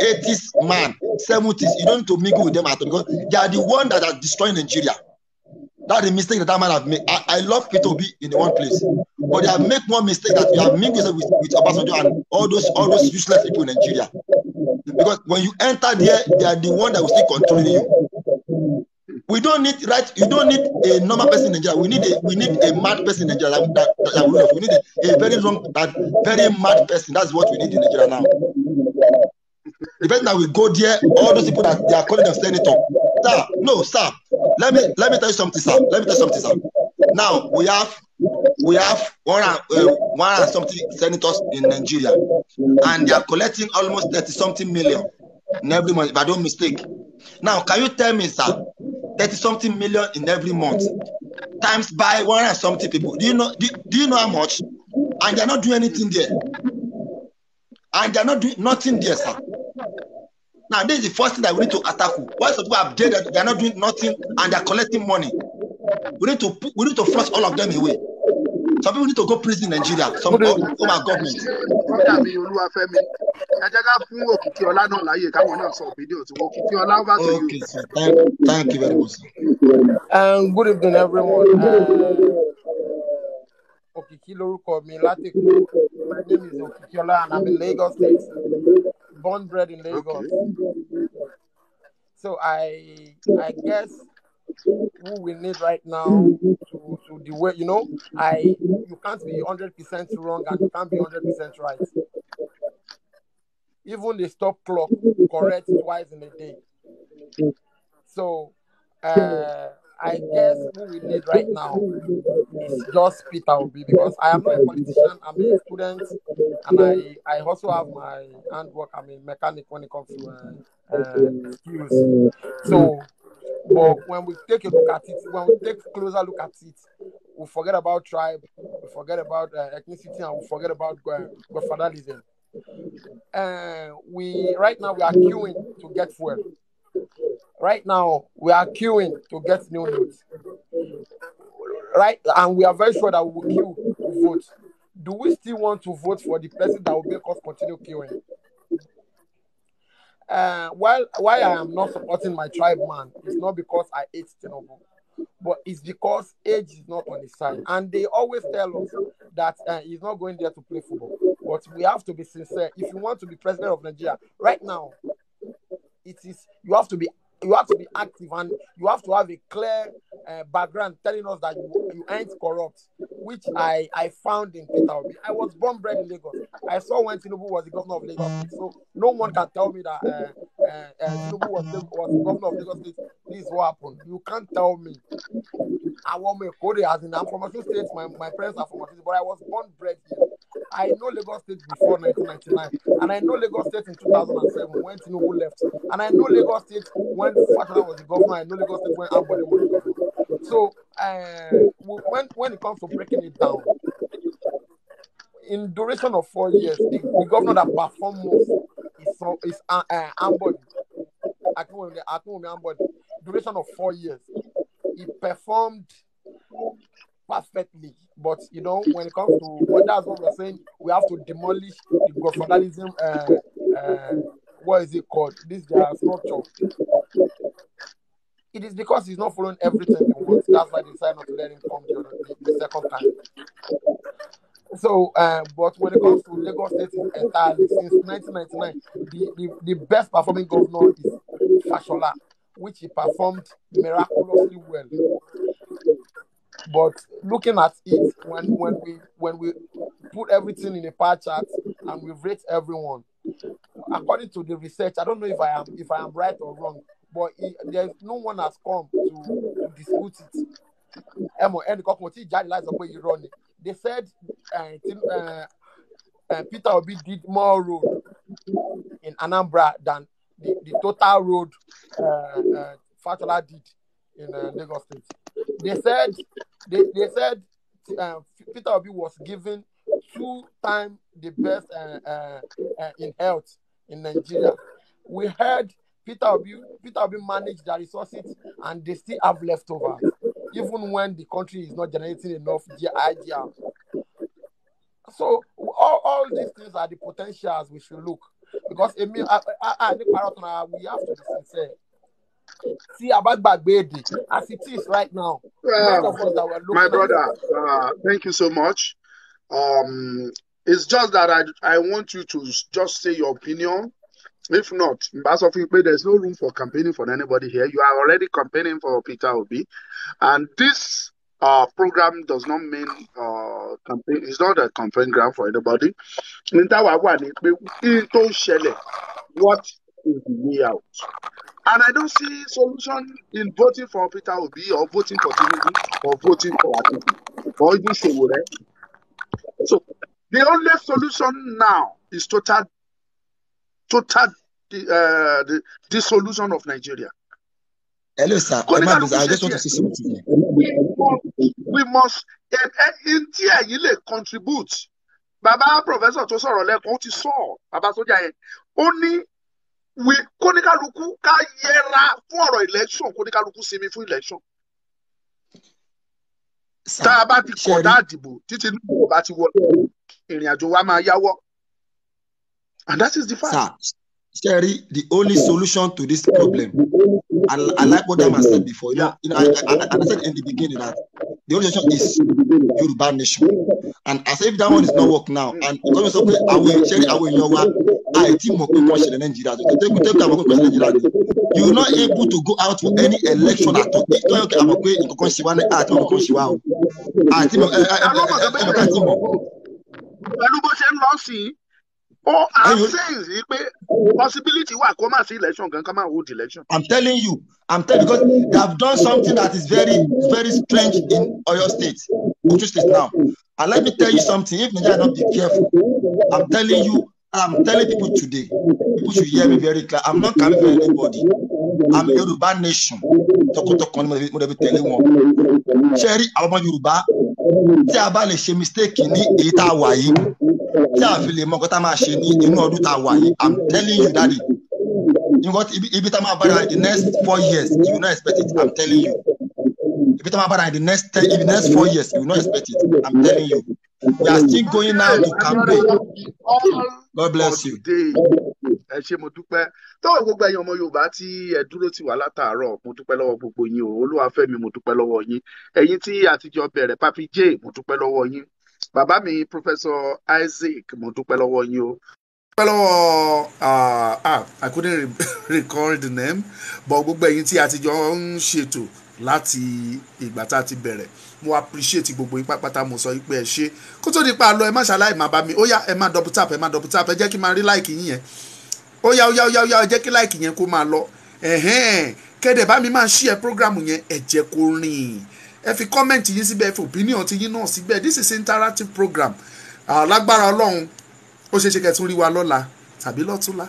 J: 80s man, 70s, you don't need to mingle with them at all because they are the one that are destroying Nigeria. That's the mistake that man have made. I love Peter Obi in the one place, but they have made one mistake that you have mingled with Obasanjo and all those useless people in Nigeria. Because when you enter there, they are the one that will still controlling you. We don't need you don't need a normal person in Nigeria. We need a mad person in Nigeria. We need a very mad person. That's what we need in Nigeria now. The person that will go there, all those people that they are calling them senator. Sir, no, sir. Let me tell you something, sir. Now we have one and something senators in Nigeria, and they are collecting almost 30-something million in every month, if I don't mistake. Now, can you tell me, sir, 30-something million in every month times by 1 and something people? Do you know how much? And they're not doing anything there. And they're not doing nothing there, sir. Now, this is the first thing that we need to attack. Why some people have did that they're not doing nothing and they're collecting money? We need to flush all of them away. So Some people need to go prison in Nigeria. Some
C: Good
J: of
C: evening.
J: our government.
G: Brother mi Olúwafẹ́mi, ẹ jẹ́ ká fún Òkìkíọlá náà láyè káwọn náà sọ opinion tí wọ́n Òkìkíọlá over to you.
J: Okay, sir. Thank you very much, sir.
C: Good evening, everyone. Okiki lorúkọ mi láti Èkó. My name is Okikiola and I'm in Lagos State. Born bred in Lagos. So I guess who we need right now to the way, you can't be 100% wrong and you can't be 100% right. Even the stop clock corrects twice in a day. So I guess who we need right now is just Peter Obi, because I am not a politician. I'm a student, and I also have my handwork. I'm a mechanic when it comes to skills. So, but when we take a look at it, when we take a closer look at it, we forget about tribe, we forget about ethnicity, and we forget about godfatherism. Right now we are queuing to get fuel. Right now we are queuing to get new notes. Right, and we are very sure that we will queue to vote. Do we still want to vote for the person that will make us continue queuing? While I am not supporting my tribe man, it's not because I hate Tinubu, but it's because age is not on his side. And they always tell us that he's not going there to play football. But we have to be sincere. If you want to be president of Nigeria right now, you have to be active, and you have to have a clear background telling us that you ain't corrupt, which I found in Peter Obi. I was born bred in Lagos. I saw when Tinubu was the governor of Lagos State, so no one can tell me that Tinubu was governor of Lagos State. This is what happened. You can't tell me. I'm from Osun State. My parents are from Osun State, but I was born bred here. I know Lagos State before 1999, and I know Lagos State in 2007 when Tinubu left, and I know Lagos State when Fashola was the governor. I know Lagos State when Ambode was the governor. So when it comes to breaking it down, in duration of 4 years, the governor that performed most is Ambode. Akinwumi Ambode. Duration of 4 years, he performed perfectly. But when it comes to that's what we're saying, we have to demolish the godfatherism. What is it called? This their structure. It is because he's not following everything they want. That's why they decided not to let him come the second time. So, but when it comes to Lagos State entirely, since 1999, the best performing governor is Fashola, which he performed miraculously well. But looking at it, when we put everything in a pie chart and we rate everyone according to the research, I don't know if I am right or wrong, but there's no one has come to dispute it. They said Peter Obi did more road in Anambra than the total road Fashola did in Lagos State. They said Peter Obi was given 2 times the best in health in Nigeria. We heard Peter Obi managed their resources and they still have leftovers, even when the country is not generating enough IGR. So all these things are the potentials we should look, because we have to be sincere. See about Bagbede as it is right now. Many of us that were looking
G: my brother, thank you so much. It's just that I want you to just say your opinion. If not, there's no room for campaigning for anybody here. You are already campaigning for Peter Obi, and this program does not mean campaign. It's not a campaign ground for anybody. What is the way out? And I don't see solution in voting for Peter Obi or voting for Tinubu or voting for Atiku or even Sowore. So the only solution now is total dissolution of Nigeria.
J: Hello, sir. I just want to say something.
G: We must contribute. Baba Professor tó sọ̀rọ̀ lẹ́kọ̀ọ́ ó ti sọ Baba Sójà yẹn. Ó ní kóníkálukú ká yẹra fún ọ̀rọ̀ election, kóníkálukú sinmi fún election.
A: tá a bá ti kọ̀ tá a dìbò títí ní kò bá ti wọlé ìrìn àjò wa máa yáwọ́, and that is the fact.
J: Sherry, the only solution to this problem, I like what Dama said before. I said in the beginning that the only solution is Yoruba nation. And as if that one is not working now, and because of you are not able to go out for any election at all.
A: Possibility election hold election.
J: I'm telling you because they have done something that is very, very strange in Oyo State, Oyo State now. And let me tell you something, if Nigeria not be careful, I'm telling people today, people should hear me very clear. I'm not coming for anybody. I'm a Yoruba nation. Sherry, I'm a Yoruba. Tí a bá lè ṣe mistake ní èyí tá a wà yìí, tí a fi lè mọ nǹkan tá a máa ṣe ní inú ọdún tá a wà yìí, I'm telling you, daddy. You got ibi tá a máa bára in the next 4 years, you will not expect it. I'm telling you. Ibi tá a máa bára in the next 4 years, you will not expect it. I'm telling you. We are still going now to campaign. God bless you.
A: Ẹ ṣé mo dúpẹ́ tọ́wọ́ gbogbo ẹ̀yin ọmọ Yorùbá tí ẹ dúró tì wá látàárọ̀, mo dúpẹ́ lọ́wọ́ gbogbo yín o. Olúwafẹ́mi, mo dúpẹ́ lọ́wọ́ yín. Ẹ̀yin tí àtijọ́ bẹ̀rẹ̀, Papi J, mo dúpẹ́ lọ́wọ́ yín. Bàbá mi Professor Isaac, mo dúpẹ́ lọ́wọ́ yín o. Dúpẹ́ lọ́wọ́ I couldn't recall the name, but gbogbo ẹ̀yin tí àtijọ́ ń ṣètò láti ìgbà tá a ti bẹ̀rẹ̀, mo appreciate gbogbo yín pátápátá. Mo sọ pé ẹ ṣé. Kó tó di pa lọ, ẹ má ṣàlàyé má bá mi. Ó yá, ẹ má double tap, ẹ jẹ́ kí n máa rí like yín yẹn. Ó yá, ẹ jẹ́ kí like yẹn kó máa lọ. Kẹ́dẹ̀ bá mi máa share program yẹn, ẹ jẹ́ kó rìn. Ẹ fi comment yín síbẹ̀, ẹ fi opinion ti yín náà síbẹ̀. This is interactive program. Lágbára Ọlọ́run, ó ṣeé ṣe kẹ́ tún rí wa lọ́la tàbí lọ́túnla.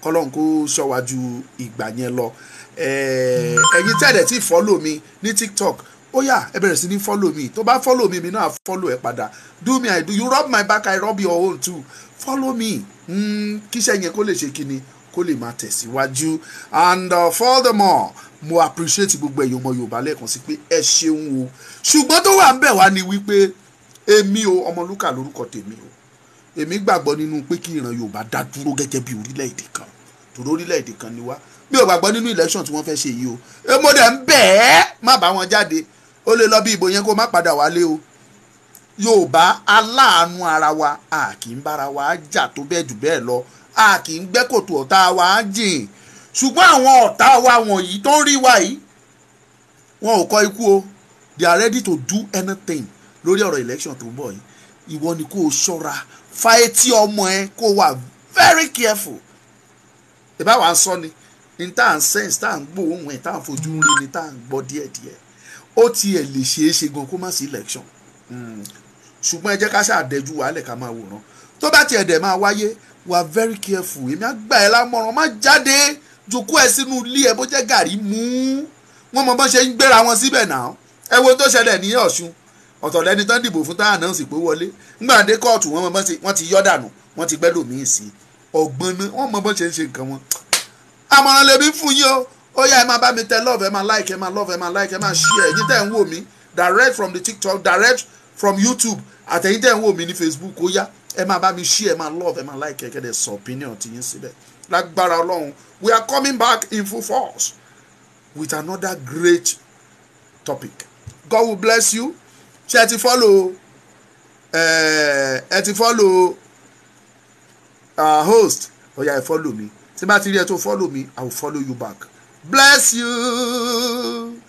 A: Kọ́lọ́run kó ṣọ́ wa ju ìgbà yẹn lọ. Ẹ̀yin tẹ́lẹ̀ tí follow mi ní TikTok, ó yá, ẹ bẹ̀rẹ̀ sí ní follow mi. Tó bá follow mi, mi náà follow ẹ padà. Do me, I do. You rub my back, I rub your own too. Follow me. Kíṣẹ́ yẹn kó lè ṣe kíni, kó lè máa tẹ̀síwájú. And furthermore, mo appreciate gbogbo ẹ̀yin ọmọ Yorùbá lẹ́ẹ̀kan sí pé ẹ ṣeun o. Ṣùgbọ́n tó wà ń bẹ̀ wá ni wípé èmi o, Omoluka lórúkọ tèmi o. Èmi gbàgbọ́ nínú pé kí ìran Yorùbá dá dúró gẹ́gẹ́ bí orílẹ̀-èdè kan. Torí orílẹ̀-èdè kan ni wá. Mi ò gbàgbọ́ nínú election tí wọ́n fẹ́ ṣe yìí o. Mo dẹ̀ ń bẹ̀ ẹ́ má bá wọn jáde. Ó lè lọ bí ìbò yẹn kó má padà wálé o. Yorùbá aláàánú ara wa, a kì í bára wa jà tó bẹ́ẹ̀ jù bẹ́ẹ̀ lọ, a kì í gbẹ́ kòtò ọ̀tá wa jìn. Ṣùgbọ́n àwọn ọ̀tá wa wọ̀nyí tó ń rí wa yìí, wọn ò kọ ikú o. They are ready to do anything lórí ọ̀rọ̀ election tó ń bọ̀ yìí. Ìwọ ni kó o ṣọ́ra, fa etí ọmọ ẹ kó o wà very careful. Ìbá wa ń sọ ni, ní tá à ń sense, tá à ń gbóhùn ẹ̀, tá à ń fojú rí ni, tá à ń gbọ́ díẹ̀díẹ̀. Ó tiẹ̀ lè ṣeé ṣe gan kó má sí election. Ṣùgbọ́n ẹ jẹ́ ká ṣàdẹ́jú wàhálẹ̀ ká máa wòran. Tó bá tiẹ̀ dẹ̀ máa wáyé, we are very careful. Èmi á gbà ẹ́ lámọ̀ràn, má jáde, jòkó ẹ sínú ilé ẹ bó jẹ́ gàrí mú. Wọ́n mọ bọ́n ṣe ń gbéra wọn síbẹ̀ náà. Ẹ wo tó ṣẹlẹ̀ ní Ọ̀ṣun. Ọ̀tọ̀ lẹni tán dìbò fún táwọn náà sì pé wọlé. Nígbà dé kóòtù wọ́n ti yọ́ dànù, wọ́n ti gbẹ́lò míì sí. Ọ̀gbọ́n náà wọ́n mọ bọ́n ṣe ń ṣe nǹkan wọn. Àmọ̀ràn lèmi fún yín o. Ó yá, ẹ máa bá mi tẹ love, ẹ máa like, ẹ máa love, ẹ máa like, ẹ máa share. Ẹ̀yin tẹ́ ń wò mí direct from the TikTok, direct from YouTube, àtẹ̀yin tẹ́ ń wò mí ní Facebook, ó yá, ẹ máa bá mi share, ẹ máa love, ẹ máa like, ẹ kẹ́dẹ̀ sọ opinion ti yín síbẹ̀. Lágbára Ọlọ́run, we are coming back in full force with another great topic. God will bless you. Ṣé ẹ ti follow host? Ó yá, ẹ follow me. Tí bá ti rí ẹ tó follow me, I will follow you back. Bless you.